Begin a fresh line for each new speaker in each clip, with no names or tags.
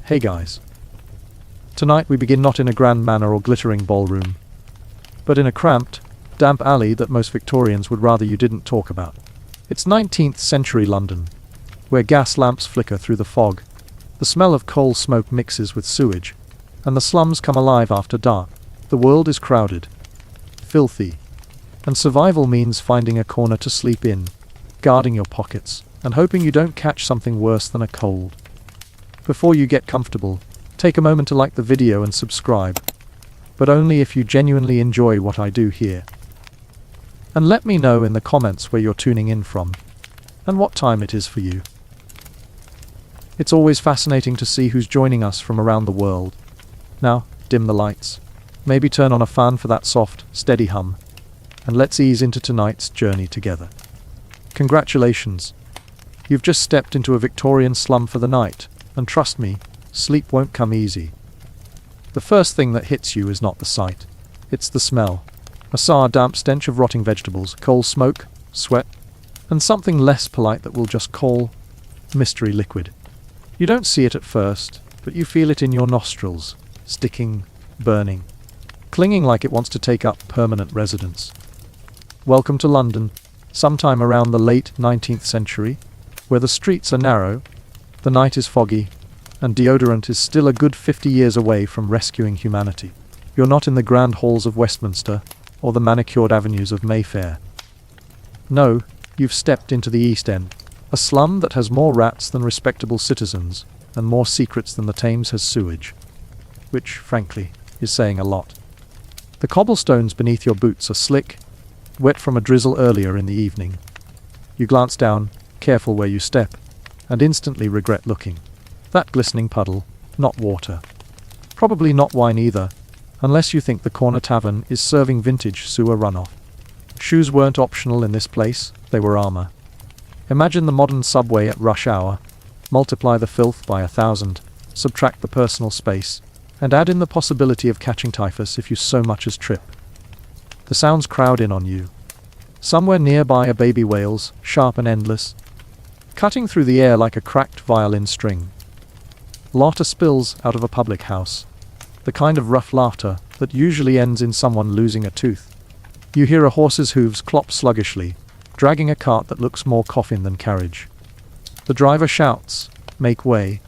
Hey guys. Tonight we begin not in a grand manner or glittering ballroom, but in a cramped, damp alley that most Victorians would rather you didn't talk about. It's 19th century London, where gas lamps flicker through the fog, the smell of coal smoke mixes with sewage, and the slums come alive after dark. The world is crowded, filthy, and survival means finding a corner to sleep in, guarding your pockets, and hoping you don't catch something worse than a cold. Before you get comfortable, take a moment to like the video and subscribe, but only if you genuinely enjoy what I do here. And let me know in the comments where you're tuning in from, and what time it is for you. It's always fascinating to see who's joining us from around the world. Now, dim the lights. Maybe turn on a fan for that soft, steady hum, and let's ease into tonight's journey together. Congratulations! You've just stepped into a Victorian slum for the night, and trust me, sleep won't come easy. The first thing that hits you is not the sight. It's the smell. A sour, damp stench of rotting vegetables, coal smoke, sweat, and something less polite that we'll just call mystery liquid. You don't see it at first, but you feel it in your nostrils, sticking, burning, clinging like it wants to take up permanent residence. Welcome to London, sometime around the late 19th century, where the streets are narrow, the night is foggy, and deodorant is still a good 50 years away from rescuing humanity. You're not in the grand halls of Westminster, or the manicured avenues of Mayfair. No, you've stepped into the East End, a slum that has more rats than respectable citizens, and more secrets than the Thames has sewage. Which, frankly, is saying a lot. The cobblestones beneath your boots are slick, wet from a drizzle earlier in the evening. You glance down, careful where you step, and instantly regret looking. That glistening puddle, not water. Probably not wine either, unless you think the corner tavern is serving vintage sewer runoff. Shoes weren't optional in this place, they were armor. Imagine the modern subway at rush hour, multiply the filth by 1,000, subtract the personal space, and add in the possibility of catching typhus if you so much as trip. The sounds crowd in on you. Somewhere nearby a baby wails, sharp and endless, cutting through the air like a cracked violin string. Laughter spills out of a public house, the kind of rough laughter that usually ends in someone losing a tooth. You hear a horse's hooves clop sluggishly, dragging a cart that looks more coffin than carriage. The driver shouts, "Make way,"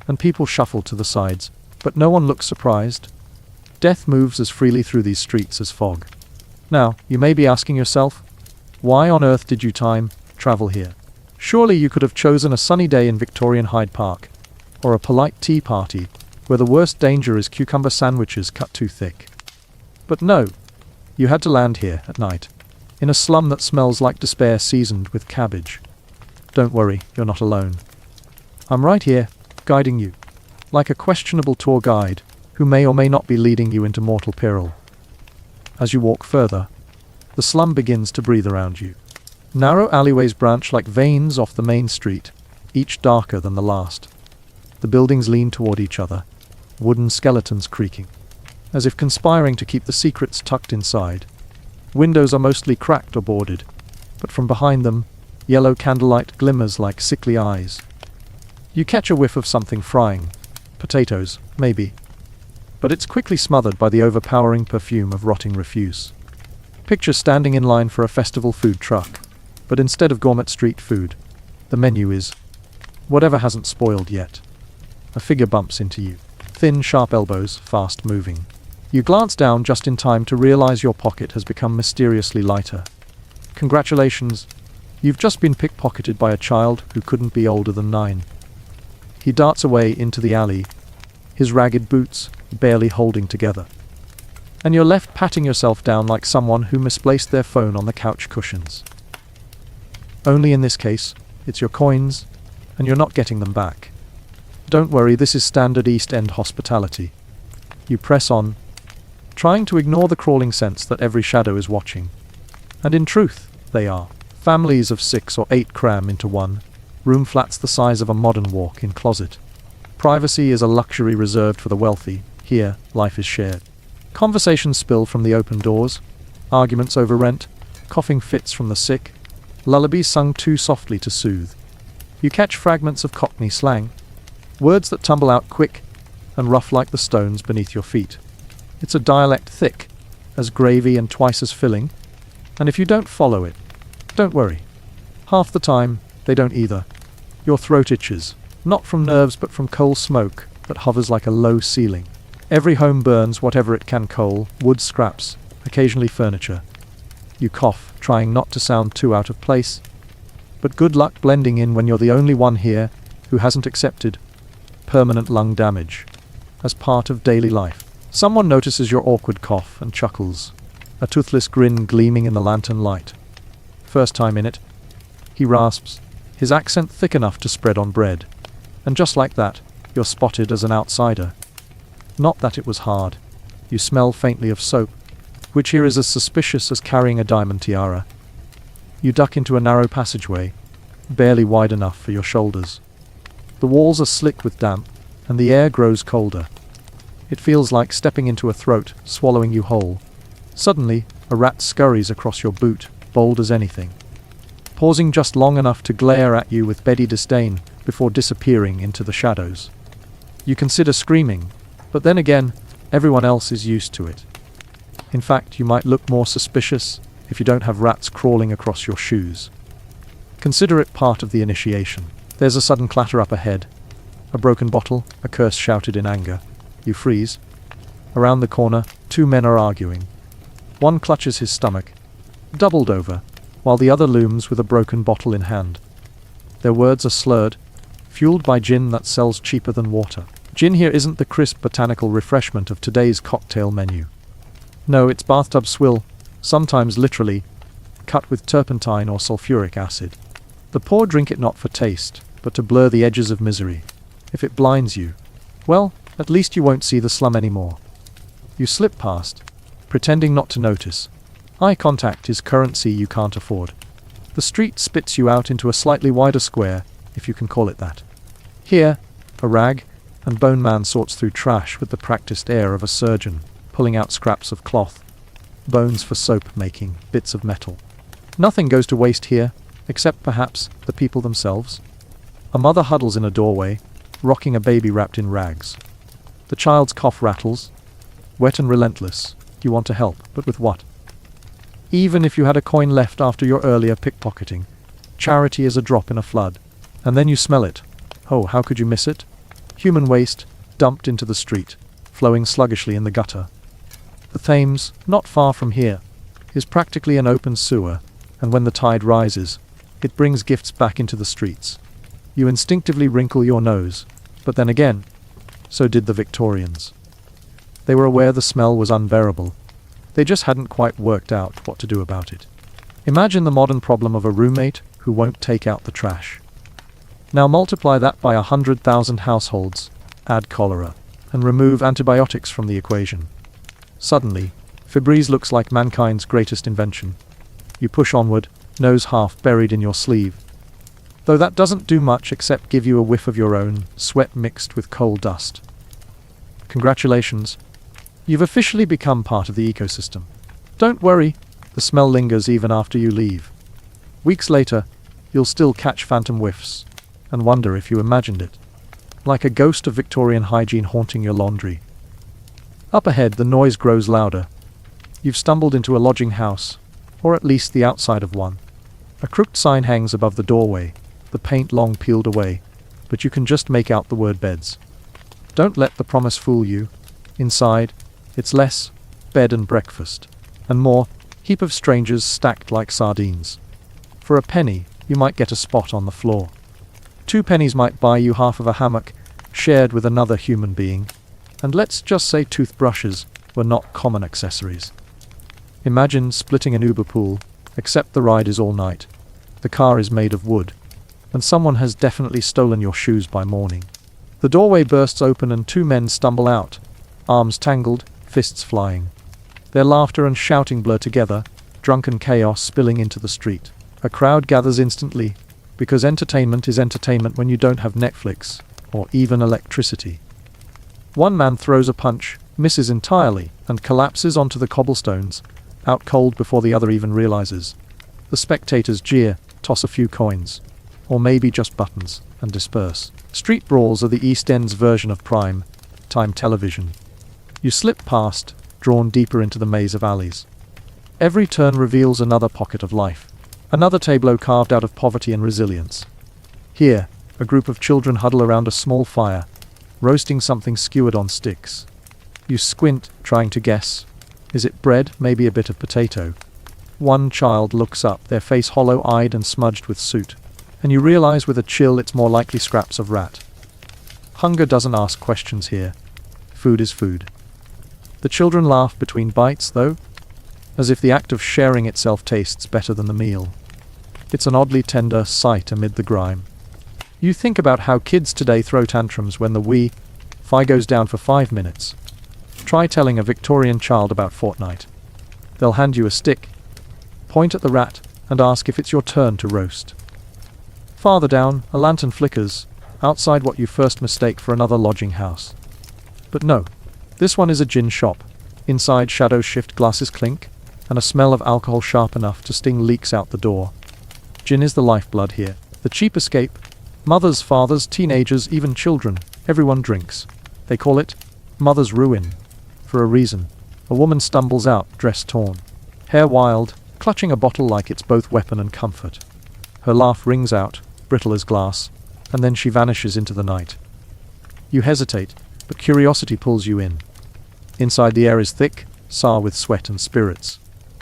and people shuffle to the sides, but no one looks surprised. Death moves as freely through these streets as fog. Now, you may be asking yourself, why on earth did you travel here? Surely you could have chosen a sunny day in Victorian Hyde Park, or a polite tea party, where the worst danger is cucumber sandwiches cut too thick. But no, you had to land here at night, in a slum that smells like despair seasoned with cabbage. Don't worry, you're not alone. I'm right here, guiding you, like a questionable tour guide, who may or may not be leading you into mortal peril. As you walk further, the slum begins to breathe around you. Narrow alleyways branch like veins off the main street, each darker than the last. The buildings lean toward each other, wooden skeletons creaking, as if conspiring to keep the secrets tucked inside. Windows are mostly cracked or boarded, but from behind them, yellow candlelight glimmers like sickly eyes. You catch a whiff of something frying. Potatoes, maybe. But it's quickly smothered by the overpowering perfume of rotting refuse. Picture standing in line for a festival food truck, but instead of gourmet street food, the menu is whatever hasn't spoiled yet. A figure bumps into you. Thin, sharp elbows, fast moving. You glance down just in time to realize your pocket has become mysteriously lighter. Congratulations, you've just been pickpocketed by a child who couldn't be older than 9. He darts away into the alley, his ragged boots barely holding together. And you're left patting yourself down like someone who misplaced their phone on the couch cushions. Only in this case, it's your coins, and you're not getting them back. Don't worry, this is standard East End hospitality. You press on, trying to ignore the crawling sense that every shadow is watching. And in truth, they are. Families of 6 or 8 cram into one, room flats the size of a modern walk-in closet. Privacy is a luxury reserved for the wealthy. Here, life is shared. Conversations spill from the open doors, arguments over rent, coughing fits from the sick, lullabies sung too softly to soothe. You catch fragments of Cockney slang, Words that tumble out quick and rough like the stones beneath your feet. It's a dialect thick as gravy and twice as filling, and if you don't follow it, don't worry. Half the time, they don't either. Your throat itches, not from nerves but from coal smoke that hovers like a low ceiling. Every home burns whatever it can: coal, wood scraps, occasionally furniture. You cough, trying not to sound too out of place, but good luck blending in when you're the only one here who hasn't accepted permanent lung damage as part of daily life. Someone notices your awkward cough and chuckles, a toothless grin gleaming in the lantern light. First time in it, he rasps, his accent thick enough to spread on bread. And just like that, you're spotted as an outsider. Not that it was hard. You smell faintly of soap, which here is as suspicious as carrying a diamond tiara. You duck into a narrow passageway, barely wide enough for your shoulders. The walls are slick with damp, and the air grows colder. It feels like stepping into a throat, swallowing you whole. Suddenly, a rat scurries across your boot, bold as anything, pausing just long enough to glare at you with beady disdain before disappearing into the shadows. You consider screaming, but then again, everyone else is used to it. In fact, you might look more suspicious if you don't have rats crawling across your shoes. Consider it part of the initiation. There's a sudden clatter up ahead. A broken bottle, a curse shouted in anger. You freeze. Around the corner, two men are arguing. One clutches his stomach, doubled over, while the other looms with a broken bottle in hand. Their words are slurred, fueled by gin that sells cheaper than water. Gin here isn't the crisp botanical refreshment of today's cocktail menu. No, it's bathtub swill, sometimes literally, cut with turpentine or sulfuric acid. The poor drink it not for taste, but to blur the edges of misery. If it blinds you, well, at least you won't see the slum anymore. You slip past, pretending not to notice. Eye contact is currency you can't afford. The street spits you out into a slightly wider square, if you can call it that. Here, a rag and bone man sorts through trash with the practiced air of a surgeon, pulling out scraps of cloth, bones for soap making, bits of metal. Nothing goes to waste here, except perhaps the people themselves. A mother huddles in a doorway, rocking a baby wrapped in rags. The child's cough rattles, wet and relentless. You want to help, but with what? Even if you had a coin left after your earlier pickpocketing, charity is a drop in a flood. And then you smell it. Oh, how could you miss it? Human waste, dumped into the street, flowing sluggishly in the gutter. The Thames, not far from here, is practically an open sewer, and when the tide rises, it brings gifts back into the streets. You instinctively wrinkle your nose, but then again, so did the Victorians. They were aware the smell was unbearable. They just hadn't quite worked out what to do about it. Imagine the modern problem of a roommate who won't take out the trash. Now multiply that by 100,000 households, add cholera, and remove antibiotics from the equation. Suddenly, Febreze looks like mankind's greatest invention. You push onward, nose half buried in your sleeve. Though that doesn't do much except give you a whiff of your own, sweat mixed with coal dust. Congratulations. You've officially become part of the ecosystem. Don't worry, the smell lingers even after you leave. Weeks later, you'll still catch phantom whiffs, and wonder if you imagined it. Like a ghost of Victorian hygiene haunting your laundry. Up ahead, the noise grows louder. You've stumbled into a lodging house, or at least the outside of one. A crooked sign hangs above the doorway, the paint long peeled away, but you can just make out the word beds. Don't let the promise fool you. Inside, it's less bed and breakfast, and more heap of strangers stacked like sardines. For a penny, you might get a spot on the floor. 2 pennies might buy you half of a hammock, shared with another human being, and let's just say toothbrushes were not common accessories. Imagine splitting an Uber pool, except the ride is all night. The car is made of wood, and someone has definitely stolen your shoes by morning. The doorway bursts open and 2 men stumble out, arms tangled, fists flying. Their laughter and shouting blur together, drunken chaos spilling into the street. A crowd gathers instantly, because entertainment is entertainment when you don't have Netflix, or even electricity. One man throws a punch, misses entirely, and collapses onto the cobblestones, out cold before the other even realizes. The spectators jeer, toss a few coins. Or maybe just buttons. and disperse. Street brawls are the East End's version of prime time television. You slip past, drawn deeper into the maze of alleys. Every turn reveals another pocket of life, another tableau carved out of poverty and resilience. Here, a group of children huddle around a small fire, roasting something skewered on sticks. You squint, trying to guess. Is it bread, maybe a bit of potato? One child looks up, their face hollow-eyed and smudged with soot, and you realize with a chill it's more likely scraps of rat. Hunger doesn't ask questions here. Food is food. The children laugh between bites, though, as if the act of sharing itself tastes better than the meal. It's an oddly tender sight amid the grime. You think about how kids today throw tantrums when the Wi-Fi goes down for 5 minutes. Try telling a Victorian child about Fortnite. They'll hand you a stick, point at the rat, and ask if it's your turn to roast. Farther down, a lantern flickers, outside what you first mistake for another lodging house. But no, this one is a gin shop. Inside, shadows shift, glasses clink, and a smell of alcohol sharp enough to sting leaks out the door. Gin is the lifeblood here, the cheap escape. Mothers, fathers, teenagers, even children, everyone drinks. They call it mother's ruin. For a reason. A woman stumbles out, dress torn, hair wild, clutching a bottle like it's both weapon and comfort. Her laugh rings out, brittle as glass, and then she vanishes into the night. You hesitate, but curiosity pulls you in. Inside, the air is thick, sour with sweat and spirits.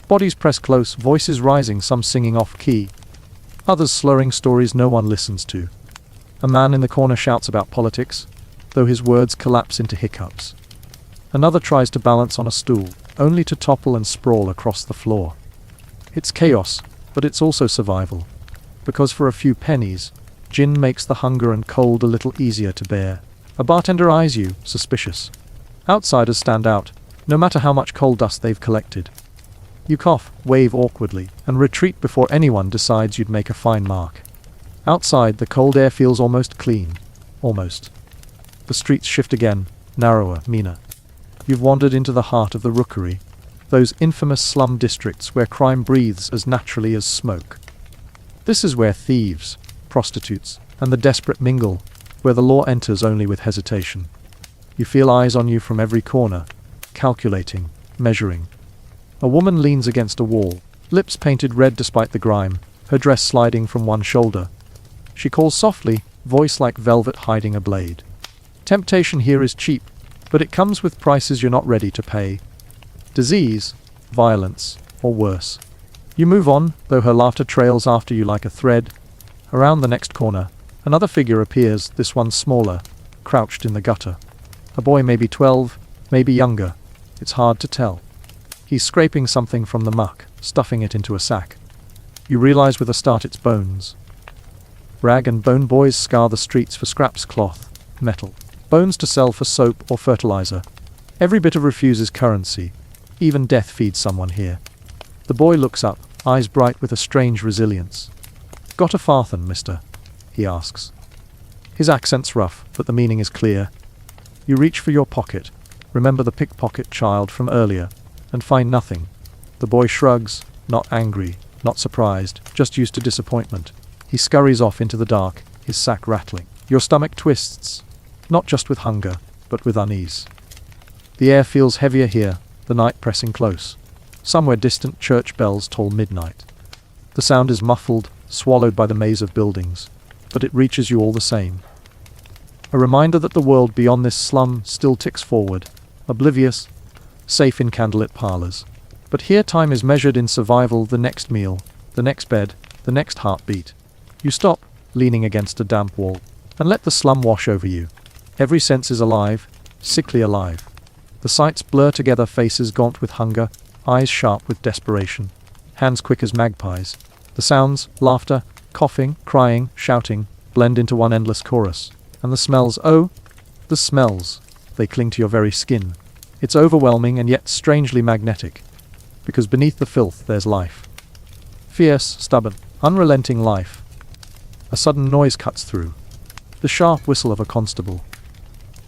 Bodies press close, voices rising, some singing off-key, others slurring stories no one listens to. A man in the corner shouts about politics, though his words collapse into hiccups. Another tries to balance on a stool, only to topple and sprawl across the floor. It's chaos, but it's also survival. Because for a few pennies, gin makes the hunger and cold a little easier to bear. A bartender eyes you, suspicious. Outsiders stand out, no matter how much coal dust they've collected. You cough, wave awkwardly, and retreat before anyone decides you'd make a fine mark. Outside, the cold air feels almost clean. Almost. The streets shift again, narrower, meaner. You've wandered into the heart of the Rookery, those infamous slum districts where crime breathes as naturally as smoke. This is where thieves, prostitutes, and the desperate mingle, where the law enters only with hesitation. You feel eyes on you from every corner, calculating, measuring. A woman leans against a wall, lips painted red despite the grime, her dress sliding from one shoulder. She calls softly, voice like velvet hiding a blade. Temptation here is cheap, but it comes with prices you're not ready to pay. Disease, violence, or worse. You move on, though her laughter trails after you like a thread. Around the next corner, another figure appears, this one smaller, crouched in the gutter. A boy maybe 12, maybe younger. It's hard to tell. He's scraping something from the muck, stuffing it into a sack. You realize with a start it's bones. Rag and bone boys scour the streets for scraps, cloth, metal. Bones to sell for soap or fertilizer. Every bit of refuse is currency. Even death feeds someone here. The boy looks up, eyes bright with a strange resilience. "Got a farthing, mister?" he asks. His accent's rough, but the meaning is clear. You reach for your pocket, remember the pickpocket child from earlier, and find nothing. The boy shrugs, not angry, not surprised, just used to disappointment. He scurries off into the dark, his sack rattling. Your stomach twists, not just with hunger, but with unease. The air feels heavier here, the night pressing close. Somewhere distant, church bells toll midnight. The sound is muffled, swallowed by the maze of buildings, but it reaches you all the same. A reminder that the world beyond this slum still ticks forward, oblivious, safe in candlelit parlors. But here time is measured in survival, the next meal, the next bed, the next heartbeat. You stop, leaning against a damp wall, and let the slum wash over you. Every sense is alive, sickly alive. The sights blur together, faces gaunt with hunger, eyes sharp with desperation, hands quick as magpies. The sounds, laughter, coughing, crying, shouting, blend into one endless chorus. And the smells, oh, the smells, they cling to your very skin. It's overwhelming and yet strangely magnetic, because beneath the filth there's life. Fierce, stubborn, unrelenting life. A sudden noise cuts through. The sharp whistle of a constable.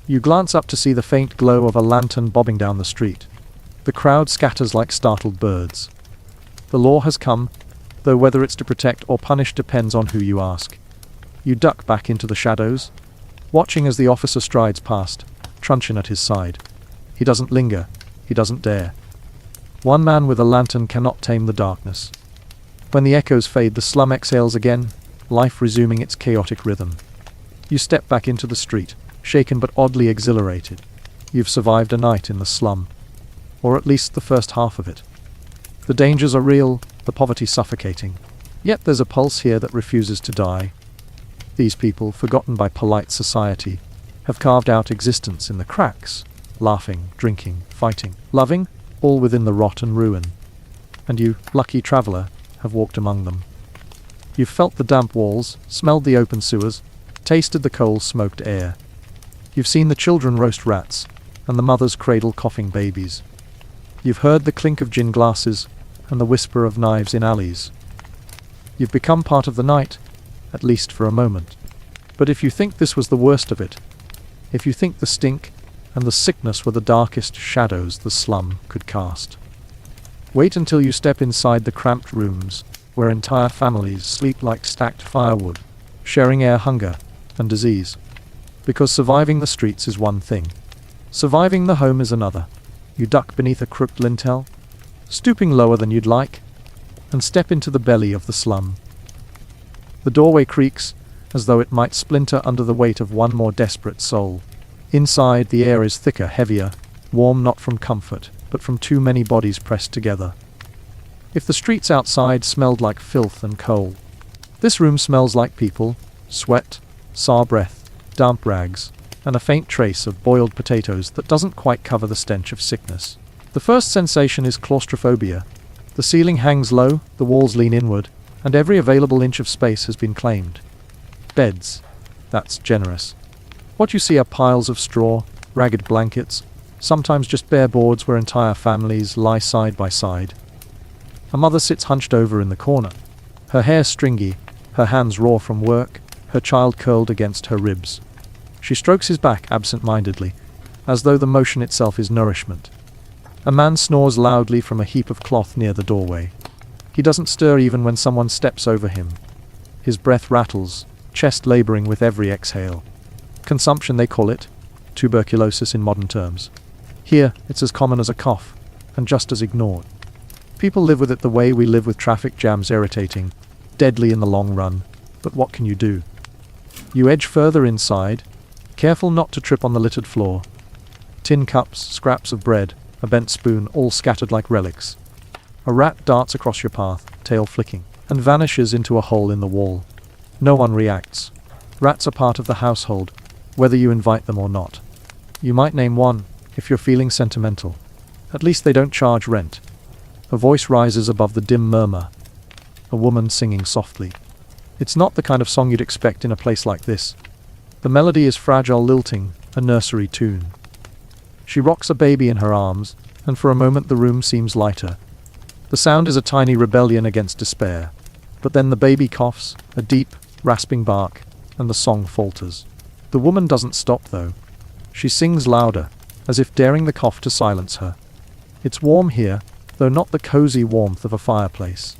You glance up to see the faint glow of a lantern bobbing down the street. The crowd scatters like startled birds. The law has come, though whether it's to protect or punish depends on who you ask. You duck back into the shadows, watching as the officer strides past, truncheon at his side. He doesn't linger. He doesn't dare. One man with a lantern cannot tame the darkness. When the echoes fade, the slum exhales again, life resuming its chaotic rhythm. You step back into the street, shaken but oddly exhilarated. You've survived a night in the slum. Or at least the first half of it. The dangers are real, the poverty suffocating. Yet there's a pulse here that refuses to die. These people, forgotten by polite society, have carved out existence in the cracks, laughing, drinking, fighting, loving, all within the rot and ruin. And you, lucky traveller, have walked among them. You've felt the damp walls, smelled the open sewers, tasted the coal-smoked air. You've seen the children roast rats, and the mothers cradle coughing babies. You've heard the clink of gin glasses, and the whisper of knives in alleys. You've become part of the night, at least for a moment. But if you think this was the worst of it, if you think the stink and the sickness were the darkest shadows the slum could cast, wait until you step inside the cramped rooms, where entire families sleep like stacked firewood, sharing air, hunger, and disease. Because surviving the streets is one thing. Surviving the home is another. You duck beneath a crooked lintel, stooping lower than you'd like, and step into the belly of the slum. The doorway creaks, as though it might splinter under the weight of one more desperate soul. Inside, the air is thicker, heavier, warm not from comfort, but from too many bodies pressed together. If the streets outside smelled like filth and coal, this room smells like people, sweat, sour breath, damp rags, and a faint trace of boiled potatoes that doesn't quite cover the stench of sickness. The first sensation is claustrophobia. The ceiling hangs low, the walls lean inward, and every available inch of space has been claimed. Beds. That's generous. What you see are piles of straw, ragged blankets, sometimes just bare boards where entire families lie side by side. A mother sits hunched over in the corner, her hair stringy, her hands raw from work, her child curled against her ribs. She strokes his back absent-mindedly, as though the motion itself is nourishment. A man snores loudly from a heap of cloth near the doorway. He doesn't stir even when someone steps over him. His breath rattles, chest laboring with every exhale. Consumption, they call it. Tuberculosis in modern terms. Here, it's as common as a cough, and just as ignored. People live with it the way we live with traffic jams, irritating, deadly in the long run, but what can you do? You edge further inside, careful not to trip on the littered floor. Tin cups, scraps of bread, a bent spoon, all scattered like relics. A rat darts across your path, tail flicking, and vanishes into a hole in the wall. No one reacts. Rats are part of the household, whether you invite them or not. You might name one, if you're feeling sentimental. At least they don't charge rent. A voice rises above the dim murmur. A woman singing softly. It's not the kind of song you'd expect in a place like this. The melody is fragile, lilting, a nursery tune. She rocks a baby in her arms, and for a moment the room seems lighter. The sound is a tiny rebellion against despair. But then the baby coughs, a deep, rasping bark, and the song falters. The woman doesn't stop, though. She sings louder, as if daring the cough to silence her. It's warm here, though not the cozy warmth of a fireplace.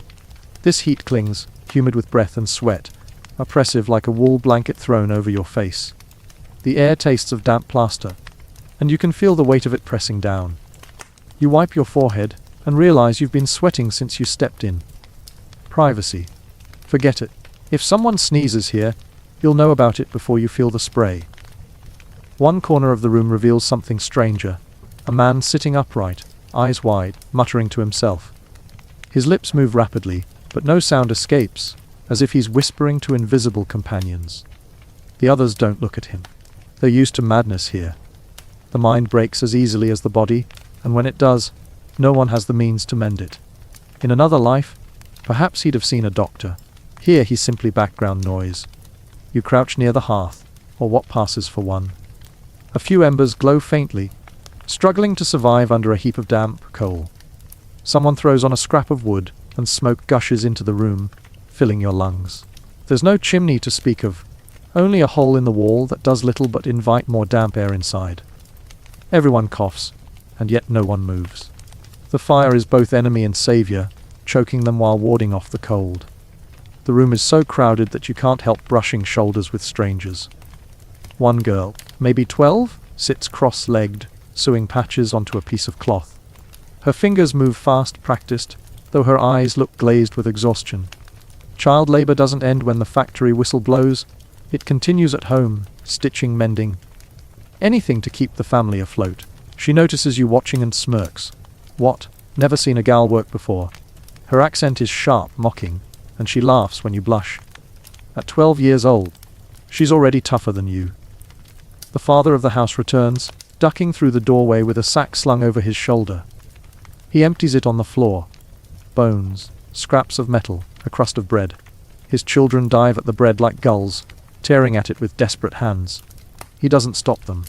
This heat clings, humid with breath and sweat, oppressive like a wool blanket thrown over your face. The air tastes of damp plaster, and you can feel the weight of it pressing down. You wipe your forehead, and realize you've been sweating since you stepped in. Privacy. Forget it. If someone sneezes here, you'll know about it before you feel the spray. One corner of the room reveals something stranger. A man sitting upright, eyes wide, muttering to himself. His lips move rapidly, but no sound escapes, as if he's whispering to invisible companions. The others don't look at him. They're used to madness here. The mind breaks as easily as the body, and when it does, no one has the means to mend it. In another life, perhaps he'd have seen a doctor. Here he's simply background noise. You crouch near the hearth, or what passes for one. A few embers glow faintly, struggling to survive under a heap of damp coal. Someone throws on a scrap of wood, and smoke gushes into the room, filling your lungs. There's no chimney to speak of, only a hole in the wall that does little but invite more damp air inside. Everyone coughs, and yet no one moves. The fire is both enemy and savior, choking them while warding off the cold. The room is so crowded that you can't help brushing shoulders with strangers. One girl, maybe 12, sits cross-legged, sewing patches onto a piece of cloth. Her fingers move fast, practiced, though her eyes look glazed with exhaustion. Child labor doesn't end when the factory whistle blows. It continues at home, stitching, mending. Anything to keep the family afloat. She notices you watching and smirks. What? Never seen a gal work before. Her accent is sharp, mocking, and she laughs when you blush. At 12 years old, she's already tougher than you. The father of the house returns, ducking through the doorway with a sack slung over his shoulder. He empties it on the floor. Bones, scraps of metal, a crust of bread. His children dive at the bread like gulls, tearing at it with desperate hands. He doesn't stop them.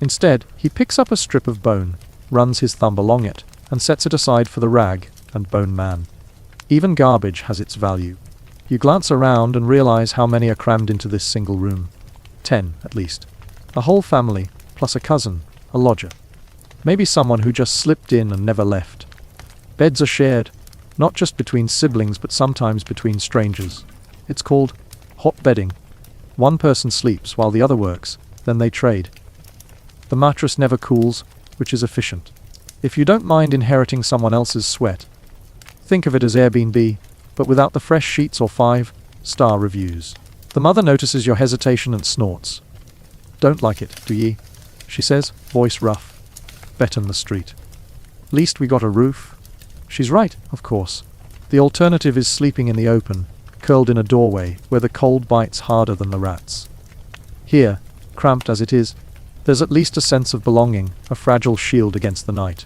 Instead, he picks up a strip of bone, runs his thumb along it, and sets it aside for the rag and bone man. Even garbage has its value. You glance around and realize how many are crammed into this single room. 10, at least. A whole family, plus a cousin, a lodger. Maybe someone who just slipped in and never left. Beds are shared, not just between siblings but sometimes between strangers. It's called hot bedding. One person sleeps while the other works, then they trade. The mattress never cools, which is efficient. If you don't mind inheriting someone else's sweat, think of it as Airbnb, but without the fresh sheets or 5-star reviews. The mother notices your hesitation and snorts. Don't like it, do ye? She says, voice rough. Bet on the street. Least we got a roof. She's right, of course. The alternative is sleeping in the open, curled in a doorway where the cold bites harder than the rats. Here, cramped as it is, there's at least a sense of belonging, a fragile shield against the night.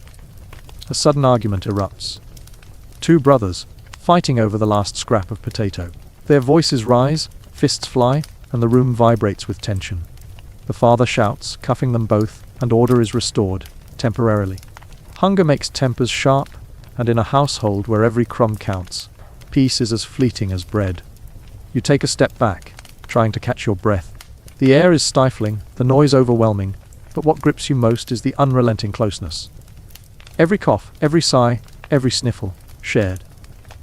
A sudden argument erupts. Two brothers, fighting over the last scrap of potato. Their voices rise, fists fly, and the room vibrates with tension. The father shouts, cuffing them both, and order is restored, temporarily. Hunger makes tempers sharp, and in a household where every crumb counts, peace is as fleeting as bread. You take a step back, trying to catch your breath. The air is stifling, the noise overwhelming, but what grips you most is the unrelenting closeness. Every cough, every sigh, every sniffle, shared.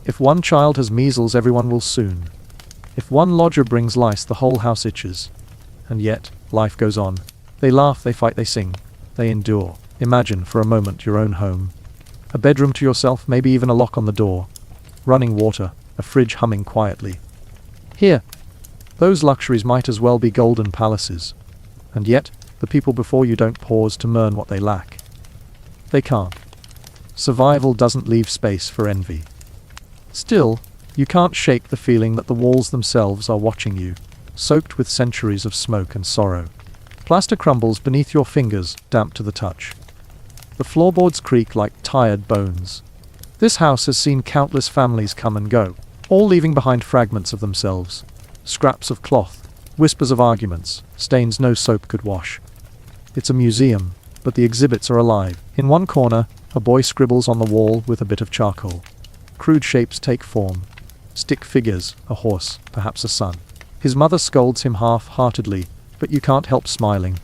If one child has measles, everyone will soon. If one lodger brings lice, the whole house itches. And yet, life goes on. They laugh, they fight, they sing, they endure. Imagine, for a moment, your own home. A bedroom to yourself, maybe even a lock on the door. Running water, a fridge humming quietly. Here, those luxuries might as well be golden palaces. And yet, the people before you don't pause to mourn what they lack. They can't. Survival doesn't leave space for envy. Still, you can't shake the feeling that the walls themselves are watching you, soaked with centuries of smoke and sorrow. Plaster crumbles beneath your fingers, damp to the touch. The floorboards creak like tired bones. This house has seen countless families come and go, all leaving behind fragments of themselves. Scraps of cloth, whispers of arguments, stains no soap could wash. It's a museum, but the exhibits are alive. In one corner, a boy scribbles on the wall with a bit of charcoal. Crude shapes take form. Stick figures, a horse, perhaps a son. His mother scolds him half-heartedly, but you can't help smiling.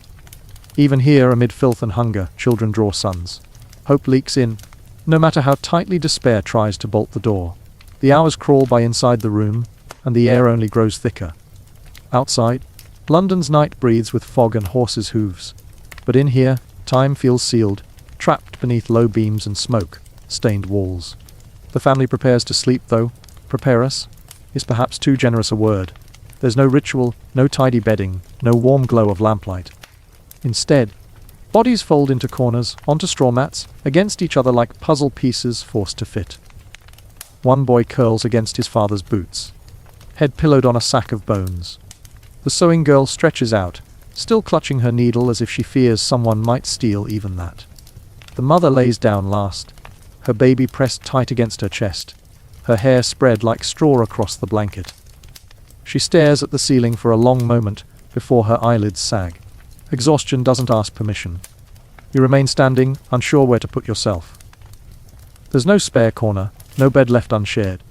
Even here, amid filth and hunger, children draw sons. Hope leaks in, no matter how tightly despair tries to bolt the door. The hours crawl by inside the room, and the air only grows thicker. Outside, London's night breathes with fog and horses' hooves. But in here, time feels sealed, trapped beneath low beams and smoke, stained walls. The family prepares to sleep, though. Prepare us is perhaps too generous a word. There's no ritual, no tidy bedding, no warm glow of lamplight. Instead, bodies fold into corners, onto straw mats, against each other like puzzle pieces forced to fit. One boy curls against his father's boots, head pillowed on a sack of bones. The sewing girl stretches out, still clutching her needle as if she fears someone might steal even that. The mother lays down last, her baby pressed tight against her chest, her hair spread like straw across the blanket. She stares at the ceiling for a long moment before her eyelids sag. Exhaustion doesn't ask permission. You remain standing, unsure where to put yourself. There's no spare corner, no bed left unshared.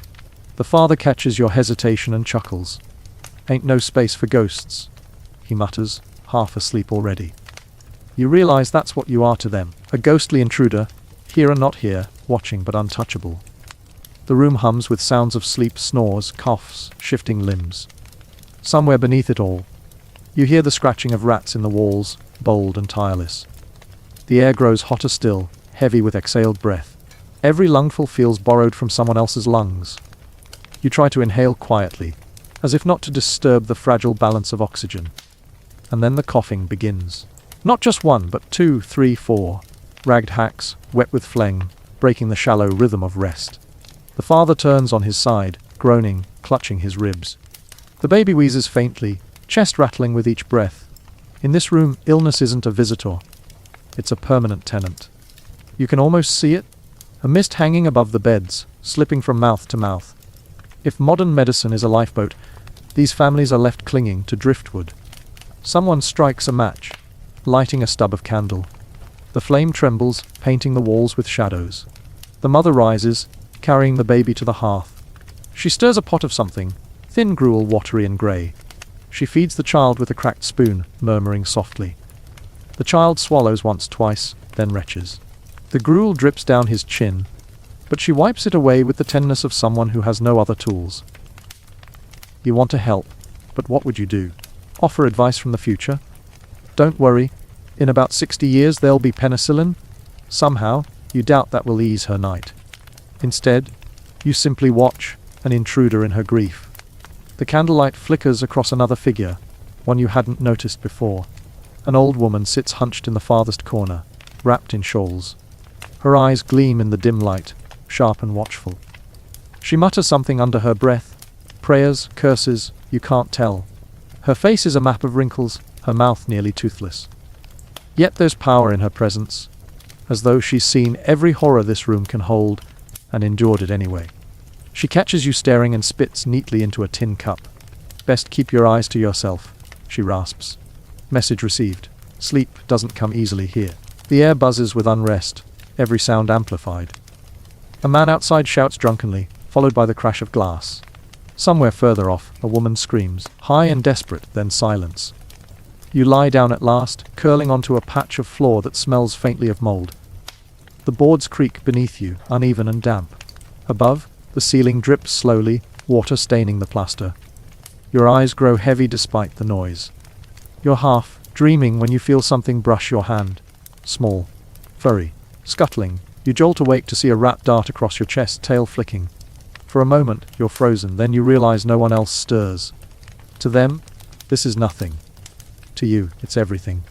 The father catches your hesitation and chuckles. Ain't no space for ghosts, he mutters, half asleep already. You realize that's what you are to them, a ghostly intruder, here and not here, watching but untouchable. The room hums with sounds of sleep, snores, coughs, shifting limbs. Somewhere beneath it all, you hear the scratching of rats in the walls, bold and tireless. The air grows hotter still, heavy with exhaled breath. Every lungful feels borrowed from someone else's lungs. You try to inhale quietly, as if not to disturb the fragile balance of oxygen. And then the coughing begins. Not just one, but 2, 3, 4. Ragged hacks, wet with phlegm, breaking the shallow rhythm of rest. The father turns on his side, groaning, clutching his ribs. The baby wheezes faintly, chest rattling with each breath. In this room, illness isn't a visitor. It's a permanent tenant. You can almost see it, a mist hanging above the beds, slipping from mouth to mouth. If modern medicine is a lifeboat, these families are left clinging to driftwood. Someone strikes a match, lighting a stub of candle. The flame trembles, painting the walls with shadows. The mother rises, carrying the baby to the hearth. She stirs a pot of something, thin gruel, watery and grey. She feeds the child with a cracked spoon, murmuring softly. The child swallows once, twice, then retches. The gruel drips down his chin, but she wipes it away with the tenderness of someone who has no other tools. You want to help, but what would you do? Offer advice from the future? Don't worry, in about 60 years there'll be penicillin. Somehow, you doubt that will ease her night. Instead, you simply watch, an intruder in her grief. The candlelight flickers across another figure, one you hadn't noticed before. An old woman sits hunched in the farthest corner, wrapped in shawls. Her eyes gleam in the dim light, sharp and watchful. She mutters something under her breath, prayers, curses, you can't tell. Her face is a map of wrinkles, her mouth nearly toothless. Yet there's power in her presence, as though she's seen every horror this room can hold, and endured it anyway. She catches you staring and spits neatly into a tin cup. Best keep your eyes to yourself, she rasps. Message received. Sleep doesn't come easily here. The air buzzes with unrest, every sound amplified. A man outside shouts drunkenly, followed by the crash of glass. Somewhere further off, a woman screams, high and desperate, then silence. You lie down at last, curling onto a patch of floor that smells faintly of mold. The boards creak beneath you, uneven and damp. Above, the ceiling drips slowly, water staining the plaster. Your eyes grow heavy despite the noise. You're half dreaming when you feel something brush your hand. Small, furry, scuttling. You jolt awake to see a rat dart across your chest, tail flicking. For a moment, you're frozen, then you realize no one else stirs. To them, this is nothing. To you, it's everything.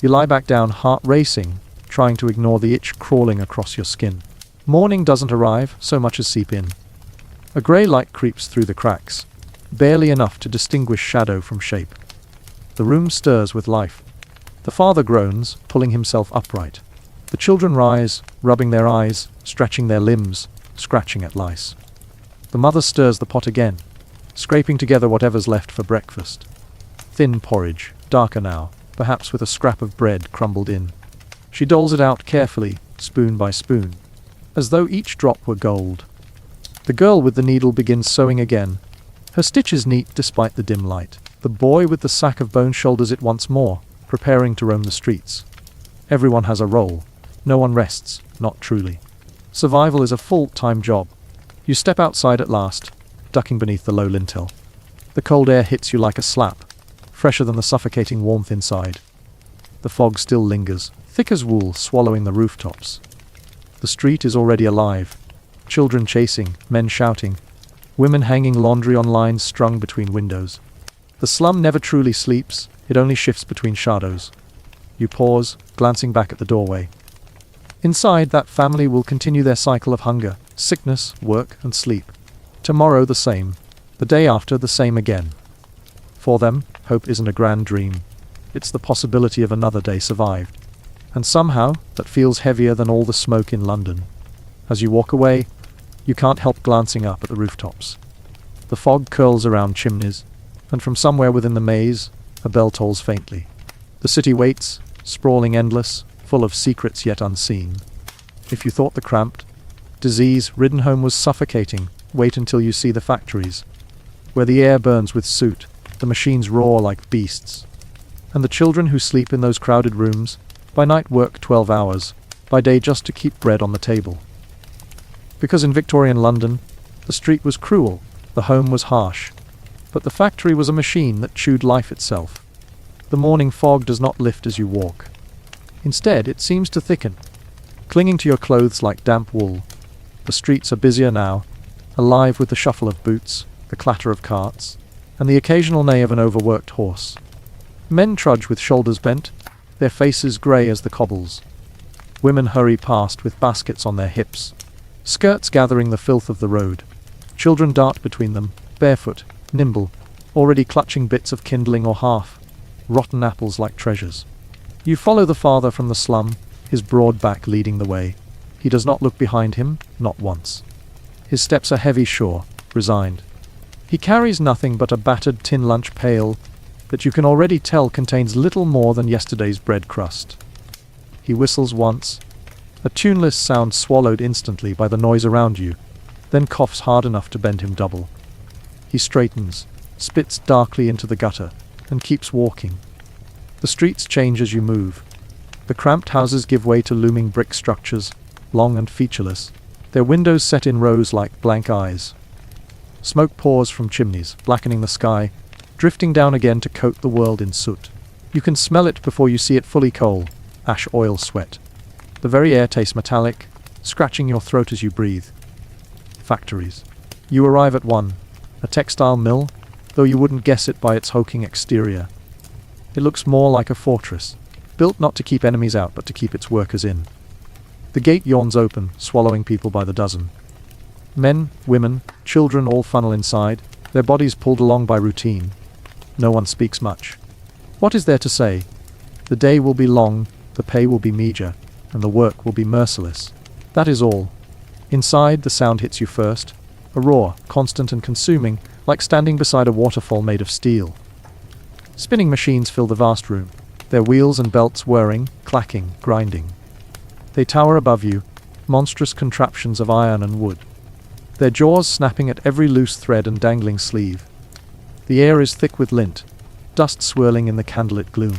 You lie back down, heart racing, trying to ignore the itch crawling across your skin. Morning doesn't arrive, so much as seep in. A grey light creeps through the cracks, barely enough to distinguish shadow from shape. The room stirs with life. The father groans, pulling himself upright. The children rise, rubbing their eyes, stretching their limbs, scratching at lice. The mother stirs the pot again, scraping together whatever's left for breakfast. Thin porridge, darker now, perhaps with a scrap of bread crumbled in. She doles it out carefully, spoon by spoon, as though each drop were gold. The girl with the needle begins sewing again, her stitches neat despite the dim light. The boy with the sack of bone shoulders it once more, preparing to roam the streets. Everyone has a role. No one rests, not truly. Survival is a full-time job. You step outside at last, ducking beneath the low lintel. The cold air hits you like a slap, fresher than the suffocating warmth inside. The fog still lingers, thick as wool, swallowing the rooftops. The street is already alive. Children chasing, men shouting, women hanging laundry on lines strung between windows. The slum never truly sleeps, it only shifts between shadows. You pause, glancing back at the doorway. Inside, that family will continue their cycle of hunger, sickness, work, and sleep. Tomorrow the same. The day after the same again. For them, hope isn't a grand dream. It's the possibility of another day survived. And somehow, that feels heavier than all the smoke in London. As you walk away, you can't help glancing up at the rooftops. The fog curls around chimneys, and from somewhere within the maze, a bell tolls faintly. The city waits, sprawling endless, full of secrets yet unseen. If you thought the cramped, disease-ridden home was suffocating, wait until you see the factories, where the air burns with soot, the machines roar like beasts, and the children who sleep in those crowded rooms, by night work 12 hours, by day just to keep bread on the table. Because in Victorian London, the street was cruel, the home was harsh, but the factory was a machine that chewed life itself. The morning fog does not lift as you walk. Instead, it seems to thicken, clinging to your clothes like damp wool. The streets are busier now, alive with the shuffle of boots, the clatter of carts, and the occasional neigh of an overworked horse. Men trudge with shoulders bent, their faces grey as the cobbles. Women hurry past with baskets on their hips, skirts gathering the filth of the road. Children dart between them, barefoot, nimble, already clutching bits of kindling or half-rotten apples like treasures. You follow the father from the slum, his broad back leading the way. He does not look behind him, not once. His steps are heavy, sure, resigned. He carries nothing but a battered tin lunch pail that you can already tell contains little more than yesterday's bread crust. He whistles once, a tuneless sound swallowed instantly by the noise around you, then coughs hard enough to bend him double. He straightens, spits darkly into the gutter, and keeps walking. The streets change as you move. The cramped houses give way to looming brick structures, long and featureless, their windows set in rows like blank eyes. Smoke pours from chimneys, blackening the sky, drifting down again to coat the world in soot. You can smell it before you see it fully: coal, ash, oil, sweat. The very air tastes metallic, scratching your throat as you breathe. Factories. You arrive at one, a textile mill, though you wouldn't guess it by its hulking exterior. It looks more like a fortress, built not to keep enemies out but to keep its workers in. The gate yawns open, swallowing people by the dozen. Men, women, children all funnel inside, their bodies pulled along by routine. No one speaks much. What is there to say? The day will be long, the pay will be meager, and the work will be merciless. That is all. Inside, the sound hits you first, a roar, constant and consuming, like standing beside a waterfall made of steel. Spinning machines fill the vast room, their wheels and belts whirring, clacking, grinding. They tower above you, monstrous contraptions of iron and wood, their jaws snapping at every loose thread and dangling sleeve. The air is thick with lint, dust swirling in the candlelit gloom.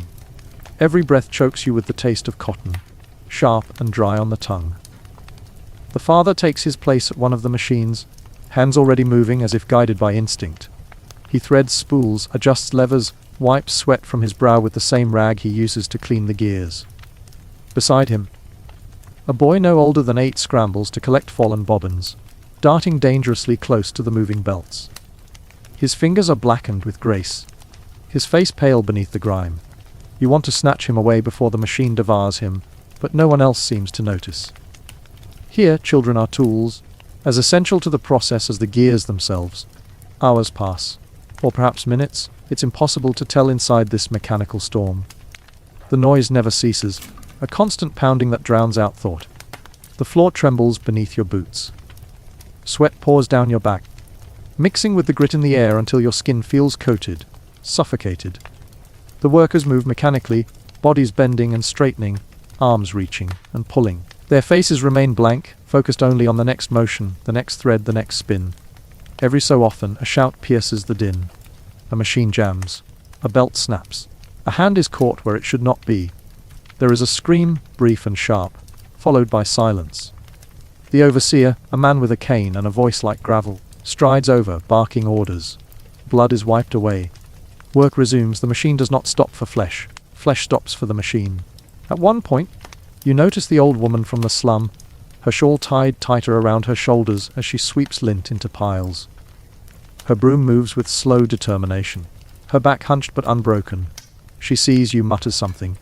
Every breath chokes you with the taste of cotton, sharp and dry on the tongue. The father takes his place at one of the machines, hands already moving as if guided by instinct. He threads spools, adjusts levers, wipes sweat from his brow with the same rag he uses to clean the gears. Beside him, a boy no older than 8 scrambles to collect fallen bobbins, darting dangerously close to the moving belts. His fingers are blackened with grace, his face pale beneath the grime. You want to snatch him away before the machine devours him, but no one else seems to notice. Here, children are tools, as essential to the process as the gears themselves. Hours pass, or perhaps minutes. It's impossible to tell inside this mechanical storm. The noise never ceases, a constant pounding that drowns out thought. The floor trembles beneath your boots. Sweat pours down your back, mixing with the grit in the air until your skin feels coated, suffocated. The workers move mechanically, bodies bending and straightening, arms reaching and pulling. Their faces remain blank, focused only on the next motion, the next thread, the next spin. Every so often, a shout pierces the din. A machine jams. A belt snaps. A hand is caught where it should not be. There is a scream, brief and sharp, followed by silence. The overseer, a man with a cane and a voice like gravel, strides over, barking orders. Blood is wiped away. Work resumes. The machine does not stop for flesh. Flesh stops for the machine. At one point, you notice the old woman from the slum, her shawl tied tighter around her shoulders as she sweeps lint into piles. Her broom moves with slow determination, her back hunched but unbroken. She sees you, mutters something,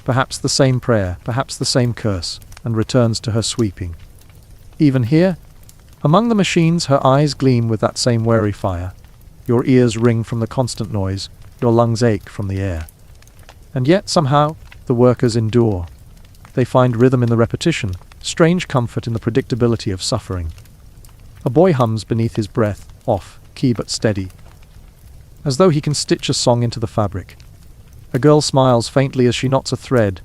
perhaps the same prayer, perhaps the same curse, and returns to her sweeping. Even here, among the machines, her eyes gleam with that same wary fire. Your ears ring from the constant noise, your lungs ache from the air. And yet, somehow, the workers endure. They find rhythm in the repetition, strange comfort in the predictability of suffering. A boy hums beneath his breath, off key but steady, as though he can stitch a song into the fabric. A girl smiles faintly as she knots a thread,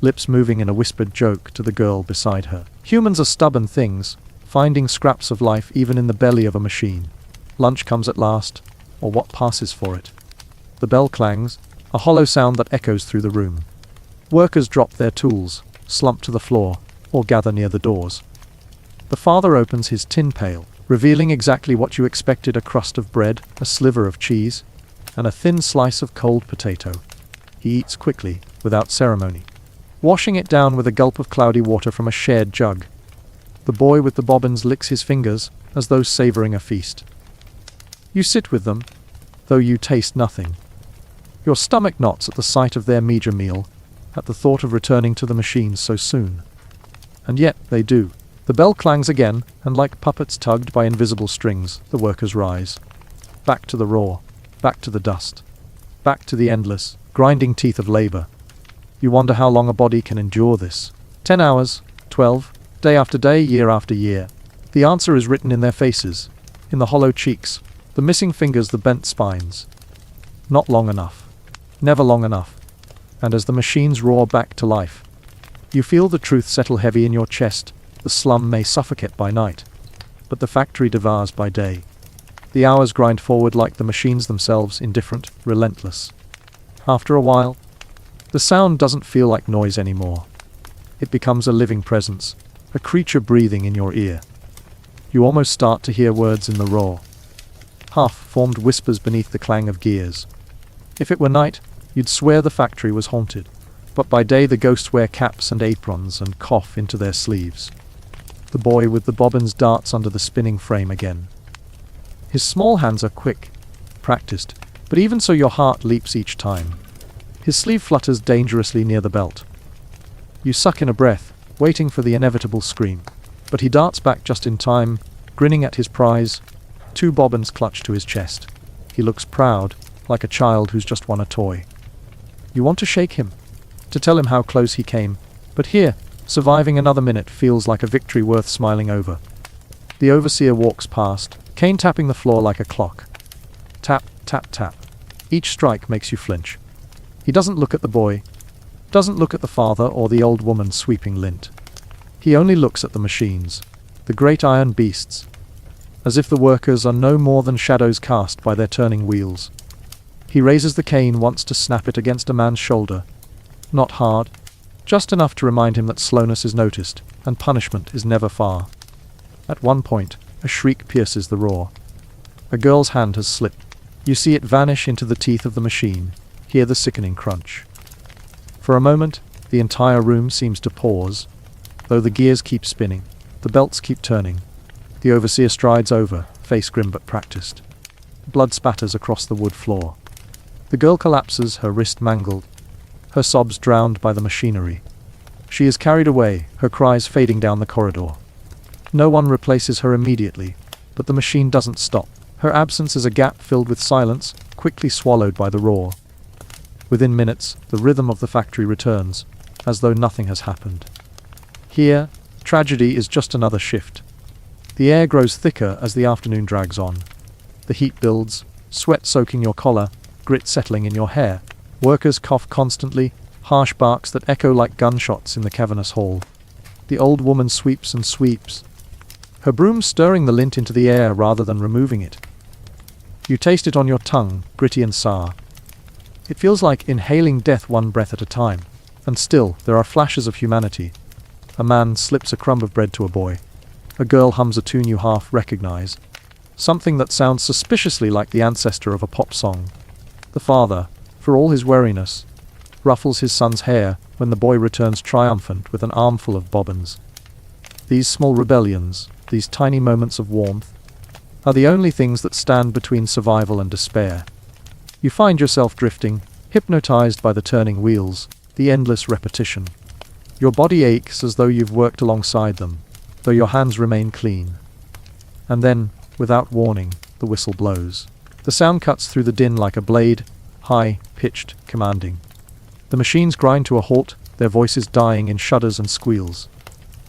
lips moving in a whispered joke to the girl beside her. Humans are stubborn things, finding scraps of life even in the belly of a machine. Lunch comes at last, or what passes for it. The bell clangs, a hollow sound that echoes through the room. Workers drop their tools, slump to the floor, or gather near the doors. The father opens his tin pail, revealing exactly what you expected: a crust of bread, a sliver of cheese, and a thin slice of cold potato. He eats quickly, without ceremony, washing it down with a gulp of cloudy water from a shared jug. The boy with the bobbins licks his fingers, as though savoring a feast. You sit with them, though you taste nothing. Your stomach knots at the sight of their meager meal, at the thought of returning to the machines so soon. And yet they do. The bell clangs again, and like puppets tugged by invisible strings, the workers rise. Back to the roar, back to the dust, back to the endless, grinding teeth of labor. You wonder how long a body can endure this. 10 hours, 12, day after day, year after year. The answer is written in their faces, in the hollow cheeks, the missing fingers, the bent spines. Not long enough. Never long enough. And as the machines roar back to life, you feel the truth settle heavy in your chest. The slum may suffocate by night, but the factory devours by day. The hours grind forward like the machines themselves, indifferent, relentless. After a while, the sound doesn't feel like noise anymore. It becomes a living presence, a creature breathing in your ear. You almost start to hear words in the roar, half-formed whispers beneath the clang of gears. If it were night, you'd swear the factory was haunted, but by day the ghosts wear caps and aprons and cough into their sleeves. The boy with the bobbins darts under the spinning frame again. His small hands are quick, practiced, but even so your heart leaps each time. His sleeve flutters dangerously near the belt. You suck in a breath, waiting for the inevitable scream, but he darts back just in time, grinning at his prize, 2 bobbins clutched to his chest. He looks proud, like a child who's just won a toy. You want to shake him, to tell him how close he came, but here, surviving another minute feels like a victory worth smiling over. The overseer walks past, cane tapping the floor like a clock. Tap, tap, tap. Each strike makes you flinch. He doesn't look at the boy, doesn't look at the father or the old woman sweeping lint. He only looks at the machines, the great iron beasts, as if the workers are no more than shadows cast by their turning wheels. He raises the cane once to snap it against a man's shoulder. Not hard, just enough to remind him that slowness is noticed, and punishment is never far. At one point, a shriek pierces the roar. A girl's hand has slipped. You see it vanish into the teeth of the machine, hear the sickening crunch. For a moment, the entire room seems to pause, though the gears keep spinning, the belts keep turning. The overseer strides over, face grim but practiced. Blood spatters across the wood floor. The girl collapses, her wrist mangled, her sobs drowned by the machinery. She is carried away, her cries fading down the corridor. No one replaces her immediately, but the machine doesn't stop. Her absence is a gap filled with silence, quickly swallowed by the roar. Within minutes, the rhythm of the factory returns, as though nothing has happened. Here, tragedy is just another shift. The air grows thicker as the afternoon drags on. The heat builds, sweat soaking your collar, grit settling in your hair. Workers cough constantly, harsh barks that echo like gunshots in the cavernous hall. The old woman sweeps and sweeps, her broom stirring the lint into the air rather than removing it. You taste it on your tongue, gritty and sour. It feels like inhaling death one breath at a time. And still, there are flashes of humanity. A man slips a crumb of bread to a boy. A girl hums a tune you half recognize. Something that sounds suspiciously like the ancestor of a pop song. The father, for all his wariness, ruffles his son's hair when the boy returns triumphant with an armful of bobbins. These small rebellions, these tiny moments of warmth, are the only things that stand between survival and despair. You find yourself drifting, hypnotized by the turning wheels, the endless repetition. Your body aches as though you've worked alongside them, though your hands remain clean. And then, without warning, the whistle blows. The sound cuts through the din like a blade, high-pitched, commanding. The machines grind to a halt, their voices dying in shudders and squeals.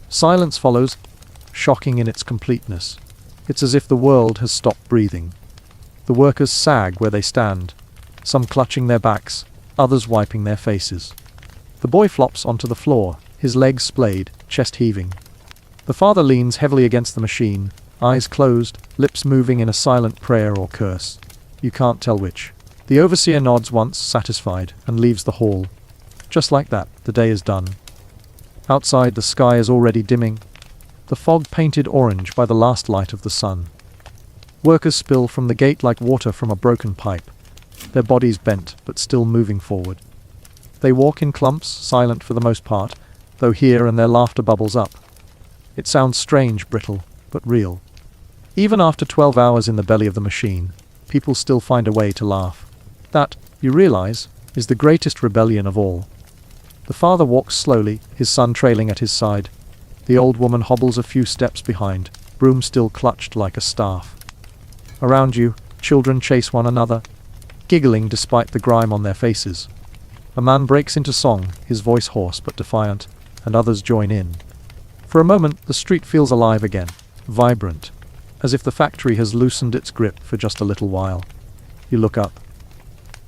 Silence follows, shocking in its completeness. It's as if the world has stopped breathing. The workers sag where they stand, some clutching their backs, others wiping their faces. The boy flops onto the floor, his legs splayed, chest heaving. The father leans heavily against the machine, eyes closed, lips moving in a silent prayer or curse. You can't tell which. The overseer nods once, satisfied, and leaves the hall. Just like that, the day is done. Outside, the sky is already dimming. the fog painted orange by the last light of the sun. Workers spill from the gate like water from a broken pipe, their bodies bent but still moving forward. They walk in clumps, silent for the most part, though here and there laughter bubbles up. It sounds strange, brittle, but real. Even after 12 hours in the belly of the machine, people still find a way to laugh. That, you realize, is the greatest rebellion of all. The father walks slowly, his son trailing at his side. The old woman hobbles a few steps behind, broom still clutched like a staff. Around you, children chase one another, giggling despite the grime on their faces. A man breaks into song, his voice hoarse but defiant, and others join in. For a moment, the street feels alive again, vibrant, as if the factory has loosened its grip for just a little while. You look up.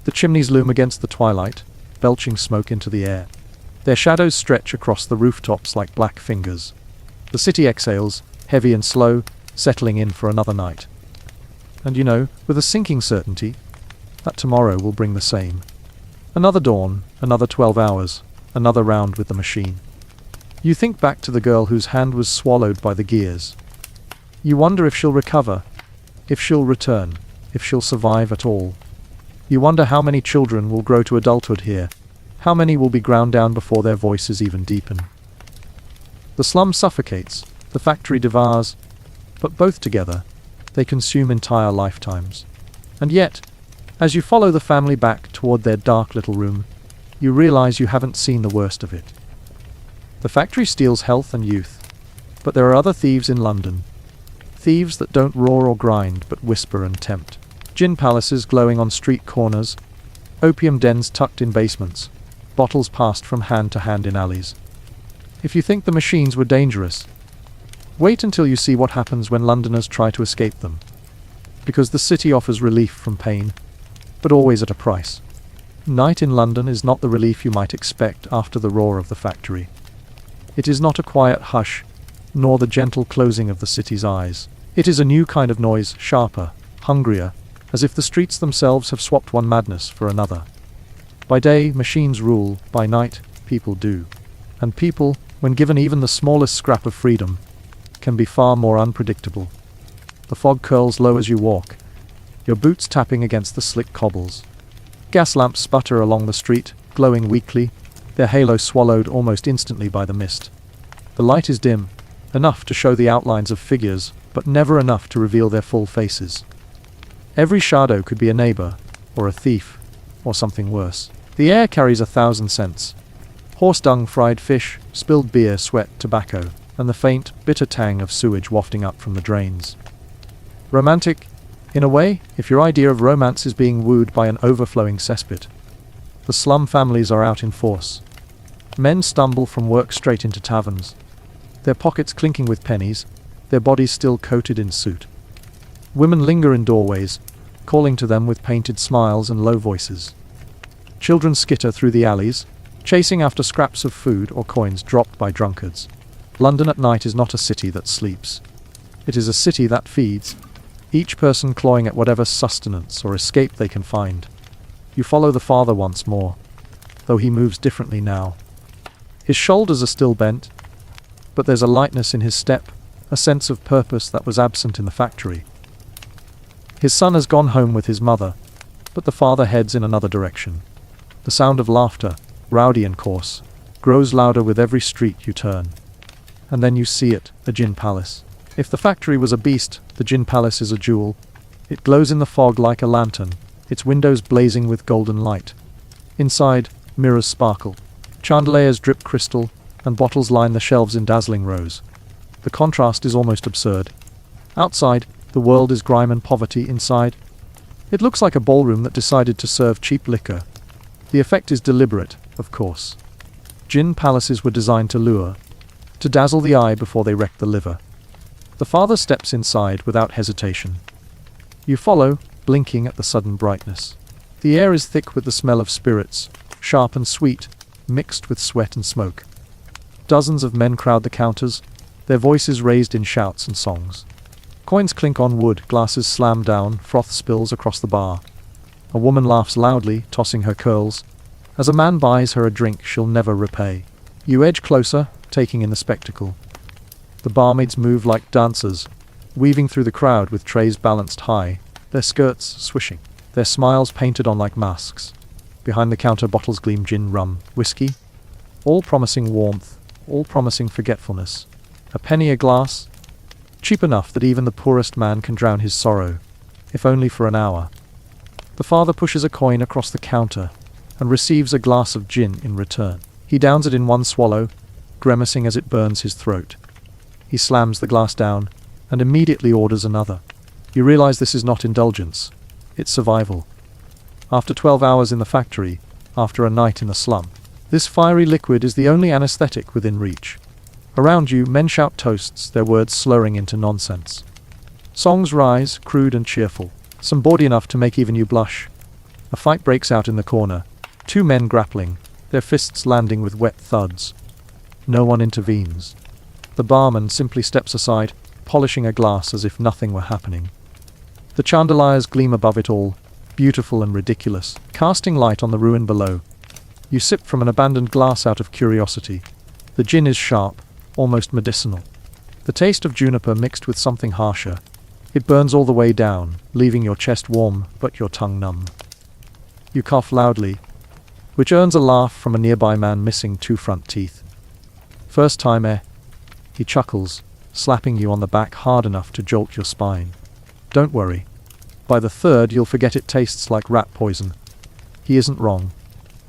The chimneys loom against the twilight, belching smoke into the air. Their shadows stretch across the rooftops like black fingers. The city exhales, heavy and slow, settling in for another night. And you know, with a sinking certainty, that tomorrow will bring the same. Another dawn, another 12 hours, another round with the machine. You think back to the girl whose hand was swallowed by the gears. You wonder if she'll recover, if she'll return, if she'll survive at all. You wonder how many children will grow to adulthood here, how many will be ground down before their voices even deepen. The slum suffocates, the factory devours, but both together, they consume entire lifetimes. And yet, as you follow the family back toward their dark little room, you realize you haven't seen the worst of it. The factory steals health and youth, but there are other thieves in London. Thieves that don't roar or grind, but whisper and tempt. Gin palaces glowing on street corners, opium dens tucked in basements, bottles passed from hand to hand in alleys. If you think the machines were dangerous, wait until you see what happens when Londoners try to escape them. Because the city offers relief from pain, but always at a price. Night in London is not the relief you might expect after the roar of the factory. It is not a quiet hush, nor the gentle closing of the city's eyes. It is a new kind of noise, sharper, hungrier, as if the streets themselves have swapped one madness for another. By day, machines rule, by night, people do. And people, when given even the smallest scrap of freedom, can be far more unpredictable. The fog curls low as you walk, your boots tapping against the slick cobbles. Gas lamps sputter along the street, glowing weakly, their halo swallowed almost instantly by the mist. The light is dim, enough to show the outlines of figures, but never enough to reveal their full faces. Every shadow could be a neighbor, or a thief, or something worse. The air carries 1,000 scents. Horse dung, fried fish, spilled beer, sweat, tobacco, and the faint, bitter tang of sewage wafting up from the drains. Romantic, in a way, if your idea of romance is being wooed by an overflowing cesspit. The slum families are out in force. Men stumble from work straight into taverns, their pockets clinking with pennies, their bodies still coated in soot. Women linger in doorways, calling to them with painted smiles and low voices. Children skitter through the alleys, chasing after scraps of food or coins dropped by drunkards. London at night is not a city that sleeps. It is a city that feeds, each person clawing at whatever sustenance or escape they can find. You follow the father once more, though he moves differently now. His shoulders are still bent, but there's a lightness in his step, a sense of purpose that was absent in the factory. His son has gone home with his mother, but the father heads in another direction. The sound of laughter, rowdy and coarse, grows louder with every street you turn. And then you see it, a gin palace. If the factory was a beast, the gin palace is a jewel. It glows in the fog like a lantern, its windows blazing with golden light. Inside, mirrors sparkle, chandeliers drip crystal, and bottles line the shelves in dazzling rows. The contrast is almost absurd. Outside, the world is grime and poverty. Inside, it looks like a ballroom that decided to serve cheap liquor. The effect is deliberate, of course. Gin palaces were designed to lure, to dazzle the eye before they wreck the liver. The father steps inside without hesitation. You follow, blinking at the sudden brightness. The air is thick with the smell of spirits, sharp and sweet, mixed with sweat and smoke. Dozens of men crowd the counters, their voices raised in shouts and songs. Coins clink on wood, glasses slam down, froth spills across the bar. A woman laughs loudly, tossing her curls, as a man buys her a drink she'll never repay. You edge closer, taking in the spectacle. The barmaids move like dancers, weaving through the crowd with trays balanced high, their skirts swishing, their smiles painted on like masks. Behind the counter bottles gleam gin, rum, whiskey, all promising warmth, all promising forgetfulness. A penny a glass, cheap enough that even the poorest man can drown his sorrow, if only for an hour. The father pushes a coin across the counter and receives a glass of gin in return. He downs it in one swallow, grimacing as it burns his throat. He slams the glass down and immediately orders another. You realize this is not indulgence, it's survival. After 12 hours in the factory, after a night in the slum, this fiery liquid is the only anesthetic within reach. Around you, men shout toasts, their words slurring into nonsense. Songs rise, crude and cheerful, some bawdy enough to make even you blush. A fight breaks out in the corner, two men grappling, their fists landing with wet thuds. No one intervenes. The barman simply steps aside, polishing a glass as if nothing were happening. The chandeliers gleam above it all, beautiful and ridiculous, casting light on the ruin below. You sip from an abandoned glass out of curiosity. The gin is sharp, almost medicinal. The taste of juniper mixed with something harsher. It burns all the way down, leaving your chest warm but your tongue numb. You cough loudly, which earns a laugh from a nearby man missing 2 front teeth. First time, eh? He chuckles, slapping you on the back hard enough to jolt your spine. Don't worry. By the third, you'll forget it tastes like rat poison. He isn't wrong.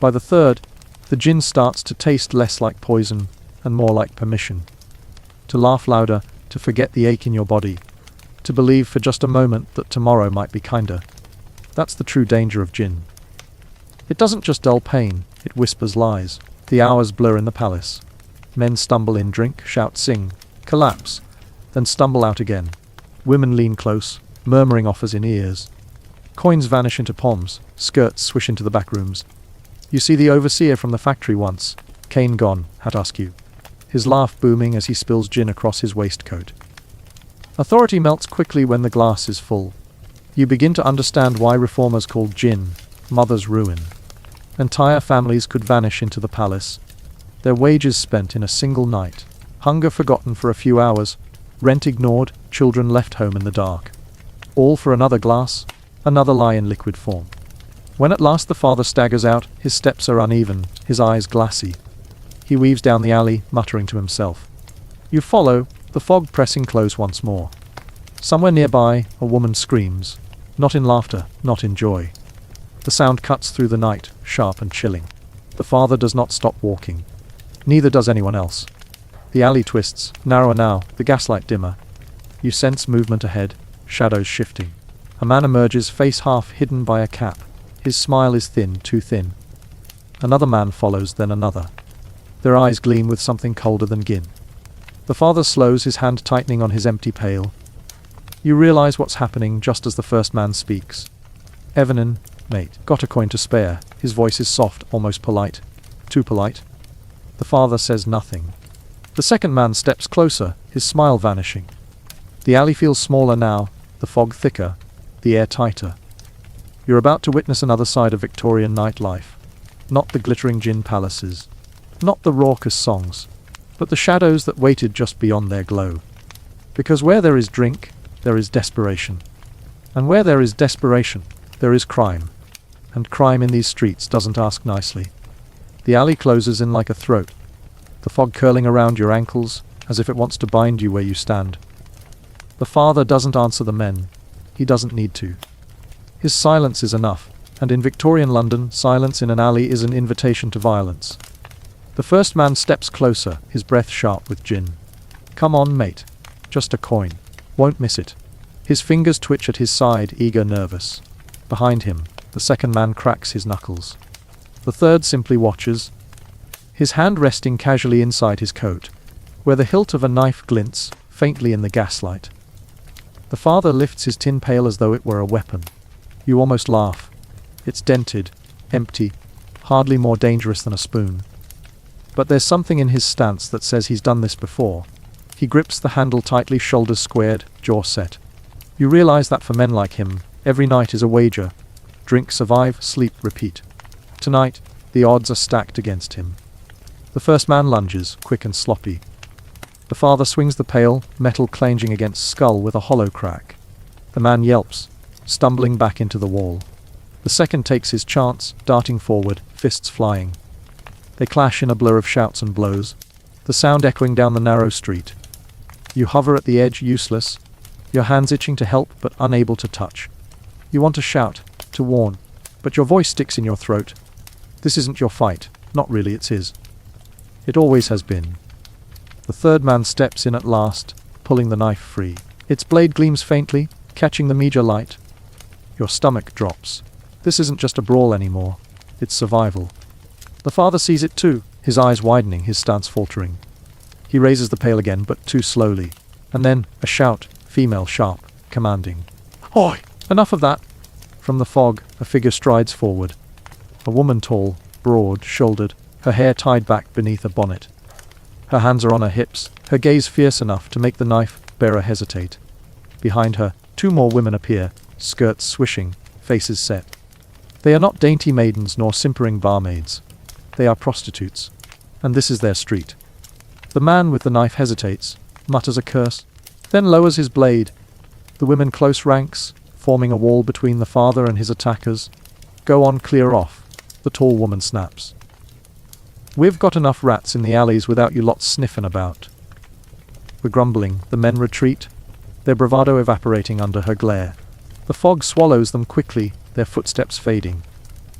By the third, the gin starts to taste less like poison and more like permission. To laugh louder, to forget the ache in your body, to believe for just a moment that tomorrow might be kinder. That's the true danger of gin. It doesn't just dull pain, it whispers lies. The hours blur in the palace. Men stumble in, drink, shout, sing, collapse, then stumble out again. Women lean close, murmuring offers in ears. Coins vanish into palms, skirts swish into the back rooms. You see the overseer from the factory once, cane gone, hat askew. His laugh booming as he spills gin across his waistcoat. Authority melts quickly when the glass is full. You begin to understand why reformers called gin mother's ruin. Entire families could vanish into the palace, their wages spent in a single night, hunger forgotten for a few hours, rent ignored, children left home in the dark. All for another glass, another lie in liquid form. When at last the father staggers out, his steps are uneven, his eyes glassy. He weaves down the alley, muttering to himself. You follow, the fog pressing close once more. Somewhere nearby, a woman screams, not in laughter, not in joy. The sound cuts through the night, sharp and chilling. The father does not stop walking. Neither does anyone else. The alley twists, narrower now, the gaslight dimmer. You sense movement ahead, shadows shifting. A man emerges, face half hidden by a cap. His smile is thin, too thin. Another man follows, then another. Their eyes gleam with something colder than gin. The father slows, his hand tightening on his empty pail. You realize what's happening just as the first man speaks. Evenin, mate, got a coin to spare. His voice is soft, almost polite. Too polite. The father says nothing. The second man steps closer, his smile vanishing. The alley feels smaller now, the fog thicker, the air tighter. You're about to witness another side of Victorian nightlife. Not the glittering gin palaces, not the raucous songs, but the shadows that waited just beyond their glow. Because where there is drink, there is desperation. And where there is desperation, there is crime. And crime in these streets doesn't ask nicely. The alley closes in like a throat, the fog curling around your ankles, as if it wants to bind you where you stand. The father doesn't answer the men. He doesn't need to. His silence is enough, and in Victorian London, silence in an alley is an invitation to violence. The first man steps closer, his breath sharp with gin. Come on, mate. Just a coin. Won't miss it. His fingers twitch at his side, eager, nervous. Behind him, the second man cracks his knuckles. The third simply watches, his hand resting casually inside his coat, where the hilt of a knife glints, faintly in the gaslight. The father lifts his tin pail as though it were a weapon. You almost laugh. It's dented, empty, hardly more dangerous than a spoon. But there's something in his stance that says he's done this before. He grips the handle tightly, shoulders squared, jaw set. You realize that for men like him, every night is a wager. Drink, survive, sleep, repeat. Tonight, the odds are stacked against him. The first man lunges, quick and sloppy. The father swings the pail, metal clanging against skull with a hollow crack. The man yelps, stumbling back into the wall. The second takes his chance, darting forward, fists flying. They clash in a blur of shouts and blows, the sound echoing down the narrow street. You hover at the edge, useless, your hands itching to help but unable to touch. You want to shout, to warn, but your voice sticks in your throat. This isn't your fight. Not really, it's his. It always has been. The third man steps in at last, pulling the knife free. Its blade gleams faintly, catching the meager light. Your stomach drops. This isn't just a brawl anymore. It's survival. The father sees it too, his eyes widening, his stance faltering. He raises the pail again, but too slowly. And then, a shout, female sharp, commanding. Oi! Enough of that! From the fog, a figure strides forward. A woman tall, broad-shouldered, her hair tied back beneath a bonnet. Her hands are on her hips, her gaze fierce enough to make the knife bearer hesitate. Behind her, two more women appear, skirts swishing, faces set. They are not dainty maidens nor simpering barmaids. They are prostitutes. And this is their street. The man with the knife hesitates, mutters a curse, then lowers his blade. The women close ranks, forming a wall between the father and his attackers. Go on, clear off, the tall woman snaps. We've got enough rats in the alleys without you lots sniffing about. We're grumbling, the men retreat, their bravado evaporating under her glare. The fog swallows them quickly, their footsteps fading.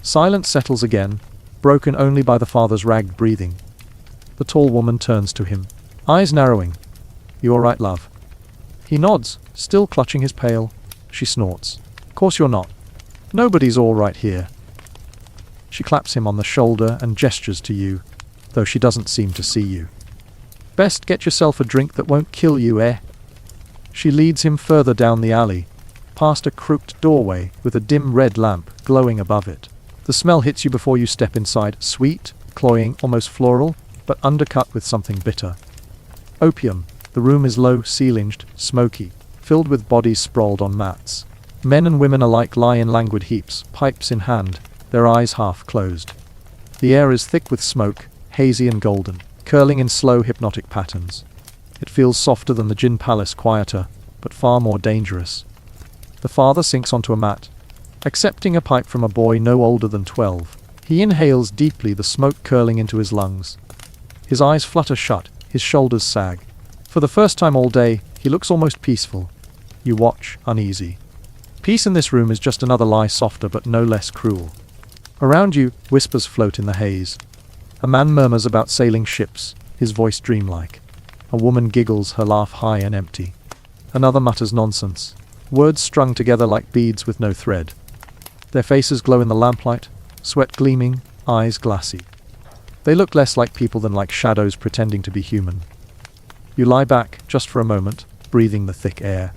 Silence settles again, broken only by the father's ragged breathing. The tall woman turns to him, eyes narrowing. You all right, love? He nods, still clutching his pail. She snorts. Course you're not. Nobody's all right here. She claps him on the shoulder and gestures to you, though she doesn't seem to see you. Best get yourself a drink that won't kill you, eh? She leads him further down the alley, past a crooked doorway with a dim red lamp glowing above it. The smell hits you before you step inside, sweet, cloying, almost floral, but undercut with something bitter. Opium. The room is low-ceilinged, smoky, filled with bodies sprawled on mats. Men and women alike lie in languid heaps, pipes in hand, their eyes half closed. The air is thick with smoke, hazy and golden, curling in slow hypnotic patterns. It feels softer than the gin palace, quieter, but far more dangerous. The father sinks onto a mat, accepting a pipe from a boy no older than 12. He inhales deeply, the smoke curling into his lungs. His eyes flutter shut, his shoulders sag. For the first time all day, he looks almost peaceful. You watch, uneasy. Peace in this room is just another lie, softer but no less cruel. Around you, whispers float in the haze. A man murmurs about sailing ships, his voice dreamlike. A woman giggles, her laugh high and empty. Another mutters nonsense, words strung together like beads with no thread. Their faces glow in the lamplight, sweat gleaming, eyes glassy. They look less like people than like shadows pretending to be human. You lie back, just for a moment, breathing the thick air.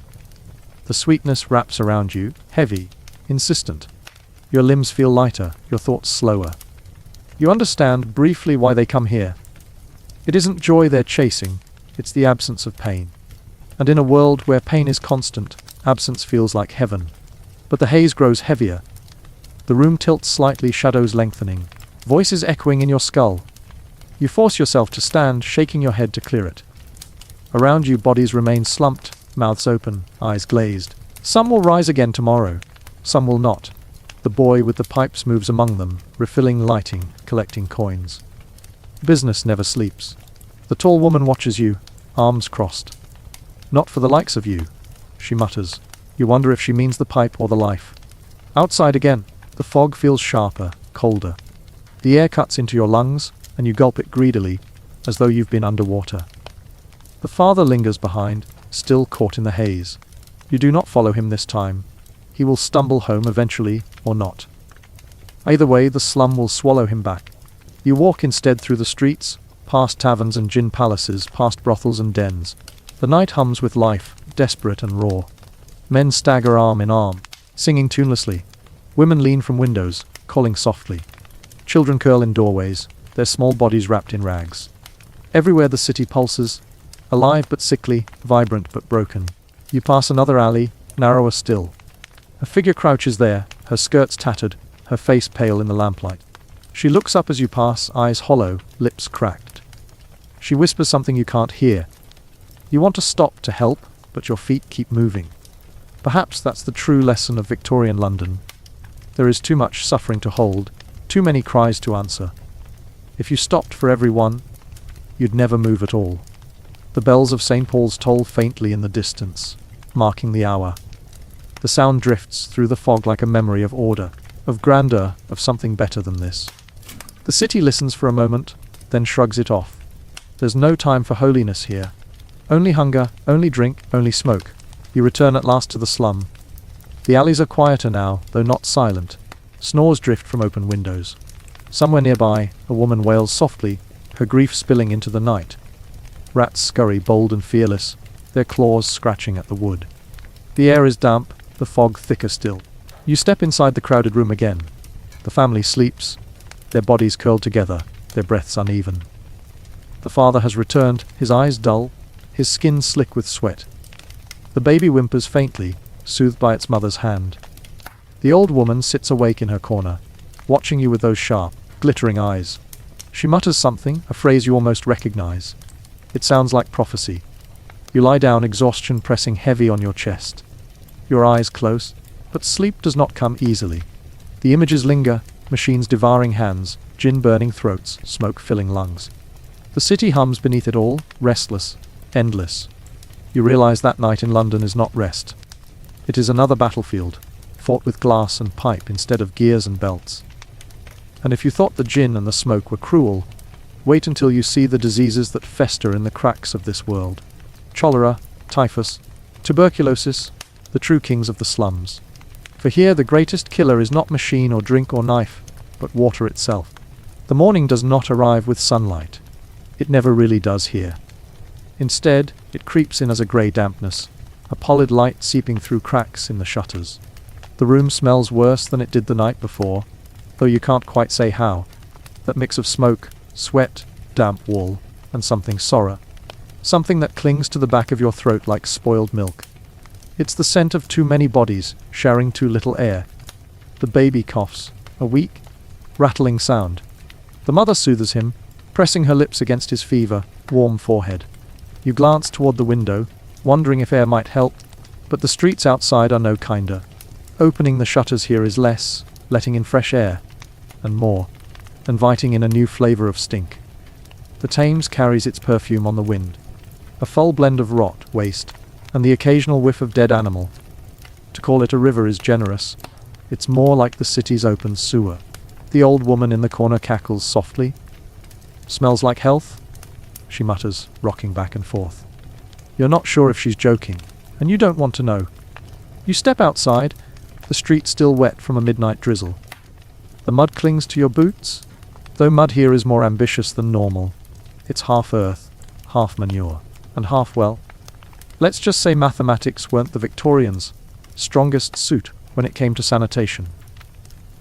The sweetness wraps around you, heavy, insistent. Your limbs feel lighter, your thoughts slower. You understand briefly why they come here. It isn't joy they're chasing, it's the absence of pain. And in a world where pain is constant, absence feels like heaven. But the haze grows heavier. The room tilts slightly, shadows lengthening, voices echoing in your skull. You force yourself to stand, shaking your head to clear it. Around you, bodies remain slumped, mouths open, eyes glazed. Some will rise again tomorrow, some will not. The boy with the pipes moves among them, refilling, lighting, collecting coins. Business never sleeps. The tall woman watches you, arms crossed. Not for the likes of you, she mutters. You wonder if she means the pipe or the life. Outside again, the fog feels sharper, colder. The air cuts into your lungs, and you gulp it greedily, as though you've been underwater. The father lingers behind, still caught in the haze. You do not follow him this time. He will stumble home eventually, or not. Either way, the slum will swallow him back. You walk instead through the streets, past taverns and gin palaces, past brothels and dens. The night hums with life, desperate and raw. Men stagger arm in arm, singing tunelessly. Women lean from windows, calling softly. Children curl in doorways, their small bodies wrapped in rags. Everywhere the city pulses, alive but sickly, vibrant but broken. You pass another alley, narrower still. A figure crouches there, her skirts tattered, her face pale in the lamplight. She looks up as you pass, eyes hollow, lips cracked. She whispers something you can't hear, You want to stop to help, but your feet keep moving. Perhaps that's the true lesson of Victorian London. There is too much suffering to hold, too many cries to answer. If you stopped for every one, you'd never move at all. The bells of St. Paul's toll faintly in the distance, marking the hour. The sound drifts through the fog like a memory of order, of grandeur, of something better than this. The city listens for a moment, then shrugs it off. There's no time for holiness here. Only hunger, only drink, only smoke. You return at last to the slum. The alleys are quieter now, though not silent. Snores drift from open windows. Somewhere nearby, a woman wails softly, her grief spilling into the night. Rats scurry bold and fearless, their claws scratching at the wood. The air is damp, the fog thicker still. You step inside the crowded room again. The family sleeps, their bodies curled together, their breaths uneven. The father has returned, his eyes dull, his skin slick with sweat. The baby whimpers faintly, soothed by its mother's hand. The old woman sits awake in her corner, watching you with those sharp, glittering eyes. She mutters something, a phrase you almost recognize. It sounds like prophecy. You lie down, exhaustion pressing heavy on your chest. Your eyes close, but sleep does not come easily. The images linger, machines devouring hands, gin burning throats, smoke filling lungs. The city hums beneath it all, restless, endless. You realize that night in London is not rest. It is another battlefield, fought with glass and pipe instead of gears and belts. And if you thought the gin and the smoke were cruel, wait until you see the diseases that fester in the cracks of this world. Cholera, typhus, tuberculosis, the true kings of the slums. For here the greatest killer is not machine or drink or knife, but water itself. The morning does not arrive with sunlight. It never really does here. Instead, it creeps in as a grey dampness, a pallid light seeping through cracks in the shutters. The room smells worse than it did the night before, though you can't quite say how. That mix of smoke, sweat, damp wall, and something sorrow. Something that clings to the back of your throat like spoiled milk. It's the scent of too many bodies, sharing too little air. The baby coughs, a weak, rattling sound. The mother soothes him, pressing her lips against his fever, warm forehead. You glance toward the window, wondering if air might help, but the streets outside are no kinder. Opening the shutters here is less, letting in fresh air, and more, inviting in a new flavor of stink. The Thames carries its perfume on the wind, a full blend of rot, waste, and the occasional whiff of dead animal. To call it a river is generous. It's more like the city's open sewer. The old woman in the corner cackles softly. Smells like health? She mutters, rocking back and forth. You're not sure if she's joking, and you don't want to know. You step outside, the street still wet from a midnight drizzle. The mud clings to your boots, though mud here is more ambitious than normal. It's half earth, half manure, and half, well, let's just say mathematics weren't the Victorians' strongest suit when it came to sanitation.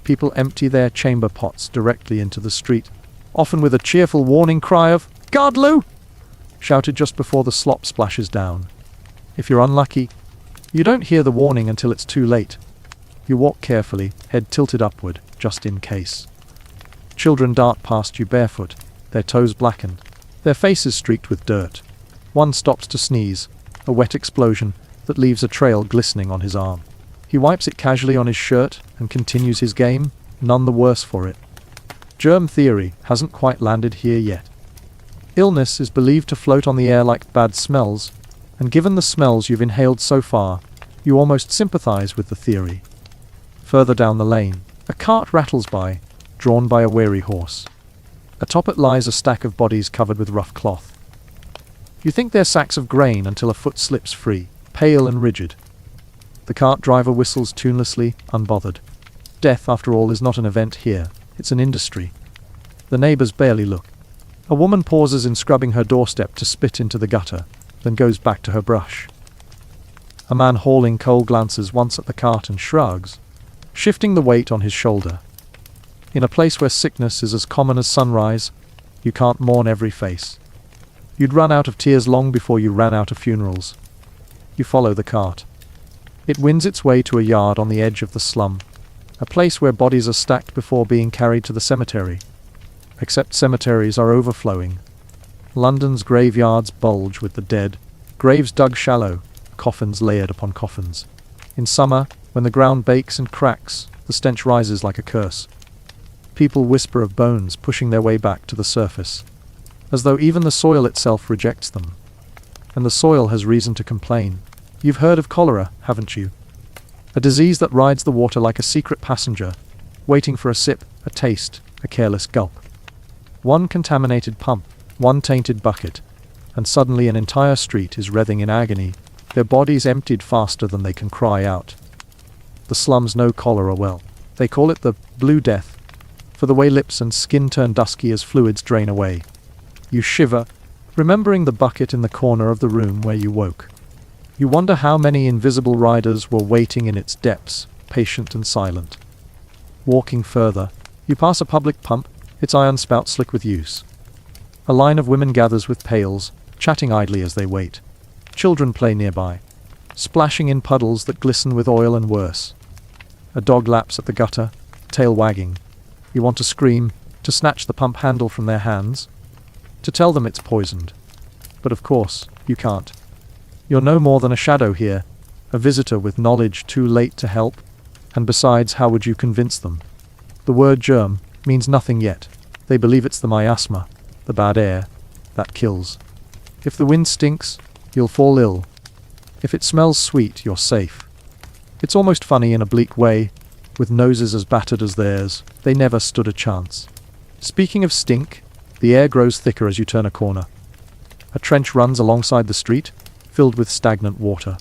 People empty their chamber pots directly into the street, often with a cheerful warning cry of, "Guard, Lou!" shouted just before the slop splashes down. If you're unlucky, you don't hear the warning until it's too late. You walk carefully, head tilted upward, just in case. Children dart past you barefoot, their toes blackened, their faces streaked with dirt. One stops to sneeze, a wet explosion that leaves a trail glistening on his arm. He wipes it casually on his shirt and continues his game, none the worse for it. Germ theory hasn't quite landed here yet. Illness is believed to float on the air like bad smells, and given the smells you've inhaled so far, you almost sympathize with the theory. Further down the lane, a cart rattles by, drawn by a weary horse. Atop it lies a stack of bodies covered with rough cloth. You think they're sacks of grain until a foot slips free, pale and rigid. The cart driver whistles tunelessly, unbothered. Death, after all, is not an event here, it's an industry. The neighbors barely look. A woman pauses in scrubbing her doorstep to spit into the gutter, then goes back to her brush. A man hauling coal glances once at the cart and shrugs, shifting the weight on his shoulder. In a place where sickness is as common as sunrise, you can't mourn every face. You'd run out of tears long before you ran out of funerals. You follow the cart. It wins its way to a yard on the edge of the slum, a place where bodies are stacked before being carried to the cemetery. Except cemeteries are overflowing. London's graveyards bulge with the dead, Graves dug shallow, coffins layered upon coffins. In summer, when the ground bakes and cracks, the stench rises like a curse. People whisper of bones pushing their way back to the surface, as though even the soil itself rejects them. And the soil has reason to complain. You've heard of cholera, haven't you? A disease that rides the water like a secret passenger, waiting for a sip, a taste, a careless gulp. One contaminated pump, one tainted bucket, and suddenly an entire street is writhing in agony, their bodies emptied faster than they can cry out. The slums know cholera well. They call it the Blue Death, for the way lips and skin turn dusky as fluids drain away. You shiver, remembering the bucket in the corner of the room where you woke. You wonder how many invisible riders were waiting in its depths, patient and silent. Walking further, you pass a public pump, its iron spout slick with use. A line of women gathers with pails, chatting idly as they wait. Children play nearby, splashing in puddles that glisten with oil and worse. A dog laps at the gutter, tail wagging. You want to scream, to snatch the pump handle from their hands, to tell them it's poisoned. But of course, you can't. You're no more than a shadow here, a visitor with knowledge too late to help, and besides, how would you convince them? The word germ means nothing yet. They believe it's the miasma, the bad air, that kills. If the wind stinks, you'll fall ill. If it smells sweet, you're safe. It's almost funny in a bleak way, with noses as battered as theirs, they never stood a chance. Speaking of stink, the air grows thicker as you turn a corner. A trench runs alongside the street, filled with stagnant water.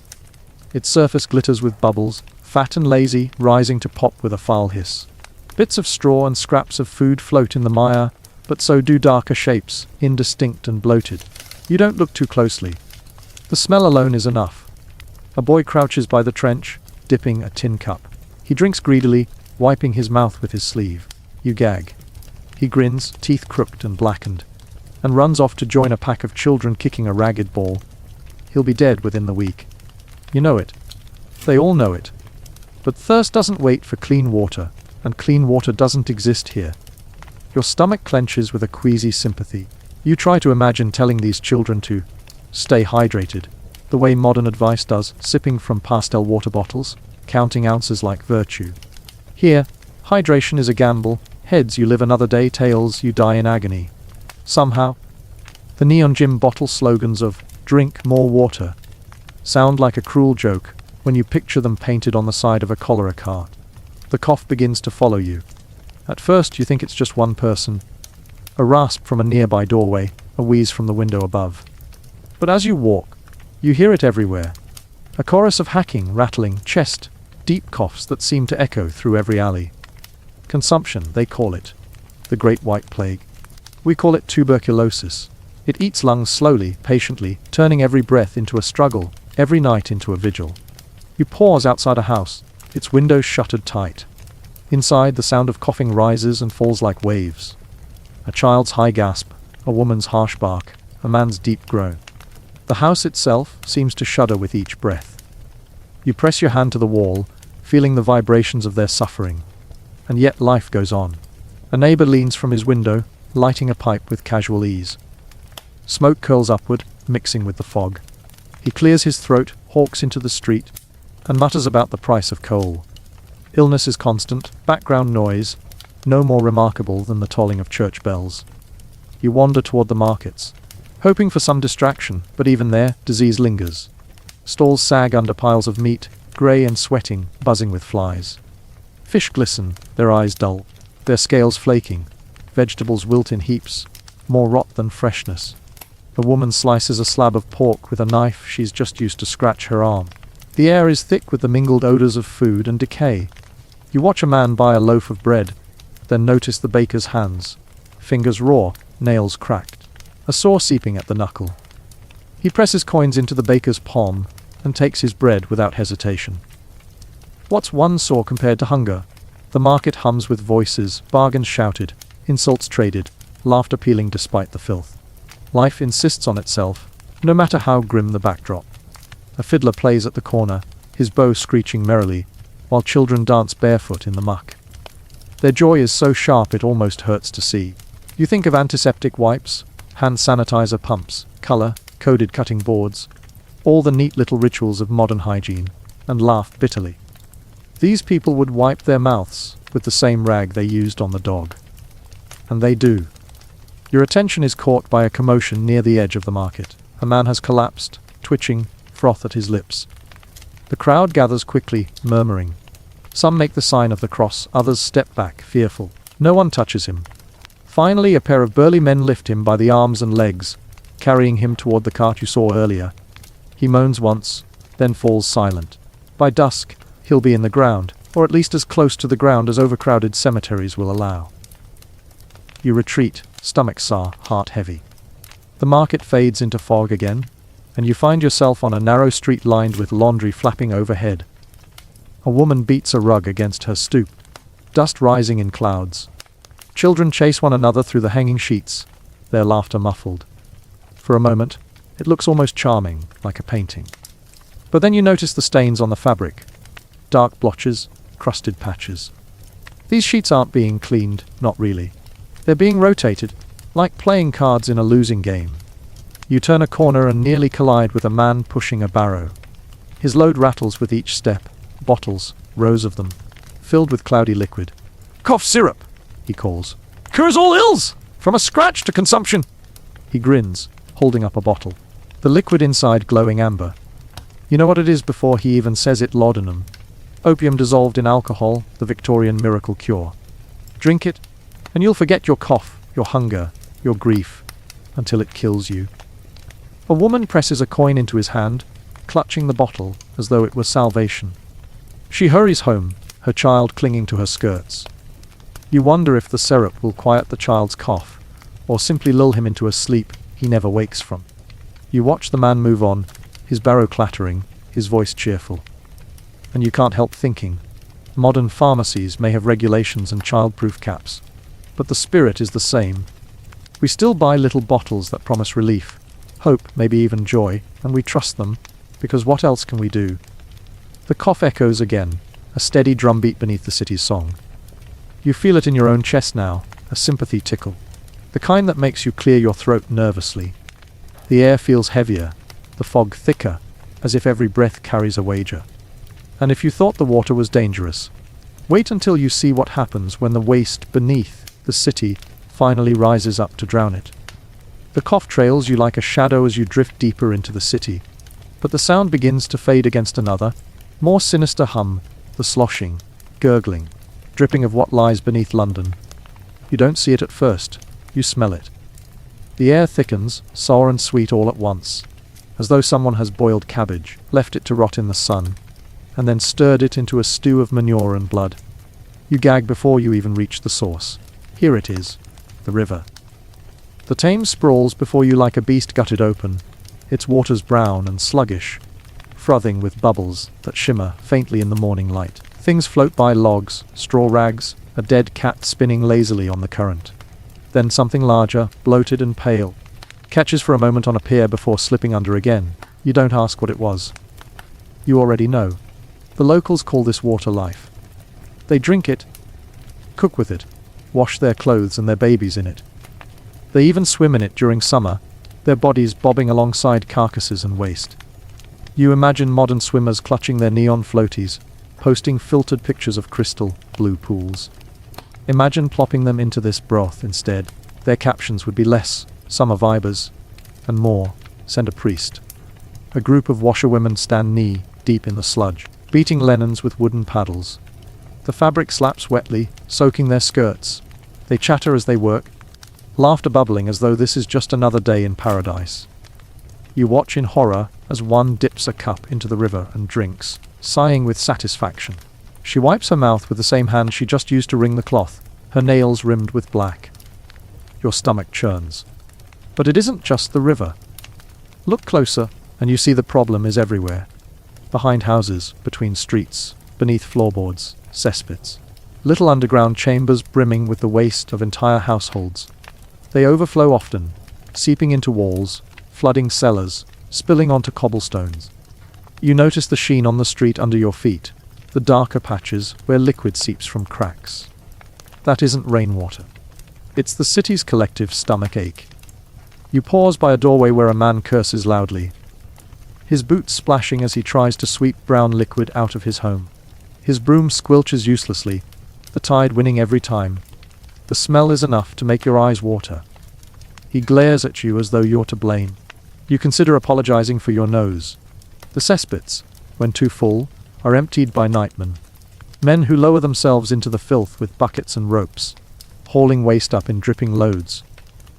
Its surface glitters with bubbles, fat and lazy, rising to pop with a foul hiss. Bits of straw and scraps of food float in the mire, but so do darker shapes, indistinct and bloated. You don't look too closely. The smell alone is enough. A boy crouches by the trench, dipping a tin cup. He drinks greedily, wiping his mouth with his sleeve. You gag. He grins, teeth crooked and blackened, and runs off to join a pack of children kicking a ragged ball. He'll be dead within the week. You know it. They all know it. But thirst doesn't wait for clean water, and clean water doesn't exist here. Your stomach clenches with a queasy sympathy. You try to imagine telling these children to stay hydrated, the way modern advice does, sipping from pastel water bottles, counting ounces like virtue. Here, hydration is a gamble. Heads, you live another day. Tails, you die in agony. Somehow, the neon gym bottle slogans of "drink more water" sound like a cruel joke when you picture them painted on the side of a cholera cart. The cough begins to follow you. At first you think it's just one person, a rasp from a nearby doorway, a wheeze from the window above. But as you walk, you hear it everywhere. A chorus of hacking, rattling, chest, deep coughs that seem to echo through every alley. Consumption, they call it. The Great White Plague. We call it tuberculosis. It eats lungs slowly, patiently, turning every breath into a struggle, every night into a vigil. You pause outside a house, its windows shuttered tight. Inside, the sound of coughing rises and falls like waves. A child's high gasp, a woman's harsh bark, a man's deep groan. The house itself seems to shudder with each breath. You press your hand to the wall, feeling the vibrations of their suffering. And yet life goes on. A neighbor leans from his window, lighting a pipe with casual ease. Smoke curls upward, mixing with the fog. He clears his throat, hawks into the street, and mutters about the price of coal. Illness is constant, background noise, no more remarkable than the tolling of church bells. You wander toward the markets, hoping for some distraction, but even there, disease lingers. Stalls sag under piles of meat, grey and sweating, buzzing with flies. Fish glisten, their eyes dull, their scales flaking. Vegetables wilt in heaps, more rot than freshness. A woman slices a slab of pork with a knife she's just used to scratch her arm. The air is thick with the mingled odors of food and decay. You watch a man buy a loaf of bread, then notice the baker's hands. Fingers raw, nails cracked, a saw seeping at the knuckle. He presses coins into the baker's palm and takes his bread without hesitation. What's one saw compared to hunger? The market hums with voices, bargains shouted, insults traded, laughter pealing despite the filth. Life insists on itself, no matter how grim the backdrop. A fiddler plays at the corner, his bow screeching merrily, while children dance barefoot in the muck. Their joy is so sharp it almost hurts to see. You think of antiseptic wipes, hand sanitizer pumps, color-coded cutting boards. all the neat little rituals of modern hygiene, and laugh bitterly. These people would wipe their mouths with the same rag they used on the dog. And they do. Your attention is caught by a commotion near the edge of the market. A man has collapsed, twitching, froth at his lips. The crowd gathers quickly, murmuring. Some make the sign of the cross, others step back, fearful. No one touches him. Finally, a pair of burly men lift him by the arms and legs, carrying him toward the cart you saw earlier. He moans once, then falls silent. By dusk, he'll be in the ground, or at least as close to the ground as overcrowded cemeteries will allow. You retreat, stomach sour, heart heavy. The market fades into fog again, and you find yourself on a narrow street lined with laundry flapping overhead. A woman beats a rug against her stoop, dust rising in clouds. Children chase one another through the hanging sheets, their laughter muffled. For a moment, it looks almost charming, like a painting. But then you notice the stains on the fabric. Dark blotches, crusted patches. These sheets aren't being cleaned, not really. They're being rotated, like playing cards in a losing game. You turn a corner and nearly collide with a man pushing a barrow. His load rattles with each step, bottles, rows of them, filled with cloudy liquid. "Cough syrup," he calls. "Cures all ills, from a scratch to consumption." He grins, holding up a bottle. The liquid inside glowing amber. You know what it is before he even says it. Laudanum. Opium dissolved in alcohol, the Victorian miracle cure. Drink it, and you'll forget your cough, your hunger, your grief, until it kills you. A woman presses a coin into his hand, clutching the bottle as though it were salvation. She hurries home, her child clinging to her skirts. You wonder if the syrup will quiet the child's cough, or simply lull him into a sleep he never wakes from. You watch the man move on, his barrow clattering, his voice cheerful. And you can't help thinking, modern pharmacies may have regulations and child-proof caps, but the spirit is the same. We still buy little bottles that promise relief, hope, maybe even joy, and we trust them, because what else can we do? The cough echoes again, a steady drumbeat beneath the city's song. You feel it in your own chest now, a sympathy tickle, the kind that makes you clear your throat nervously. The air feels heavier, the fog thicker, as if every breath carries a wager. And if you thought the water was dangerous, wait until you see what happens when the waste beneath the city finally rises up to drown it. The cough trails you like a shadow as you drift deeper into the city, but the sound begins to fade against another, more sinister hum, the sloshing, gurgling, dripping of what lies beneath London. You don't see it at first, you smell it. The air thickens, sour and sweet all at once, as though someone has boiled cabbage, left it to rot in the sun, and then stirred it into a stew of manure and blood. You gag before you even reach the source. Here it is, the river. The Thames sprawls before you like a beast gutted open, its waters brown and sluggish, frothing with bubbles that shimmer faintly in the morning light. Things float by: logs, straw rags, a dead cat spinning lazily on the current. Then something larger, bloated and pale, catches for a moment on a pier before slipping under again. You don't ask what it was. You already know. The locals call this water life. They drink it, cook with it, wash their clothes and their babies in it. They even swim in it during summer, their bodies bobbing alongside carcasses and waste. You imagine modern swimmers clutching their neon floaties, posting filtered pictures of crystal blue pools. Imagine plopping them into this broth instead. Their captions would be less, summer vibers, and more, send a priest. A group of washerwomen stand knee deep in the sludge, beating linens with wooden paddles. The fabric slaps wetly, soaking their skirts. They chatter as they work, laughter bubbling as though this is just another day in paradise. You watch in horror as one dips a cup into the river and drinks, sighing with satisfaction. She wipes her mouth with the same hand she just used to wring the cloth, her nails rimmed with black. Your stomach churns. But it isn't just the river. Look closer, and you see the problem is everywhere. Behind houses, between streets, beneath floorboards, cesspits. Little underground chambers brimming with the waste of entire households. They overflow often, seeping into walls, flooding cellars, spilling onto cobblestones. You notice the sheen on the street under your feet, the darker patches where liquid seeps from cracks. That isn't rainwater. It's the city's collective stomach ache. You pause by a doorway where a man curses loudly. his boots splashing as he tries to sweep brown liquid out of his home. His broom squelches uselessly, the tide winning every time. The smell is enough to make your eyes water. He glares at you as though you're to blame. You consider apologizing for your nose. The cesspits, when too full, are emptied by nightmen. Men who lower themselves into the filth with buckets and ropes, hauling waste up in dripping loads.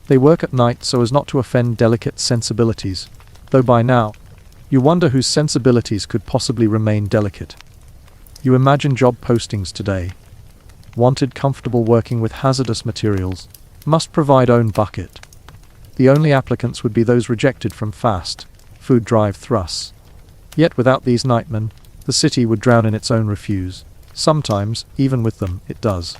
They work at night so as not to offend delicate sensibilities, though by now, you wonder whose sensibilities could possibly remain delicate. You imagine job postings today. Wanted comfortable working with hazardous materials, must provide own bucket. The only applicants would be those rejected from fast food drive thrusts. Yet without these nightmen, the city would drown in its own refuse. Sometimes, even with them, it does.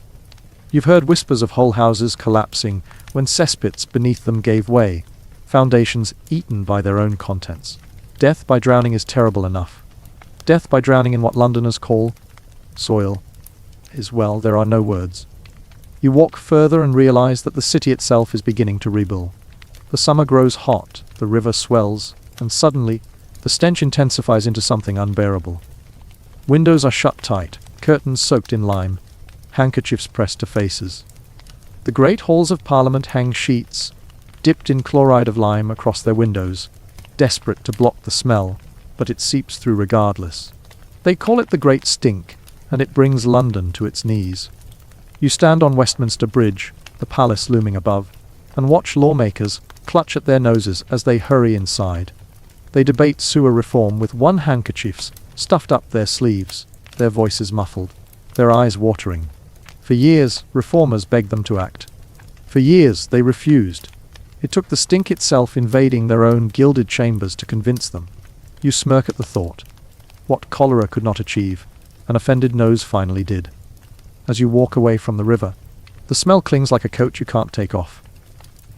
You've heard whispers of whole houses collapsing when cesspits beneath them gave way, foundations eaten by their own contents. Death by drowning is terrible enough. Death by drowning in what Londoners call soil is, well, there are no words. You walk further and realize that the city itself is beginning to rebuild. The summer grows hot, the river swells, and suddenly, the stench intensifies into something unbearable. Windows are shut tight, curtains soaked in lime, handkerchiefs pressed to faces. The great halls of Parliament hang sheets, dipped in chloride of lime across their windows, desperate to block the smell, but it seeps through regardless. They call it the Great Stink, and it brings London to its knees. You stand on Westminster Bridge, the palace looming above, and watch lawmakers clutch at their noses as they hurry inside. They debate sewer reform with one handkerchiefs stuffed up their sleeves, their voices muffled, their eyes watering. For years, reformers begged them to act. For years, they refused. It took the stink itself invading their own gilded chambers to convince them. You smirk at the thought. What cholera could not achieve, an offended nose finally did. As you walk away from the river, the smell clings like a coat you can't take off.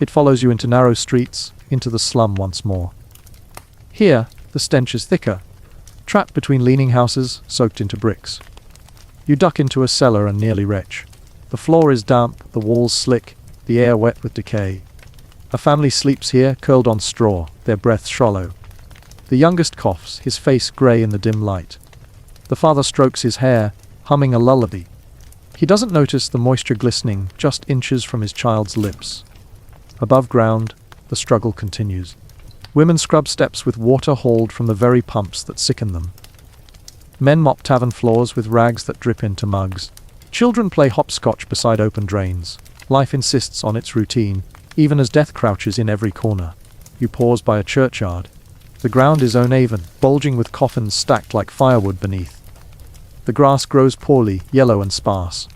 It follows you into narrow streets, into the slum once more. Here, the stench is thicker, trapped between leaning houses, soaked into bricks. You duck into a cellar and nearly retch. The floor is damp, the walls slick, the air wet with decay. A family sleeps here, curled on straw, their breath shallow. The youngest coughs, his face grey in the dim light. The father strokes his hair, humming a lullaby. He doesn't notice the moisture glistening just inches from his child's lips. Above ground, the struggle continues. Women scrub steps with water hauled from the very pumps that sicken them. Men mop tavern floors with rags that drip into mugs. Children play hopscotch beside open drains. Life insists on its routine, even as death crouches in every corner. You pause by a churchyard. The ground is uneven, bulging with coffins stacked like firewood beneath. The grass grows poorly, yellow and sparse.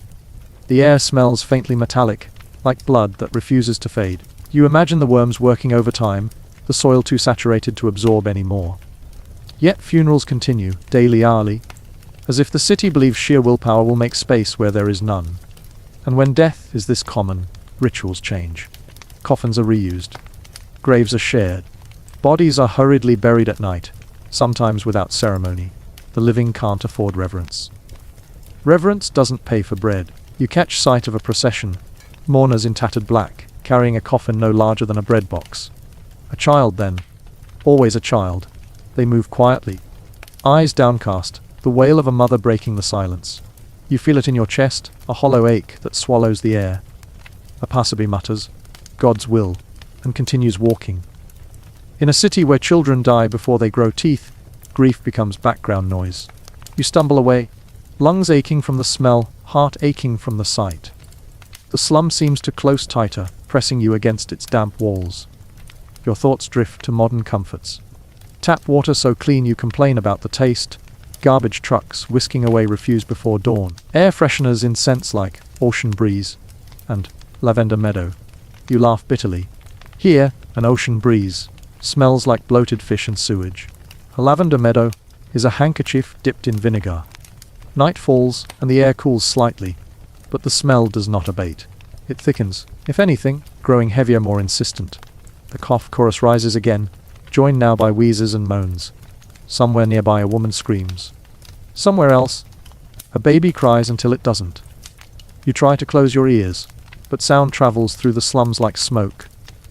The air smells faintly metallic, like blood that refuses to fade. You imagine the worms working overtime, the soil too saturated to absorb any more. Yet funerals continue, daily, hourly, as if the city believes sheer willpower will make space where there is none. And when death is this common, rituals change. Coffins are reused. Graves are shared. Bodies are hurriedly buried at night, sometimes without ceremony. The living can't afford reverence. Reverence doesn't pay for bread. You catch sight of a procession, mourners in tattered black, carrying a coffin no larger than a bread box. A child then. Always a child. They move quietly, eyes downcast, the wail of a mother breaking the silence. You feel it in your chest, a hollow ache that swallows the air. A passerby mutters, "God's will," and continues walking. In a city where children die before they grow teeth, grief becomes background noise. You stumble away, lungs aching from the smell, heart aching from the sight. The slum seems to close tighter, pressing you against its damp walls. Your thoughts drift to modern comforts. Tap water so clean you complain about the taste, garbage trucks whisking away refuse before dawn, air fresheners in scents like ocean breeze and lavender meadow. You laugh bitterly. Here, an ocean breeze smells like bloated fish and sewage. A lavender meadow is a handkerchief dipped in vinegar. Night falls and the air cools slightly, but the smell does not abate. It thickens, if anything, growing heavier, more insistent. The cough chorus rises again, joined now by wheezes and moans. Somewhere nearby a woman screams. Somewhere else, a baby cries until it doesn't. You try to close your ears, but sound travels through the slums like smoke,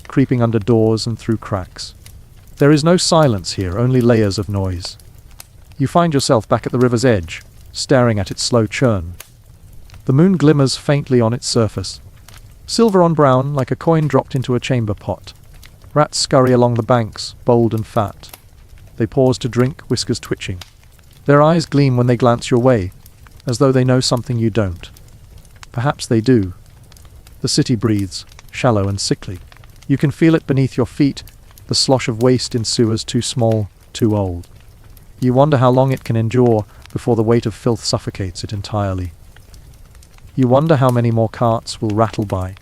creeping under doors and through cracks. There is no silence here, only layers of noise. You find yourself back at the river's edge, staring at its slow churn. The moon glimmers faintly on its surface, silver on brown like a coin dropped into a chamber pot. Rats scurry along the banks, bold and fat. They pause to drink, whiskers twitching. Their eyes gleam when they glance your way, as though they know something you don't. Perhaps they do. The city breathes, shallow and sickly. You can feel it beneath your feet, the slosh of waste in sewers too small, too old. You wonder how long it can endure before the weight of filth suffocates it entirely. You wonder how many more carts will rattle by,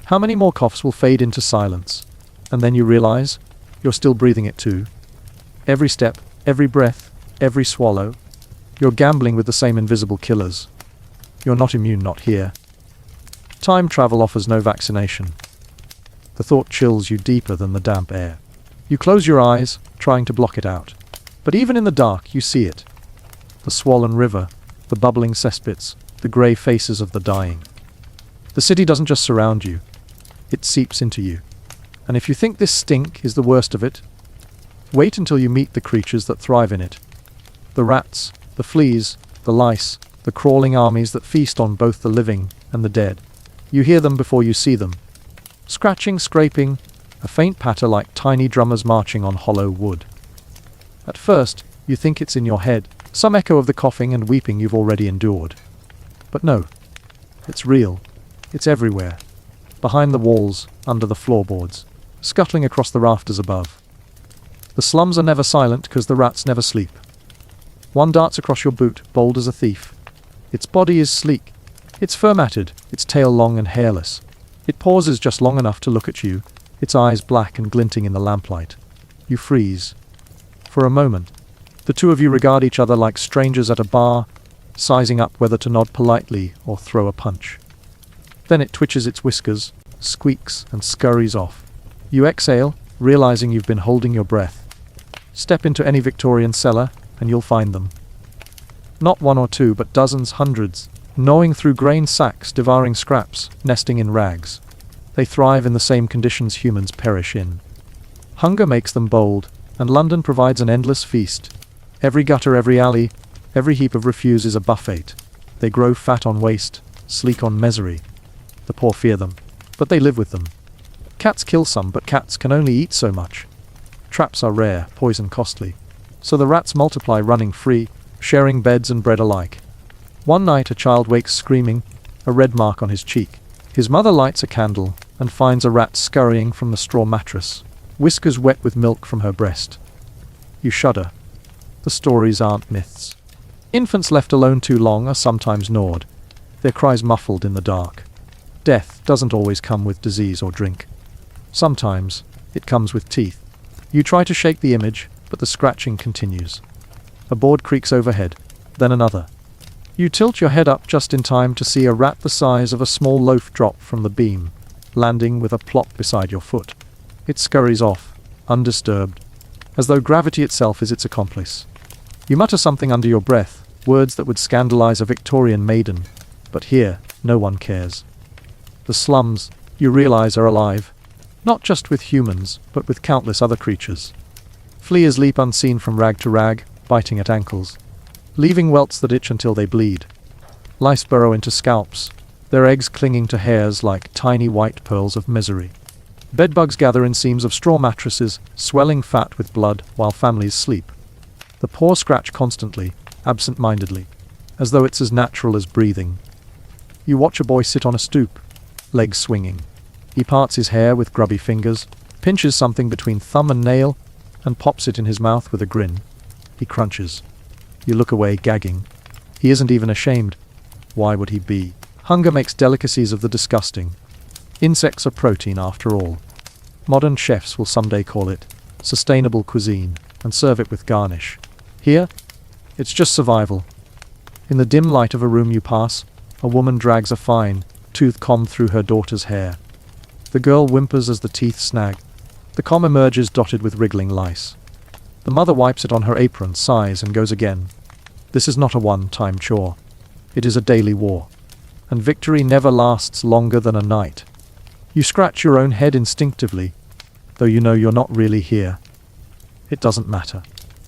how many more coughs will fade into silence, and then you realize you're still breathing it too. Every step, every breath, every swallow, you're gambling with the same invisible killers. You're not immune, not here. Time travel offers no vaccination. The thought chills you deeper than the damp air. You close your eyes, trying to block it out. But even in the dark, you see it. The swollen river, the bubbling cesspits, the grey faces of the dying. The city doesn't just surround you, it seeps into you. And if you think this stink is the worst of it, wait until you meet the creatures that thrive in it. The rats, the fleas, the lice, the crawling armies that feast on both the living and the dead. You hear them before you see them. Scratching, scraping, a faint patter like tiny drummers marching on hollow wood. At first, you think it's in your head, some echo of the coughing and weeping you've already endured. But no, it's real. It's everywhere. Behind the walls, under the floorboards, scuttling across the rafters above. The slums are never silent because the rats never sleep. One darts across your boot, bold as a thief. Its body is sleek. It's fur matted, its tail long and hairless. It pauses just long enough to look at you, its eyes black and glinting in the lamplight. You freeze. For a moment, the two of you regard each other like strangers at a bar, sizing up whether to nod politely or throw a punch. Then it twitches its whiskers, squeaks, and scurries off. You exhale, realizing you've been holding your breath. Step into any Victorian cellar, and you'll find them. Not one or two, but dozens, hundreds, gnawing through grain sacks, devouring scraps, nesting in rags. They thrive in the same conditions humans perish in. Hunger makes them bold, and London provides an endless feast. Every gutter, every alley, every heap of refuse is a buffet. They grow fat on waste, sleek on misery. The poor fear them, but they live with them. Cats kill some, but cats can only eat so much. Traps are rare, poison costly. So the rats multiply, running free, sharing beds and bread alike. One night a child wakes screaming, a red mark on his cheek. His mother lights a candle and finds a rat scurrying from the straw mattress, whiskers wet with milk from her breast. You shudder. The stories aren't myths. Infants left alone too long are sometimes gnawed, their cries muffled in the dark. Death doesn't always come with disease or drink. Sometimes it comes with teeth. You try to shake the image, but the scratching continues. A board creaks overhead, then another. You tilt your head up just in time to see a rat the size of a small loaf drop from the beam, landing with a plop beside your foot. It scurries off, undisturbed, as though gravity itself is its accomplice. You mutter something under your breath, words that would scandalize a Victorian maiden, but here, no one cares. The slums, you realize, are alive, not just with humans, but with countless other creatures. Fleas leap unseen from rag to rag, biting at ankles, leaving welts that itch until they bleed. Lice burrow into scalps, their eggs clinging to hairs like tiny white pearls of misery. Bedbugs gather in seams of straw mattresses, swelling fat with blood while families sleep. The poor scratch constantly, absent-mindedly, as though it's as natural as breathing. You watch a boy sit on a stoop, legs swinging. He parts his hair with grubby fingers, pinches something between thumb and nail, and pops it in his mouth with a grin. He crunches. You look away, gagging. He isn't even ashamed. Why would he be? Hunger makes delicacies of the disgusting. Insects are protein after all. Modern chefs will someday call it sustainable cuisine and serve it with garnish. Here, it's just survival. In the dim light of a room you pass, a woman drags a fine, tooth comb through her daughter's hair. The girl whimpers as the teeth snag. The comb emerges dotted with wriggling lice. The mother wipes it on her apron, sighs, and goes again. This is not a one-time chore. It is a daily war. And victory never lasts longer than a night. You scratch your own head instinctively, though you know you're not really here. It doesn't matter.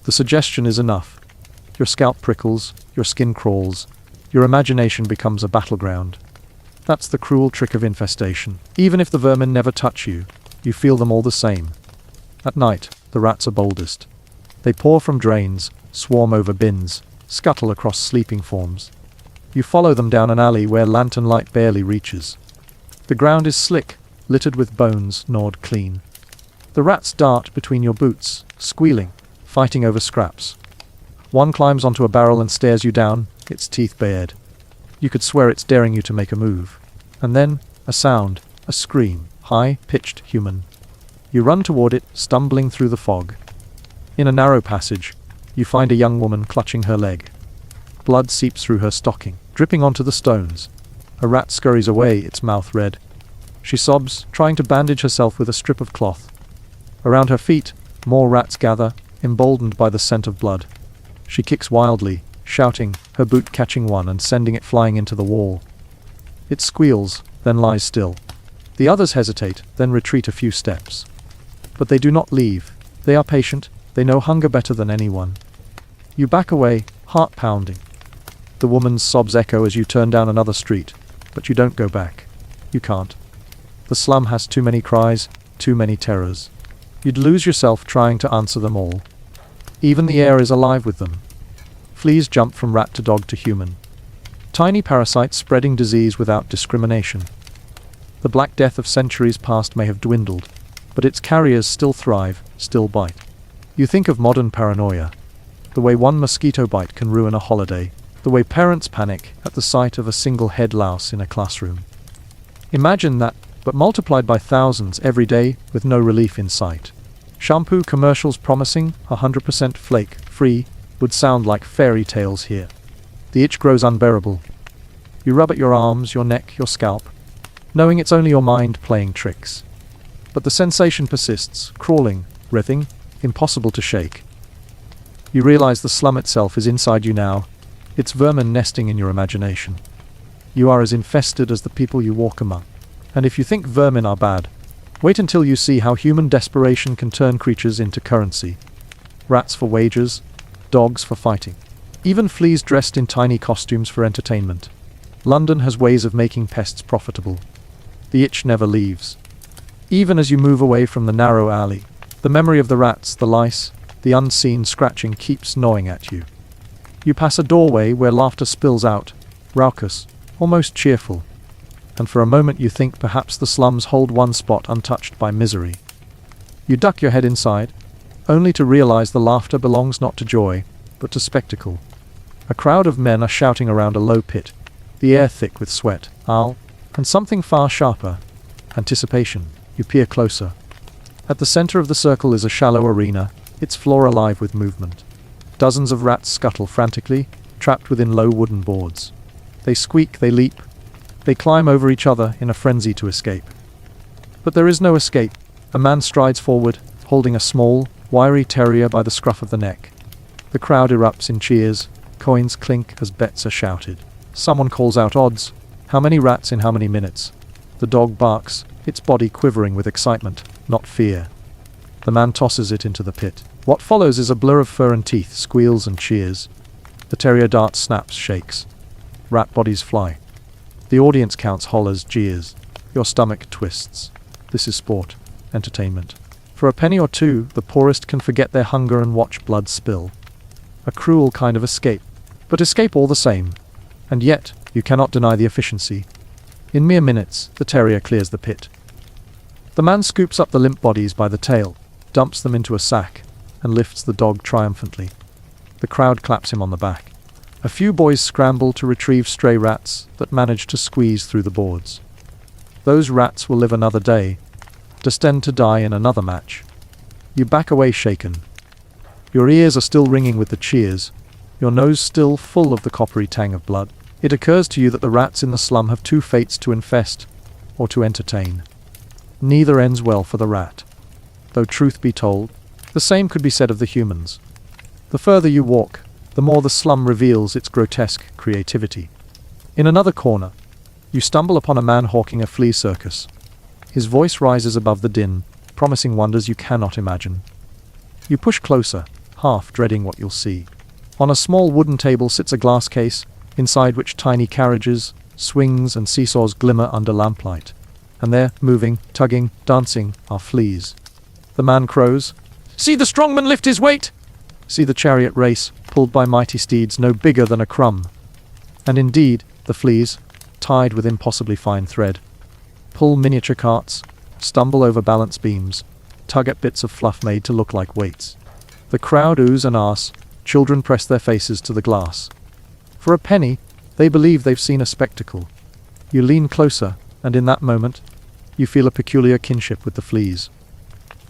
The suggestion is enough. Your scalp prickles, your skin crawls, your imagination becomes a battleground. That's the cruel trick of infestation. Even if the vermin never touch you, you feel them all the same. At night, the rats are boldest. They pour from drains, swarm over bins, scuttle across sleeping forms. You follow them down an alley where lantern light barely reaches. The ground is slick, littered with bones gnawed clean. The rats dart between your boots, squealing, fighting over scraps. One climbs onto a barrel and stares you down, its teeth bared. You could swear it's daring you to make a move. And then, a sound, a scream, high-pitched human. You run toward it, stumbling through the fog. In a narrow passage, you find a young woman clutching her leg. Blood seeps through her stocking, dripping onto the stones. A rat scurries away, its mouth red. She sobs, trying to bandage herself with a strip of cloth. Around her feet, more rats gather, emboldened by the scent of blood. She kicks wildly, shouting, her boot catching one and sending it flying into the wall. It squeals, then lies still. The others hesitate, then retreat a few steps. But they do not leave. They are patient, they know hunger better than anyone. You back away, heart pounding. The woman's sobs echo as you turn down another street, but you don't go back. You can't. The slum has too many cries, too many terrors. You'd lose yourself trying to answer them all. Even the air is alive with them. Fleas jump from rat to dog to human. Tiny parasites spreading disease without discrimination. The Black Death of centuries past may have dwindled, but its carriers still thrive, still bite. You think of modern paranoia. The way one mosquito bite can ruin a holiday. The way parents panic at the sight of a single head louse in a classroom. Imagine that, but multiplied by thousands every day with no relief in sight. Shampoo commercials promising 100% flake-free would sound like fairy tales here. The itch grows unbearable. You rub at your arms, your neck, your scalp, knowing it's only your mind playing tricks. But the sensation persists, crawling, writhing, impossible to shake. You realize the slum itself is inside you now, its vermin nesting in your imagination. You are as infested as the people you walk among. And if you think vermin are bad, wait until you see how human desperation can turn creatures into currency. Rats for wages, dogs for fighting. Even fleas dressed in tiny costumes for entertainment. London has ways of making pests profitable. The itch never leaves. Even as you move away from the narrow alley, the memory of the rats, the lice, the unseen scratching keeps gnawing at you. You pass a doorway where laughter spills out, raucous, almost cheerful. And for a moment you think perhaps the slums hold one spot untouched by misery. You duck your head inside, only to realize the laughter belongs not to joy, but to spectacle. A crowd of men are shouting around a low pit, the air thick with sweat, and something far sharper, anticipation. You peer closer. At the center of the circle is a shallow arena, its floor alive with movement. Dozens of rats scuttle frantically, trapped within low wooden boards. They squeak, they leap, they climb over each other in a frenzy to escape. But there is no escape. A man strides forward, holding a small, wiry terrier by the scruff of the neck. The crowd erupts in cheers, coins clink as bets are shouted. Someone calls out odds. How many rats in how many minutes? The dog barks, its body quivering with excitement, not fear. The man tosses it into the pit. What follows is a blur of fur and teeth, squeals and cheers. The terrier darts, snaps, shakes. Rat bodies fly. The audience counts, hollers, jeers. Your stomach twists. This is sport, entertainment. For a penny or two, the poorest can forget their hunger and watch blood spill. A cruel kind of escape, but escape all the same. And yet, you cannot deny the efficiency. In mere minutes, the terrier clears the pit. The man scoops up the limp bodies by the tail, dumps them into a sack, and lifts the dog triumphantly. The crowd claps him on the back. A few boys scramble to retrieve stray rats that manage to squeeze through the boards. Those rats will live another day, destined to die in another match. You back away shaken. Your ears are still ringing with the cheers, your nose still full of the coppery tang of blood. It occurs to you that the rats in the slum have two fates to infest, or to entertain. Neither ends well for the rat. Though truth be told, the same could be said of the humans. The further you walk, the more the slum reveals its grotesque creativity. In another corner, you stumble upon a man hawking a flea circus. His voice rises above the din, promising wonders you cannot imagine. You push closer, half dreading what you'll see. On a small wooden table sits a glass case, inside which tiny carriages, swings and seesaws glimmer under lamplight. And there, moving, tugging, dancing, are fleas. The man crows, "See the strongman lift his weight!" See the chariot race, pulled by mighty steeds no bigger than a crumb. And indeed, the fleas, tied with impossibly fine thread, pull miniature carts, stumble over balance beams, tug at bits of fluff made to look like weights. The crowd oohs and ahs, children press their faces to the glass. For a penny, they believe they've seen a spectacle. You lean closer, and in that moment, you feel a peculiar kinship with the fleas.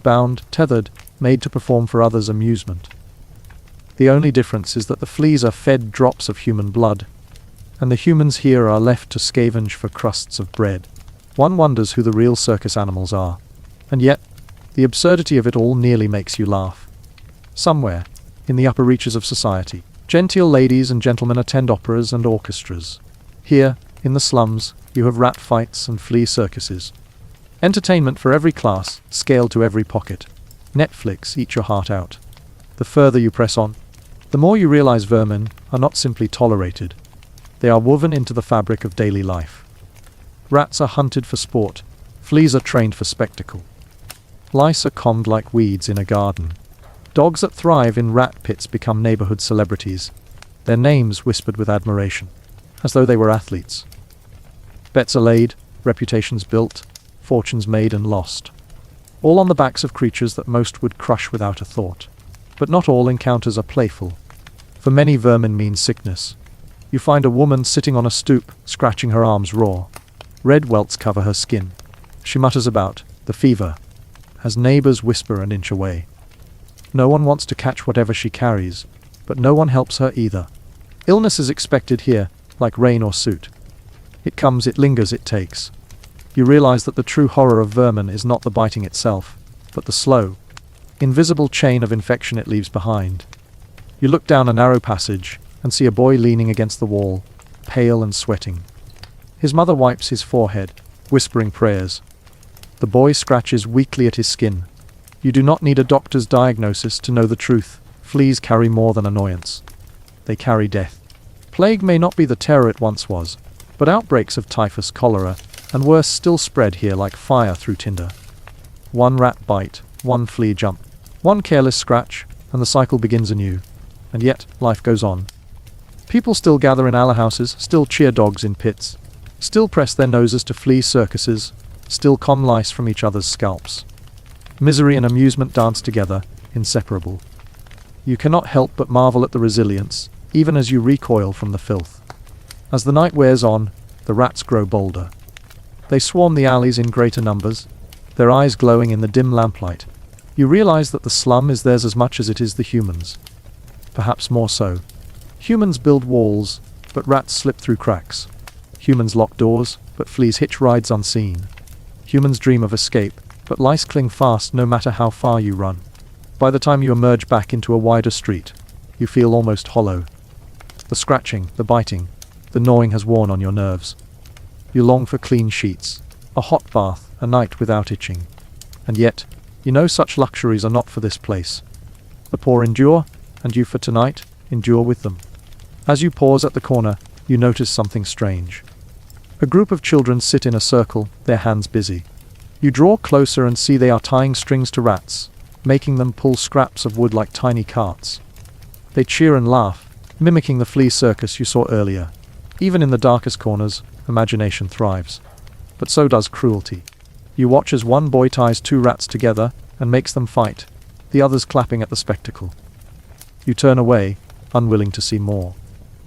Bound, tethered, made to perform for others' amusement. The only difference is that the fleas are fed drops of human blood, and the humans here are left to scavenge for crusts of bread. One wonders who the real circus animals are. And yet, the absurdity of it all nearly makes you laugh. Somewhere, in the upper reaches of society, genteel ladies and gentlemen attend operas and orchestras. Here, in the slums, you have rat fights and flea circuses. Entertainment for every class, scaled to every pocket. Netflix, eat your heart out. The further you press on, the more you realize vermin are not simply tolerated. They are woven into the fabric of daily life. Rats are hunted for sport. Fleas are trained for spectacle. Lice are combed like weeds in a garden. Dogs that thrive in rat pits become neighborhood celebrities, their names whispered with admiration, as though they were athletes. Bets are laid, reputations built, fortunes made and lost. All on the backs of creatures that most would crush without a thought. But not all encounters are playful. For many, vermin means sickness. You find a woman sitting on a stoop, scratching her arms raw. Red welts cover her skin. She mutters about the fever, as neighbors whisper an inch away. No one wants to catch whatever she carries, but no one helps her either. Illness is expected here, like rain or soot. It comes, it lingers, it takes. You realize that the true horror of vermin is not the biting itself, but the slow, invisible chain of infection it leaves behind. You look down a narrow passage and see a boy leaning against the wall, pale and sweating. His mother wipes his forehead, whispering prayers. The boy scratches weakly at his skin. You do not need a doctor's diagnosis to know the truth. Fleas carry more than annoyance. They carry death. Plague may not be the terror it once was, but outbreaks of typhus, cholera, and worse still spread here like fire through tinder. One rat bite, one flea jump, one careless scratch, and the cycle begins anew. And yet, life goes on. People still gather in alahouses, still cheer dogs in pits, still press their noses to flea circuses, still con lice from each other's scalps. Misery and amusement dance together, inseparable. You cannot help but marvel at the resilience, even as you recoil from the filth. As the night wears on, the rats grow bolder. They swarm the alleys in greater numbers, their eyes glowing in the dim lamplight. You realize that the slum is theirs as much as it is the humans. Perhaps more so. Humans build walls, but rats slip through cracks. Humans lock doors, but fleas hitch rides unseen. Humans dream of escape, but lice cling fast no matter how far you run. By the time you emerge back into a wider street, you feel almost hollow. The scratching, the biting, the gnawing has worn on your nerves. You long for clean sheets, a hot bath, a night without itching. And yet, you know such luxuries are not for this place. The poor endure, and you for tonight, endure with them. As you pause at the corner, you notice something strange. A group of children sit in a circle, their hands busy. You draw closer and see they are tying strings to rats, making them pull scraps of wood like tiny carts. They cheer and laugh, mimicking the flea circus you saw earlier. Even in the darkest corners, imagination thrives. But so does cruelty. You watch as one boy ties two rats together and makes them fight, the others clapping at the spectacle. You turn away, unwilling to see more.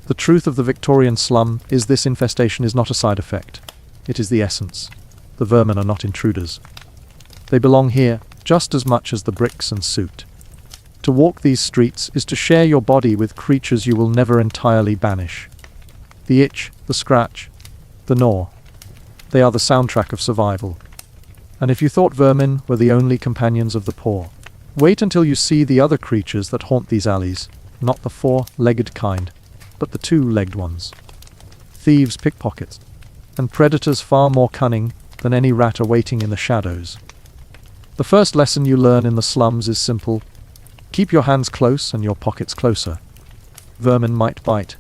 The truth of the Victorian slum is this: infestation is not a side effect. It is the essence. The vermin are not intruders. They belong here just as much as the bricks and soot. To walk these streets is to share your body with creatures you will never entirely banish. The itch, the scratch, the gnaw. They are the soundtrack of survival. And if you thought vermin were the only companions of the poor, wait until you see the other creatures that haunt these alleys, not the four-legged kind, but the two-legged ones. Thieves, pickpockets, and predators far more cunning than any rat awaiting in the shadows. The first lesson you learn in the slums is simple. Keep your hands close and your pockets closer. Vermin might bite,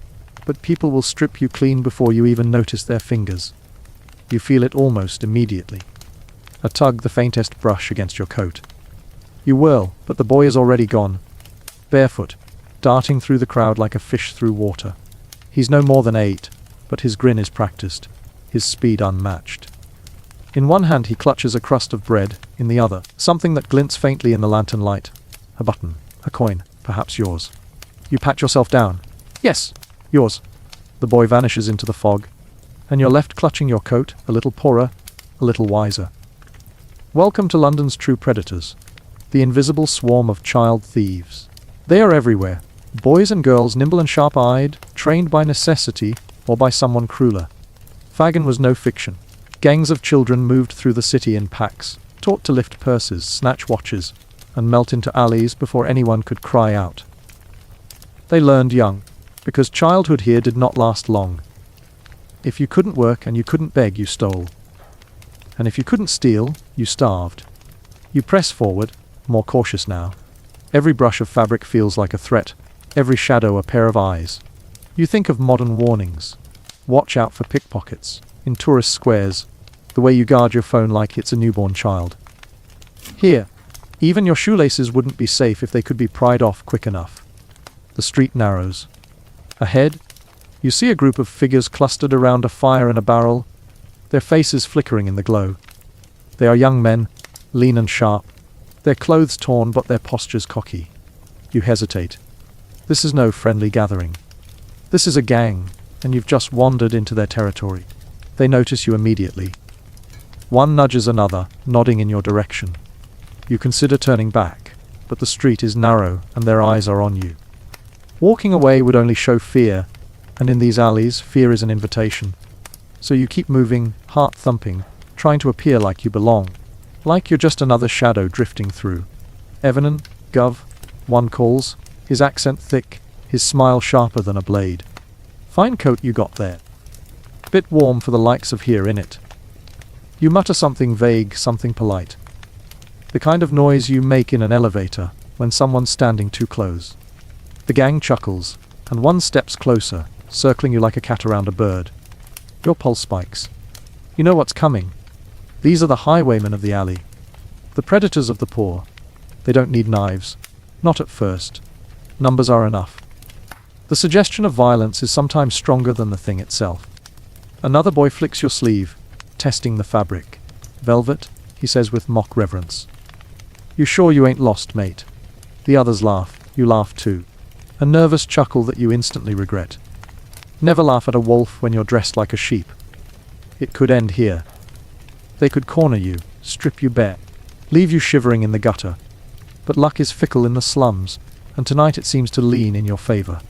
but people will strip you clean before you even notice their fingers. You feel it almost immediately. A tug, the faintest brush against your coat. You whirl, but the boy is already gone. Barefoot, darting through the crowd like a fish through water. He's no more than 8, but his grin is practiced, his speed unmatched. In one hand he clutches a crust of bread, in the other, something that glints faintly in the lantern light. A button, a coin, perhaps yours. You pat yourself down. Yes, yours. The boy vanishes into the fog, and you're left clutching your coat, a little poorer, a little wiser. Welcome to London's true predators, the invisible swarm of child thieves. They are everywhere, boys and girls nimble and sharp-eyed, trained by necessity or by someone crueler. Fagin was no fiction. Gangs of children moved through the city in packs, taught to lift purses, snatch watches, and melt into alleys before anyone could cry out. They learned young, because childhood here did not last long. If you couldn't work and you couldn't beg, you stole. And if you couldn't steal, you starved. You press forward, more cautious now. Every brush of fabric feels like a threat, every shadow a pair of eyes. You think of modern warnings. Watch out for pickpockets, in tourist squares, the way you guard your phone like it's a newborn child. Here, even your shoelaces wouldn't be safe if they could be pried off quick enough. The street narrows. Ahead, you see a group of figures clustered around a fire in a barrel, their faces flickering in the glow. They are young men, lean and sharp, their clothes torn but their postures cocky. You hesitate. This is no friendly gathering. This is a gang, and you've just wandered into their territory. They notice you immediately. One nudges another, nodding in your direction. You consider turning back, but the street is narrow and their eyes are on you. Walking away would only show fear, and in these alleys, fear is an invitation. So you keep moving, heart thumping, trying to appear like you belong, like you're just another shadow drifting through. Evening, Gov, one calls, his accent thick, his smile sharper than a blade. Fine coat you got there. Bit warm for the likes of here, innit? You mutter something vague, something polite. The kind of noise you make in an elevator when someone's standing too close. The gang chuckles, and one steps closer, circling you like a cat around a bird. Your pulse spikes. You know what's coming. These are the highwaymen of the alley. The predators of the poor. They don't need knives. Not at first. Numbers are enough. The suggestion of violence is sometimes stronger than the thing itself. Another boy flicks your sleeve, testing the fabric. Velvet, he says with mock reverence. You sure you ain't lost, mate? The others laugh. You laugh too. A nervous chuckle that you instantly regret. Never laugh at a wolf when you're dressed like a sheep. It could end here. They could corner you, strip you bare, leave you shivering in the gutter. But luck is fickle in the slums, and tonight it seems to lean in your favor.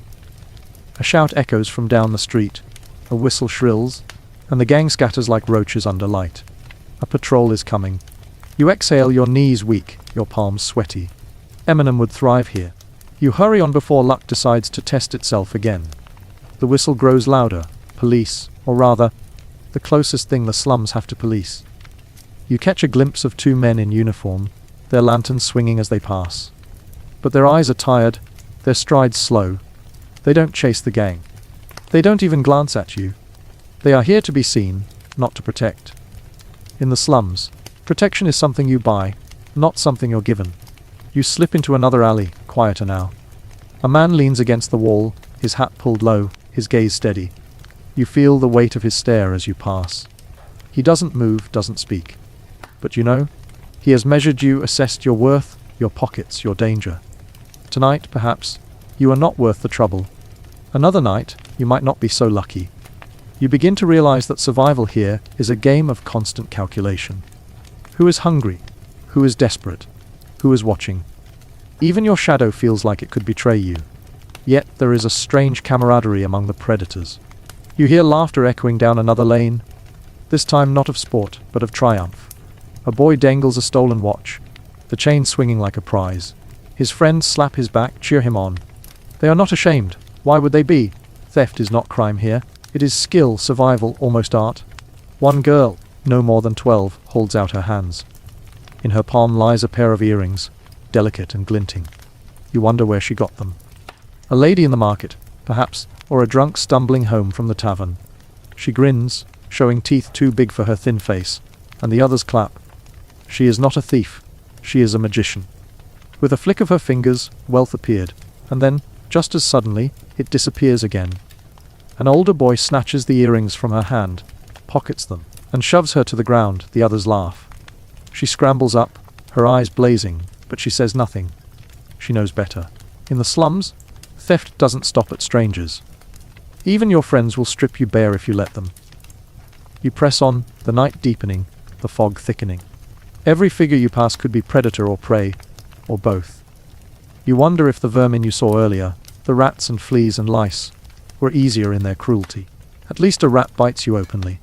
A shout echoes from down the street, a whistle shrills, and the gang scatters like roaches under light. A patrol is coming. You exhale, your knees weak, your palms sweaty. Eminem would thrive here. You hurry on before luck decides to test itself again. The whistle grows louder. Police, or rather, the closest thing the slums have to police. You catch a glimpse of 2 men in uniform, their lanterns swinging as they pass. But their eyes are tired, their strides slow. They don't chase the gang. They don't even glance at you. They are here to be seen, not to protect. In the slums, protection is something you buy, not something you're given. You slip into another alley, quieter now. A man leans against the wall, his hat pulled low, his gaze steady. You feel the weight of his stare as you pass. He doesn't move, doesn't speak. But you know, he has measured you, assessed your worth, your pockets, your danger. Tonight, perhaps, you are not worth the trouble. Another night, you might not be so lucky. You begin to realize that survival here is a game of constant calculation. Who is hungry? Who is desperate? Who is watching? Even your shadow feels like it could betray you. Yet there is a strange camaraderie among the predators. You hear laughter echoing down another lane, this time not of sport, but of triumph. A boy dangles a stolen watch, the chain swinging like a prize. His friends slap his back, cheer him on. They are not ashamed. Why would they be? Theft is not crime here. It is skill, survival, almost art. One girl, no more than 12, holds out her hands. In her palm lies a pair of earrings, delicate and glinting. You wonder where she got them. A lady in the market, perhaps, or a drunk stumbling home from the tavern. She grins, showing teeth too big for her thin face, and the others clap. She is not a thief. She is a magician. With a flick of her fingers, wealth appeared, and then, just as suddenly, it disappears again. An older boy snatches the earrings from her hand, pockets them, and shoves her to the ground. The others laugh. She scrambles up, her eyes blazing, but she says nothing. She knows better. In the slums, theft doesn't stop at strangers. Even your friends will strip you bare if you let them. You press on, the night deepening, the fog thickening. Every figure you pass could be predator or prey, or both. You wonder if the vermin you saw earlier, the rats and fleas and lice, were easier in their cruelty. At least a rat bites you openly.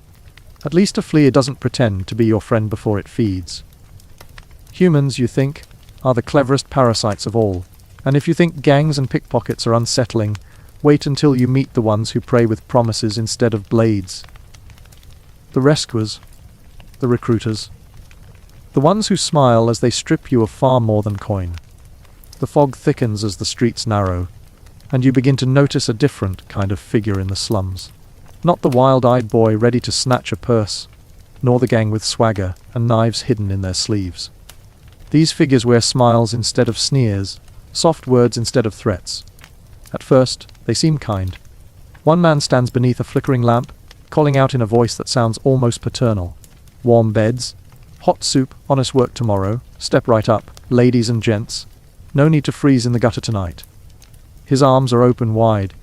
At least a flea doesn't pretend to be your friend before it feeds. Humans, you think, are the cleverest parasites of all, and if you think gangs and pickpockets are unsettling, wait until you meet the ones who prey with promises instead of blades. The rescuers, the recruiters, the ones who smile as they strip you of far more than coin. The fog thickens as the streets narrow, and you begin to notice a different kind of figure in the slums. Not the wild-eyed boy ready to snatch a purse, nor the gang with swagger and knives hidden in their sleeves. These figures wear smiles instead of sneers, soft words instead of threats. At first, they seem kind. One man stands beneath a flickering lamp, calling out in a voice that sounds almost paternal. Warm beds, hot soup, honest work tomorrow, step right up, ladies and gents. No need to freeze in the gutter tonight. His arms are open wide,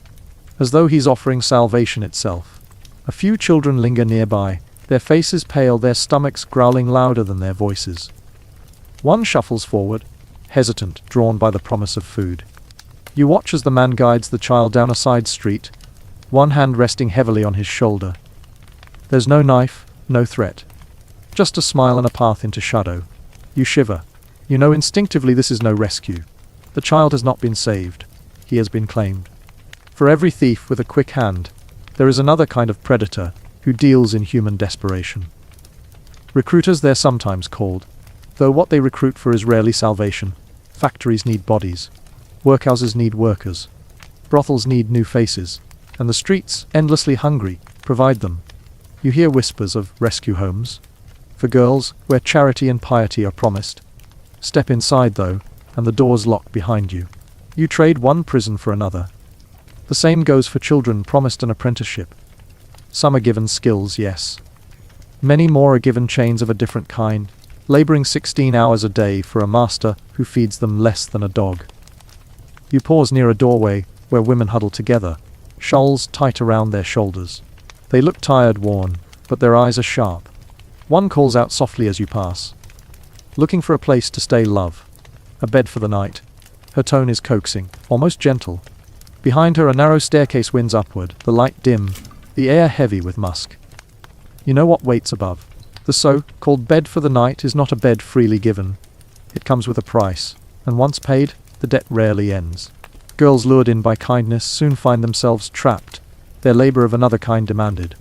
as though he's offering salvation itself. A few children linger nearby, their faces pale, their stomachs growling louder than their voices. One shuffles forward, hesitant, drawn by the promise of food. You watch as the man guides the child down a side street, one hand resting heavily on his shoulder. There's no knife, no threat. Just a smile and a path into shadow. You shiver. You know instinctively this is no rescue. The child has not been saved. He has been claimed. For every thief with a quick hand, there is another kind of predator who deals in human desperation. Recruiters they're sometimes called, though what they recruit for is rarely salvation. Factories need bodies. Workhouses need workers. Brothels need new faces. And the streets, endlessly hungry, provide them. You hear whispers of rescue homes for girls where charity and piety are promised. Step inside, though, and the doors lock behind you. You trade one prison for another. The same goes for children promised an apprenticeship. Some are given skills, yes. Many more are given chains of a different kind, laboring 16 hours a day for a master who feeds them less than a dog. You pause near a doorway where women huddle together, shawls tight around their shoulders. They look tired, worn, but their eyes are sharp. One calls out softly as you pass. Looking for a place to stay, love. A bed for the night. Her tone is coaxing, almost gentle. Behind her a narrow staircase winds upward, the light dim, the air heavy with musk. You know what waits above. The so-called bed for the night is not a bed freely given. It comes with a price, and once paid, the debt rarely ends. Girls lured in by kindness soon find themselves trapped, their labor of another kind demanded.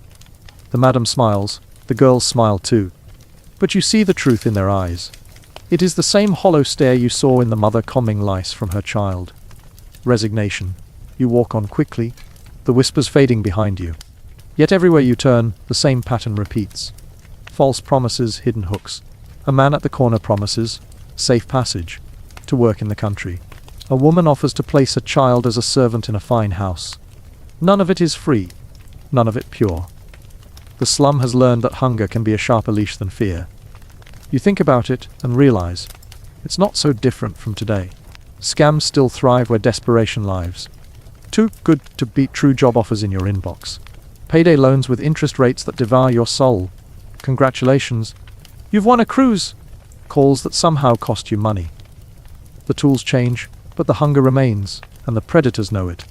The madam smiles, the girls smile too. But you see the truth in their eyes. It is the same hollow stare you saw in the mother combing lice from her child. Resignation. You walk on quickly, the whispers fading behind you. Yet everywhere you turn, the same pattern repeats. False promises, hidden hooks. A man at the corner promises safe passage to work in the country. A woman offers to place a child as a servant in a fine house. None of it is free, none of it pure. The slum has learned that hunger can be a sharper leash than fear. You think about it and realize it's not so different from today. Scams still thrive where desperation lives. Too good to beat true job offers in your inbox. Payday loans with interest rates that devour your soul. Congratulations, you've won a cruise. Calls that somehow cost you money. The tools change, but the hunger remains, and the predators know it.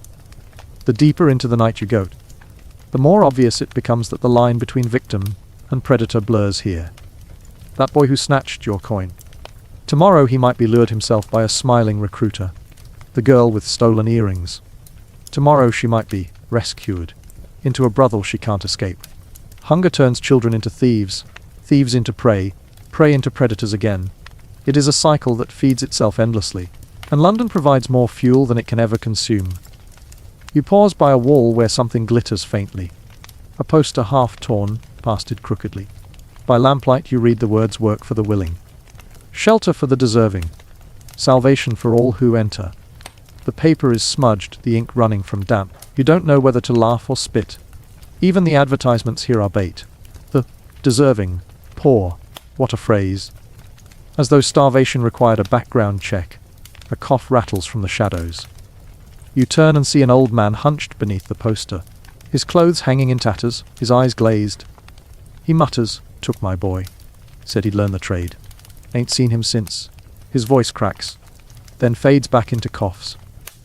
The deeper into the night you go, the more obvious it becomes that the line between victim and predator blurs here. That boy who snatched your coin. Tomorrow he might be lured himself by a smiling recruiter. The girl with stolen earrings. Tomorrow she might be rescued into a brothel she can't escape. Hunger turns children into thieves, thieves into prey, prey into predators again. It is a cycle that feeds itself endlessly. And London provides more fuel than it can ever consume. You pause by a wall where something glitters faintly. A poster half torn, pasted crookedly. By lamplight you read the words "Work for the willing. Shelter for the deserving. Salvation for all who enter." The paper is smudged, the ink running from damp. You don't know whether to laugh or spit. Even the advertisements here are bait. The deserving, poor, what a phrase. As though starvation required a background check. A cough rattles from the shadows. You turn and see an old man hunched beneath the poster. His clothes hanging in tatters, his eyes glazed. He mutters, "Took my boy. Said he'd learn the trade. Ain't seen him since." His voice cracks, then fades back into coughs.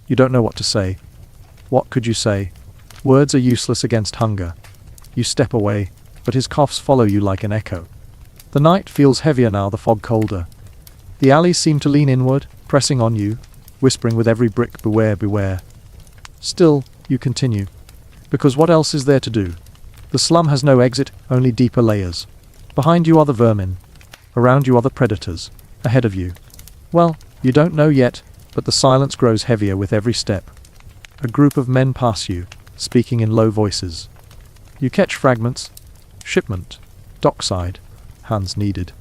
You don't know what to say. What could you say? Words are useless against hunger. You step away, but his coughs follow you like an echo. The night feels heavier now, the fog colder. The alleys seem to lean inward, pressing on you, whispering with every brick, "Beware, beware." Still, you continue. Because what else is there to do? The slum has no exit, only deeper layers. Behind you are the vermin. Around you are the predators. Ahead of you. Well, you don't know yet, but the silence grows heavier with every step. A group of men pass you, speaking in low voices. You catch fragments. Shipment. Dockside. Hands needed.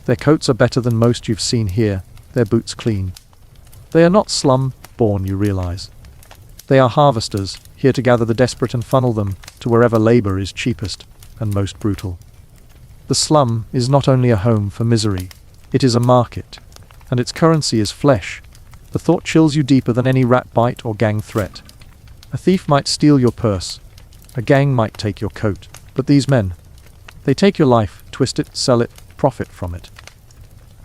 Their coats are better than most you've seen here, their boots clean. They are not slum-born, you realize. They are harvesters, here to gather the desperate and funnel them to wherever labor is cheapest and most brutal. The slum is not only a home for misery, it is a market, and its currency is flesh. The thought chills you deeper than any rat bite or gang threat. A thief might steal your purse, a gang might take your coat, but these men, they take your life, twist it, sell it, profit from it.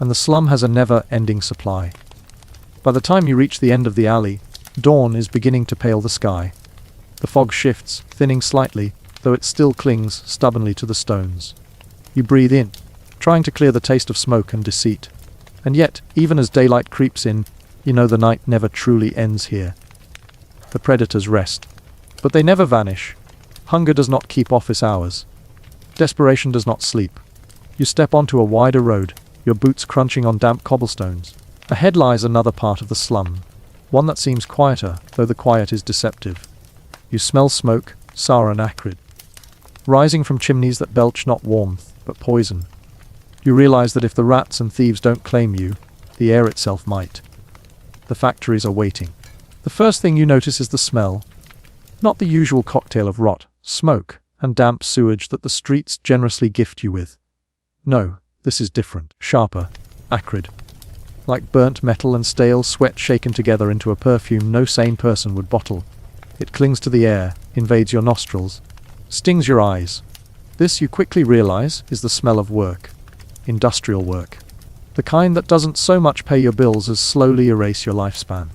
And the slum has a never-ending supply. By the time you reach the end of the alley, dawn is beginning to pale the sky. The fog shifts, thinning slightly, though it still clings stubbornly to the stones. You breathe in, trying to clear the taste of smoke and deceit. And yet, even as daylight creeps in, you know the night never truly ends here. The predators rest, but they never vanish. Hunger does not keep office hours. Desperation does not sleep. You step onto a wider road, your boots crunching on damp cobblestones. Ahead lies another part of the slum, one that seems quieter, though the quiet is deceptive. You smell smoke, sour and acrid, rising from chimneys that belch not warmth, but poison. You realize that if the rats and thieves don't claim you, the air itself might. The factories are waiting. The first thing you notice is the smell. Not the usual cocktail of rot, smoke, and damp sewage that the streets generously gift you with. No, this is different, sharper, acrid. Like burnt metal and stale sweat shaken together into a perfume no sane person would bottle. It clings to the air, invades your nostrils, stings your eyes. This, you quickly realize, is the smell of work. Industrial work. The kind that doesn't so much pay your bills as slowly erase your lifespan.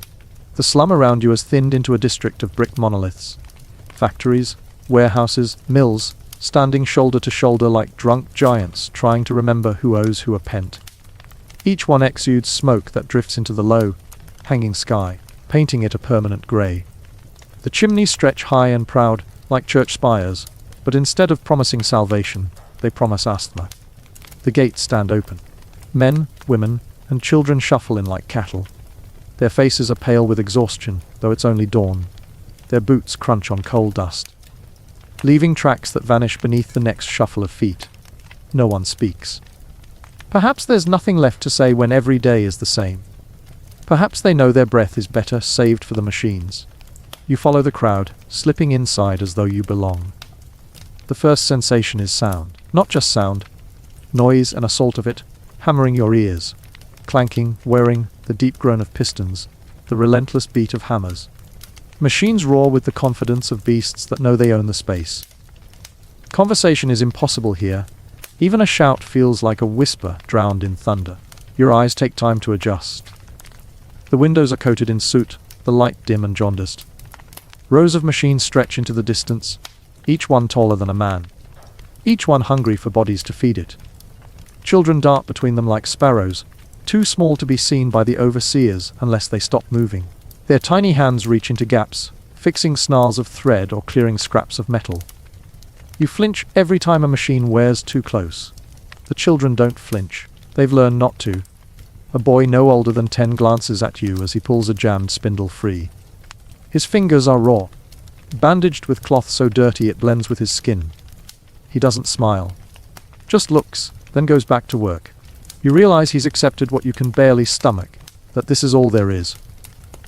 The slum around you has thinned into a district of brick monoliths. Factories, warehouses, mills, standing shoulder to shoulder like drunk giants trying to remember who owes who a pence. Each one exudes smoke that drifts into the low, hanging sky, painting it a permanent grey. The chimneys stretch high and proud, like church spires, but instead of promising salvation, they promise asthma. The gates stand open. Men, women, and children shuffle in like cattle. Their faces are pale with exhaustion, though it's only dawn. Their boots crunch on coal dust, leaving tracks that vanish beneath the next shuffle of feet. No one speaks. Perhaps there's nothing left to say when every day is the same. Perhaps they know their breath is better saved for the machines. You follow the crowd, slipping inside as though you belong. The first sensation is sound. Not just sound. Noise and assault of it, hammering your ears. Clanking, whirring, the deep groan of pistons, the relentless beat of hammers. Machines roar with the confidence of beasts that know they own the space. Conversation is impossible here. Even a shout feels like a whisper drowned in thunder. Your eyes take time to adjust. The windows are coated in soot, the light dim and jaundiced. Rows of machines stretch into the distance, each one taller than a man. Each one hungry for bodies to feed it. Children dart between them like sparrows, too small to be seen by the overseers unless they stop moving. Their tiny hands reach into gaps, fixing snarls of thread or clearing scraps of metal. You flinch every time a machine wears too close. The children don't flinch. They've learned not to. A boy no older than 10 glances at you as he pulls a jammed spindle free. His fingers are raw, bandaged with cloth so dirty it blends with his skin. He doesn't smile. Just looks, then goes back to work. You realize he's accepted what you can barely stomach, that this is all there is.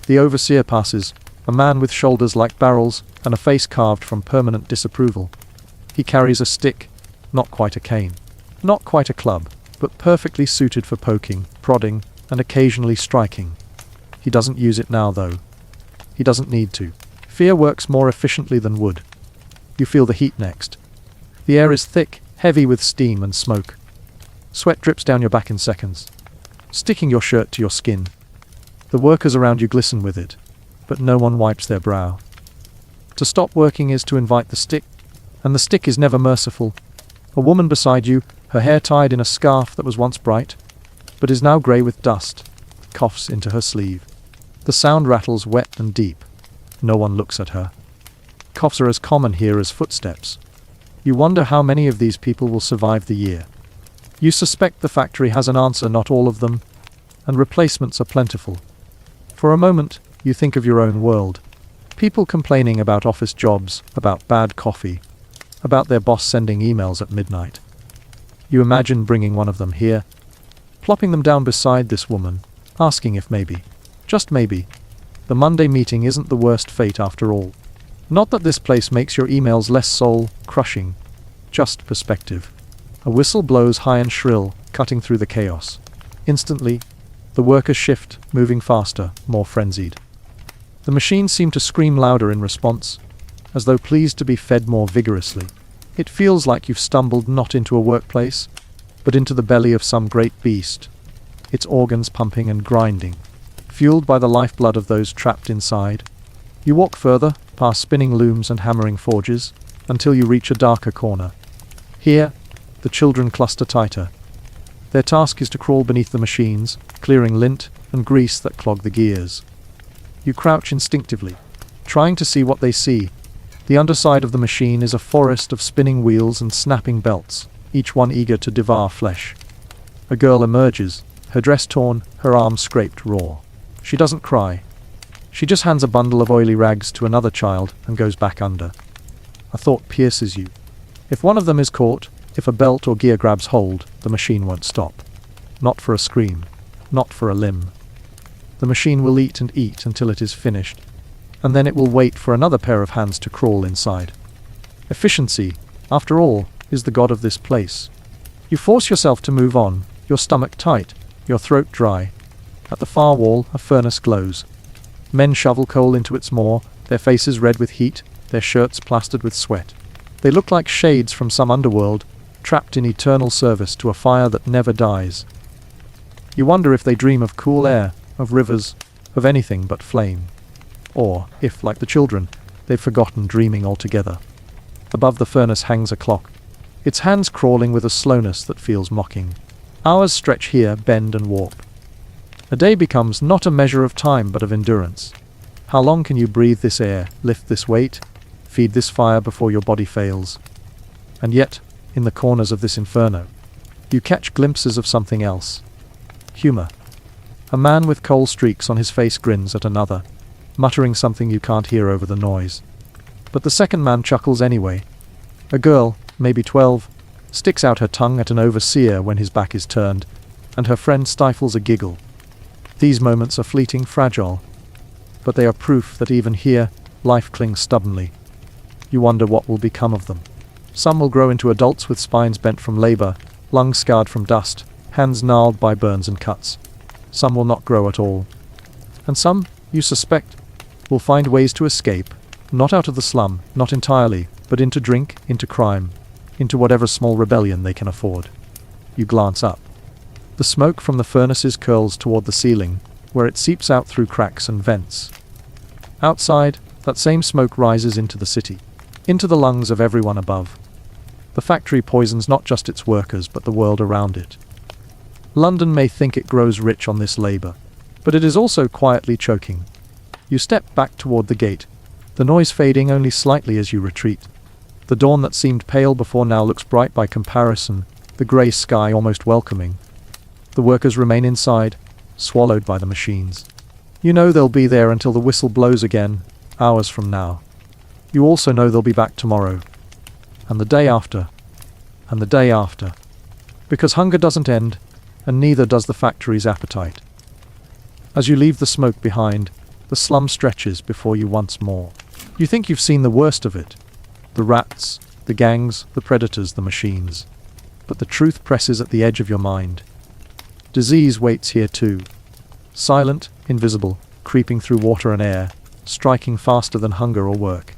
The overseer passes, a man with shoulders like barrels and a face carved from permanent disapproval. He carries a stick, not quite a cane, not quite a club, but perfectly suited for poking, prodding, and occasionally striking. He doesn't use it now though. He doesn't need to. Fear works more efficiently than wood. You feel the heat next. The air is thick, heavy with steam and smoke. Sweat drips down your back in seconds, sticking your shirt to your skin. The workers around you glisten with it, but no one wipes their brow. To stop working is to invite the stick, and the stick is never merciful. A woman beside you, her hair tied in a scarf that was once bright, but is now grey with dust, coughs into her sleeve. The sound rattles wet and deep. No one looks at her. Coughs are as common here as footsteps. You wonder how many of these people will survive the year. You suspect the factory has an answer, not all of them, and replacements are plentiful. For a moment, you think of your own world. People complaining about office jobs, about bad coffee, about their boss sending emails at midnight. You imagine bringing one of them here, plopping them down beside this woman, asking if maybe, just maybe, the Monday meeting isn't the worst fate after all. Not that this place makes your emails less soul-crushing, just perspective. A whistle blows high and shrill, cutting through the chaos. Instantly, the workers shift, moving faster, more frenzied. The machines seem to scream louder in response, as though pleased to be fed more vigorously. It feels like you've stumbled not into a workplace, but into the belly of some great beast, its organs pumping and grinding, fueled by the lifeblood of those trapped inside. You walk further, past spinning looms and hammering forges, until you reach a darker corner. Here, the children cluster tighter. Their task is to crawl beneath the machines, clearing lint and grease that clog the gears. You crouch instinctively, trying to see what they see. The underside of the machine is a forest of spinning wheels and snapping belts, each one eager to devour flesh. A girl emerges, her dress torn, her arms scraped raw. She doesn't cry. She just hands a bundle of oily rags to another child and goes back under. A thought pierces you. If one of them is caught, if a belt or gear grabs hold, the machine won't stop. Not for a scream, not for a limb. The machine will eat and eat until it is finished, and then it will wait for another pair of hands to crawl inside. Efficiency, after all, is the god of this place. You force yourself to move on, your stomach tight, your throat dry. At the far wall, a furnace glows. Men shovel coal into its maw, their faces red with heat, their shirts plastered with sweat. They look like shades from some underworld, trapped in eternal service to a fire that never dies. You wonder if they dream of cool air, of rivers, of anything but flame. Or, if, like the children, they've forgotten dreaming altogether. Above the furnace hangs a clock, its hands crawling with a slowness that feels mocking. Hours stretch here, bend and warp. A day becomes not a measure of time but of endurance. How long can you breathe this air, lift this weight, feed this fire before your body fails? And yet, in the corners of this inferno, you catch glimpses of something else. Humor. A man with coal streaks on his face grins at another, muttering something you can't hear over the noise. But the second man chuckles anyway. A girl, maybe 12, sticks out her tongue at an overseer when his back is turned, and her friend stifles a giggle. These moments are fleeting, fragile, but they are proof that even here, life clings stubbornly. You wonder what will become of them. Some will grow into adults with spines bent from labor, lungs scarred from dust, hands gnarled by burns and cuts. Some will not grow at all. And some, you suspect, will find ways to escape, not out of the slum, not entirely, but into drink, into crime, into whatever small rebellion they can afford. You glance up. The smoke from the furnaces curls toward the ceiling, where it seeps out through cracks and vents. Outside, that same smoke rises into the city, into the lungs of everyone above. The factory poisons not just its workers but the world around it. London may think it grows rich on this labor, but it is also quietly choking. You step back toward the gate, the noise fading only slightly as you retreat. The dawn that seemed pale before now looks bright by comparison, the grey sky almost welcoming. The workers remain inside, swallowed by the machines. You know they'll be there until the whistle blows again, hours from now. You also know they'll be back tomorrow, and the day after, and the day after. Because hunger doesn't end, and neither does the factory's appetite. As you leave the smoke behind, the slum stretches before you once more. You think you've seen the worst of it. The rats, the gangs, the predators, the machines. But the truth presses at the edge of your mind. Disease waits here too. Silent, invisible, creeping through water and air, striking faster than hunger or work.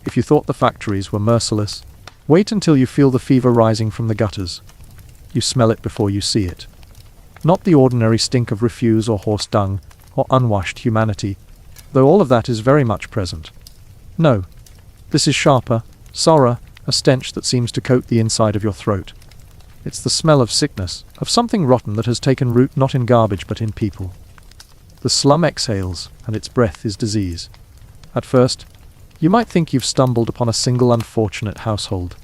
If you thought the factories were merciless, wait until you feel the fever rising from the gutters. You smell it before you see it. Not the ordinary stink of refuse or horse dung, or unwashed humanity, though all of that is very much present. No. This is sharper, sour, a stench that seems to coat the inside of your throat. It's the smell of sickness, of something rotten that has taken root not in garbage but in people. The slum exhales, and its breath is disease. At first, you might think you've stumbled upon a single unfortunate household.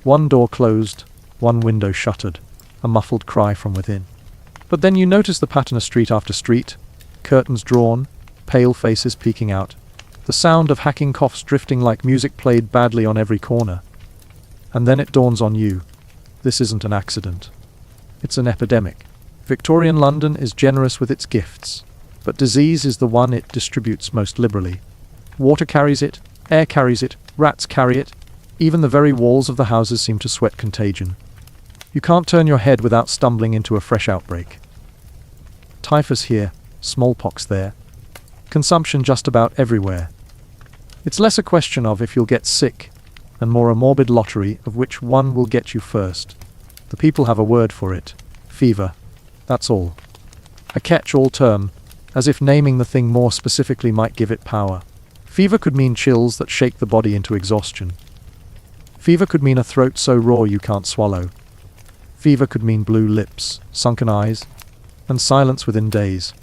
One door closed, one window shuttered, a muffled cry from within. But then you notice the pattern of street after street, curtains drawn, pale faces peeking out, the sound of hacking coughs drifting like music played badly on every corner. And then it dawns on you. This isn't an accident. It's an epidemic. Victorian London is generous with its gifts, but disease is the one it distributes most liberally. Water carries it, air carries it, rats carry it. Even the very walls of the houses seem to sweat contagion. You can't turn your head without stumbling into a fresh outbreak. Typhus here, smallpox there. Consumption just about everywhere. It's less a question of if you'll get sick, and more a morbid lottery of which one will get you first. The people have a word for it. Fever. That's all. A catch-all term, as if naming the thing more specifically might give it power. Fever could mean chills that shake the body into exhaustion. Fever could mean a throat so raw you can't swallow. Fever could mean blue lips, sunken eyes, and silence within days.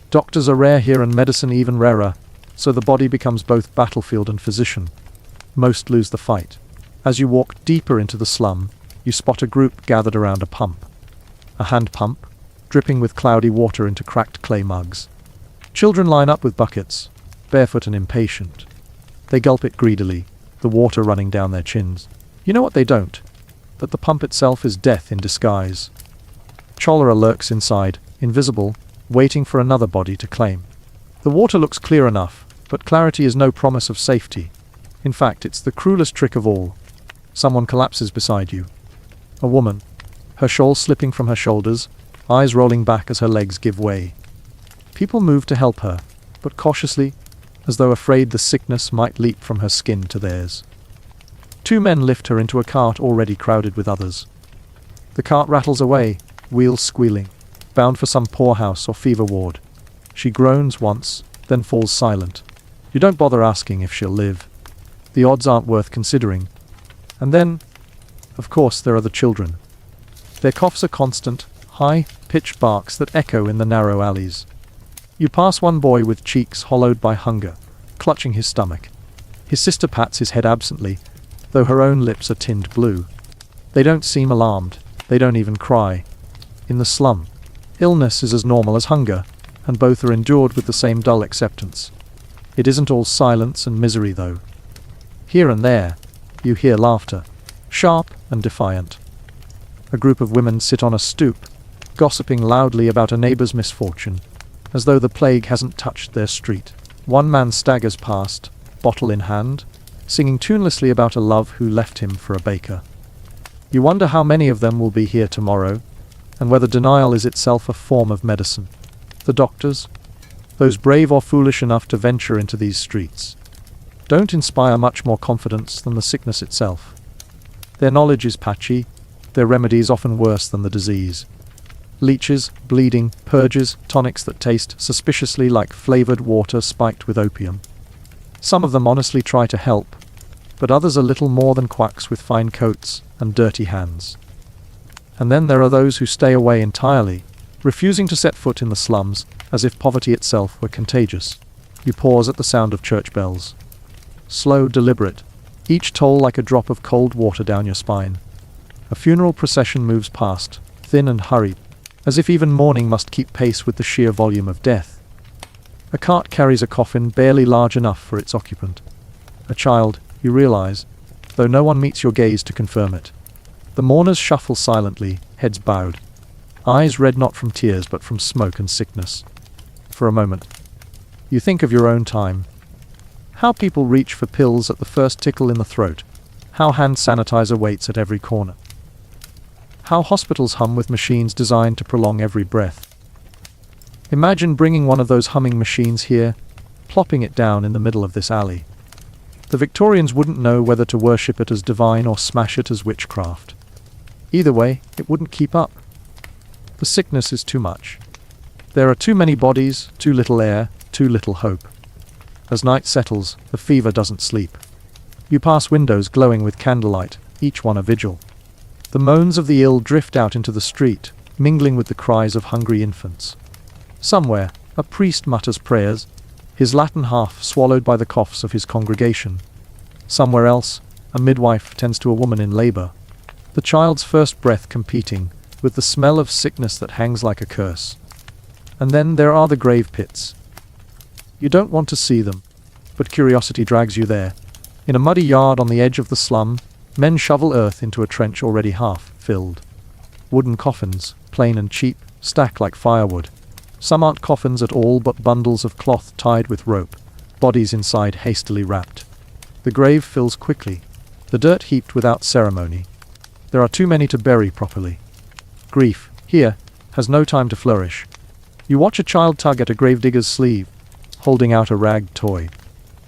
Doctors are rare here and medicine even rarer, so the body becomes both battlefield and physician. Most lose the fight. As you walk deeper into the slum, you spot a group gathered around a pump. A hand pump, dripping with cloudy water into cracked clay mugs. Children line up with buckets, barefoot and impatient. They gulp it greedily, the water running down their chins. You know what they don't? That the pump itself is death in disguise. Cholera lurks inside, invisible, waiting for another body to claim. The water looks clear enough, but clarity is no promise of safety. In fact, it's the cruelest trick of all. Someone collapses beside you. A woman, her shawl slipping from her shoulders, eyes rolling back as her legs give way. People move to help her, but cautiously, as though afraid the sickness might leap from her skin to theirs. Two men lift her into a cart already crowded with others. The cart rattles away, wheels squealing, bound for some poorhouse or fever ward. She groans once, then falls silent. You don't bother asking if she'll live. The odds aren't worth considering. And then, of course, there are the children. Their coughs are constant, high-pitched barks that echo in the narrow alleys. You pass one boy with cheeks hollowed by hunger, clutching his stomach. His sister pats his head absently, though her own lips are tinged blue. They don't seem alarmed. They don't even cry. In the slum, illness is as normal as hunger, and both are endured with the same dull acceptance. It isn't all silence and misery, though. Here and there, you hear laughter, sharp and defiant. A group of women sit on a stoop, gossiping loudly about a neighbor's misfortune, as though the plague hasn't touched their street. One man staggers past, bottle in hand, singing tunelessly about a love who left him for a baker. You wonder how many of them will be here tomorrow, and whether denial is itself a form of medicine. The doctors, those brave or foolish enough to venture into these streets, don't inspire much more confidence than the sickness itself. Their knowledge is patchy, their remedies often worse than the disease. Leeches, bleeding, purges, tonics that taste suspiciously like flavored water spiked with opium. Some of them honestly try to help, but others are little more than quacks with fine coats and dirty hands. And then there are those who stay away entirely, refusing to set foot in the slums, as if poverty itself were contagious. You pause at the sound of church bells. Slow, deliberate, each toll like a drop of cold water down your spine. A funeral procession moves past, thin and hurried. as if even mourning must keep pace with the sheer volume of death. A cart carries a coffin barely large enough for its occupant. A child, you realize, though no one meets your gaze to confirm it. The mourners shuffle silently, heads bowed. Eyes red not from tears but from smoke and sickness. For a moment, you think of your own time. How people reach for pills at the first tickle in the throat. How hand sanitizer waits at every corner. How hospitals hum with machines designed to prolong every breath. Imagine bringing one of those humming machines here, plopping it down in the middle of this alley. The Victorians wouldn't know whether to worship it as divine or smash it as witchcraft. Either way, it wouldn't keep up. The sickness is too much. There are too many bodies, too little air, too little hope. As night settles, the fever doesn't sleep. You pass windows glowing with candlelight, each one a vigil. The moans of the ill drift out into the street, mingling with the cries of hungry infants. Somewhere, a priest mutters prayers, his Latin half swallowed by the coughs of his congregation. Somewhere else, a midwife tends to a woman in labor, the child's first breath competing with the smell of sickness that hangs like a curse. And then there are the grave pits. You don't want to see them, but curiosity drags you there. In a muddy yard on the edge of the slum, men shovel earth into a trench already half filled. Wooden coffins, plain and cheap, stack like firewood. Some aren't coffins at all but bundles of cloth tied with rope, bodies inside hastily wrapped. The grave fills quickly, the dirt heaped without ceremony. There are too many to bury properly. Grief, here, has no time to flourish. You watch a child tug at a gravedigger's sleeve, holding out a rag toy.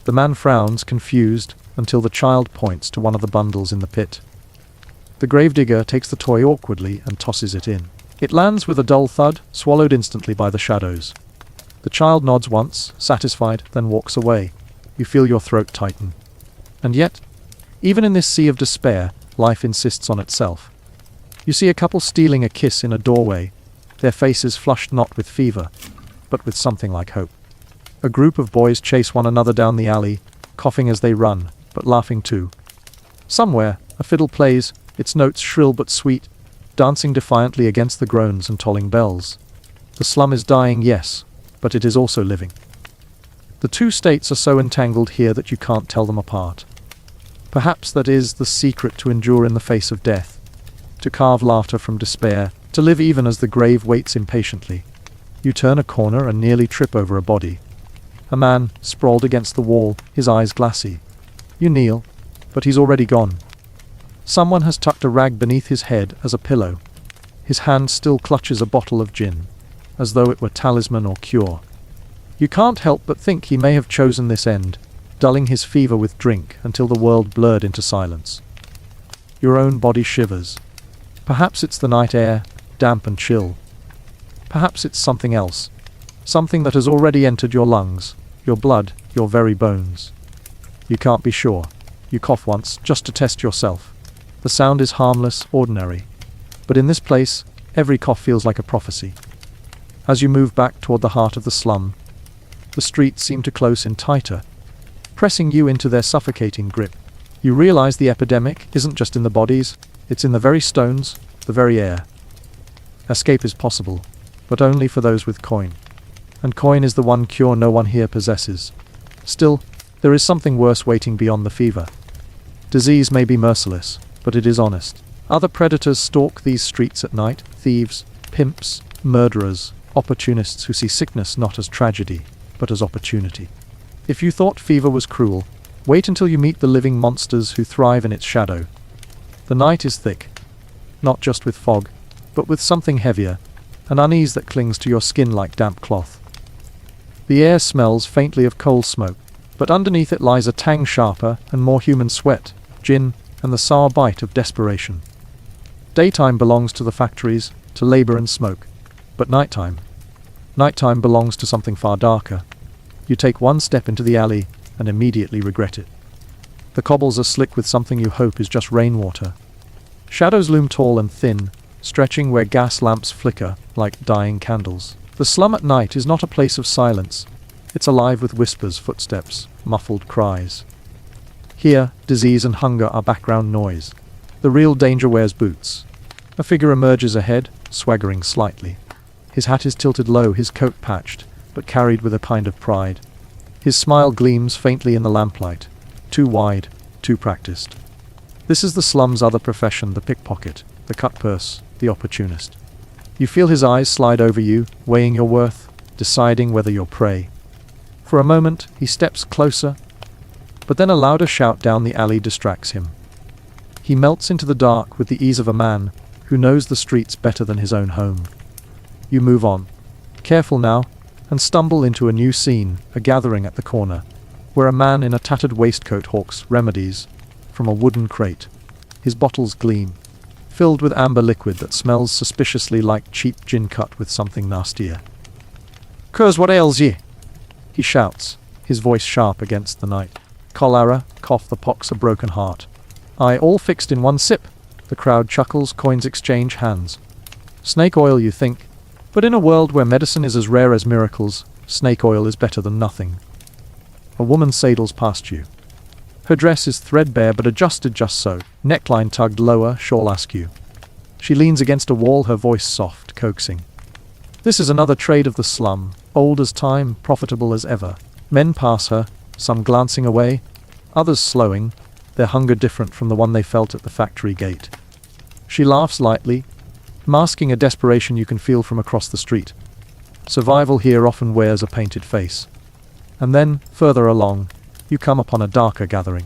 The man frowns, confused, until the child points to one of the bundles in the pit. The gravedigger takes the toy awkwardly and tosses it in. It lands with a dull thud, swallowed instantly by the shadows. The child nods once, satisfied, then walks away. You feel your throat tighten. And yet, even in this sea of despair, life insists on itself. You see a couple stealing a kiss in a doorway, their faces flushed not with fever, but with something like hope. A group of boys chase one another down the alley, coughing as they run, but laughing too. Somewhere, a fiddle plays, its notes shrill but sweet, dancing defiantly against the groans and tolling bells. The slum is dying, yes, but it is also living. The two states are so entangled here that you can't tell them apart. Perhaps that is the secret to endure in the face of death, to carve laughter from despair, to live even as the grave waits impatiently. You turn a corner and nearly trip over a body. A man, sprawled against the wall, his eyes glassy. You kneel, but he's already gone. Someone has tucked a rag beneath his head as a pillow. His hand still clutches a bottle of gin, as though it were talisman or cure. You can't help but think he may have chosen this end, dulling his fever with drink until the world blurred into silence. Your own body shivers. Perhaps it's the night air, damp and chill. Perhaps it's something else, something that has already entered your lungs, your blood, your very bones. You can't be sure. You cough once, just to test yourself. The sound is harmless, ordinary. But in this place, every cough feels like a prophecy. As you move back toward the heart of the slum, the streets seem to close in tighter, pressing you into their suffocating grip. You realize the epidemic isn't just in the bodies, it's in the very stones, the very air. Escape is possible, but only for those with coin. And coin is the one cure no one here possesses. Still, there is something worse waiting beyond the fever. Disease may be merciless, but it is honest. Other predators stalk these streets at night, thieves, pimps, murderers, opportunists who see sickness not as tragedy, but as opportunity. If you thought fever was cruel, wait until you meet the living monsters who thrive in its shadow. The night is thick, not just with fog, but with something heavier, an unease that clings to your skin like damp cloth. The air smells faintly of coal smoke, but underneath it lies a tang sharper and more human sweat, gin, and the sour bite of desperation. Daytime belongs to the factories, to labor and smoke, but nighttime belongs to something far darker. You take one step into the alley and immediately regret it. The cobbles are slick with something you hope is just rainwater. Shadows loom tall and thin, stretching where gas lamps flicker like dying candles. The slum at night is not a place of silence. It's alive with whispers, footsteps, muffled cries. Here, disease and hunger are background noise. The real danger wears boots. A figure emerges ahead, swaggering slightly. His hat is tilted low, his coat patched, but carried with a kind of pride. His smile gleams faintly in the lamplight. Too wide, too practiced. This is the slum's other profession, the pickpocket, the cut-purse, the opportunist. You feel his eyes slide over you, weighing your worth, deciding whether you're prey. For a moment, he steps closer, but then a louder shout down the alley distracts him. He melts into the dark with the ease of a man who knows the streets better than his own home. You move on, careful now, and stumble into a new scene, a gathering at the corner, where a man in a tattered waistcoat hawks remedies from a wooden crate. His bottles gleam, filled with amber liquid that smells suspiciously like cheap gin cut with something nastier. "'Cause what ails ye?" he shouts, his voice sharp against the night. "Cholera, cough, the pox, a broken heart. Aye, all fixed in one sip." The crowd chuckles, coins exchange hands. Snake oil, you think? But in a world where medicine is as rare as miracles, snake oil is better than nothing. A woman sidles past you. Her dress is threadbare but adjusted just so, neckline tugged lower, shawl askew. She leans against a wall, her voice soft, coaxing. This is another trade of the slum, old as time, profitable as ever. Men pass her, some glancing away, others slowing, their hunger different from the one they felt at the factory gate. She laughs lightly, masking a desperation you can feel from across the street. Survival here often wears a painted face. And then, further along, you come upon a darker gathering.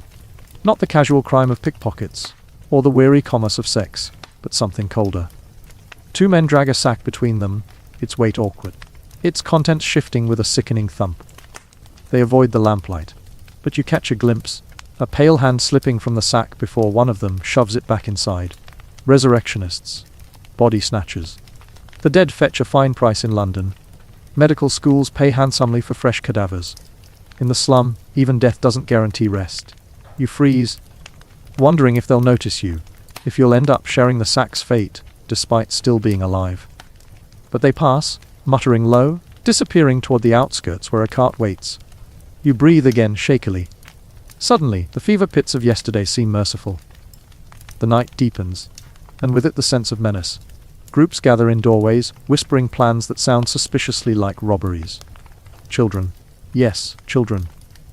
Not the casual crime of pickpockets, or the weary commerce of sex, but something colder. Two men drag a sack between them, its weight awkward, its contents shifting with a sickening thump. They avoid the lamplight, but you catch a glimpse, a pale hand slipping from the sack before one of them shoves it back inside. Resurrectionists. Body snatchers. The dead fetch a fine price in London. Medical schools pay handsomely for fresh cadavers. In the slum, even death doesn't guarantee rest. You freeze, wondering if they'll notice you, if you'll end up sharing the sack's fate, despite still being alive. But they pass, muttering low, disappearing toward the outskirts where a cart waits. You breathe again shakily. Suddenly, the fever pits of yesterday seem merciful. The night deepens, and with it the sense of menace. Groups gather in doorways, whispering plans that sound suspiciously like robberies. Children, yes, children,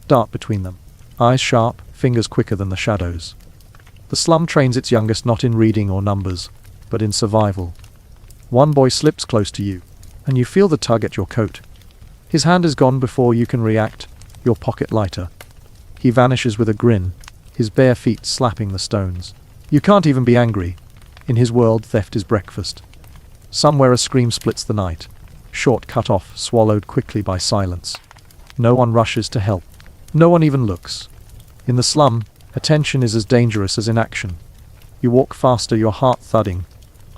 dart between them, eyes sharp, fingers quicker than the shadows. The slum trains its youngest not in reading or numbers, but in survival. One boy slips close to you, and you feel the tug at your coat. His hand is gone before you can react, your pocket lighter. He vanishes with a grin, his bare feet slapping the stones. You can't even be angry. In his world, theft is breakfast. Somewhere a scream splits the night, short, cut off, swallowed quickly by silence. No one rushes to help. No one even looks. In the slum, attention is as dangerous as inaction. You walk faster, your heart thudding,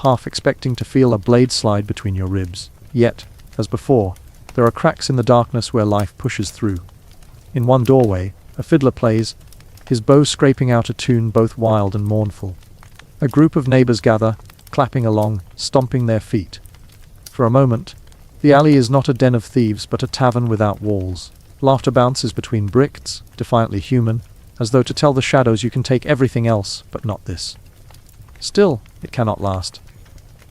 half expecting to feel a blade slide between your ribs. Yet, as before, there are cracks in the darkness where life pushes through. In one doorway, a fiddler plays, his bow scraping out a tune both wild and mournful. A group of neighbors gather, clapping along, stomping their feet. For a moment, the alley is not a den of thieves but a tavern without walls. Laughter bounces between bricks, defiantly human, as though to tell the shadows you can take everything else but not this. Still, it cannot last.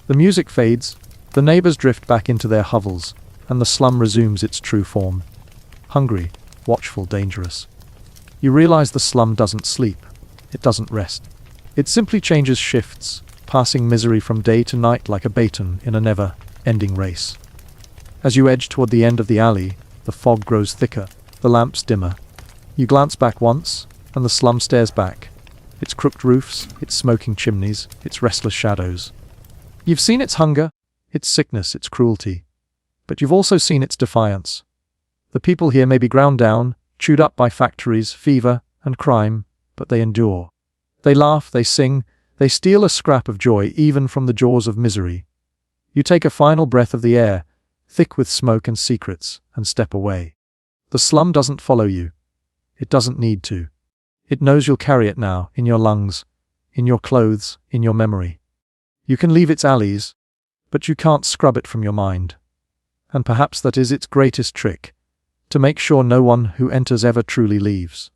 The music fades, the neighbors drift back into their hovels, and the slum resumes its true form. Hungry, watchful, dangerous. You realize the slum doesn't sleep. It doesn't rest. It simply changes shifts, passing misery from day to night like a baton in a never-ending race. As you edge toward the end of the alley, the fog grows thicker, the lamps dimmer. You glance back once, and the slum stares back. Its crooked roofs, its smoking chimneys, its restless shadows. You've seen its hunger, its sickness, its cruelty. But you've also seen its defiance. The people here may be ground down, chewed up by factories, fever, and crime, but they endure. They laugh, they sing, they steal a scrap of joy even from the jaws of misery. You take a final breath of the air, thick with smoke and secrets, and step away. The slum doesn't follow you. It doesn't need to. It knows you'll carry it now, in your lungs, in your clothes, in your memory. You can leave its alleys, but you can't scrub it from your mind. And perhaps that is its greatest trick, to make sure no one who enters ever truly leaves.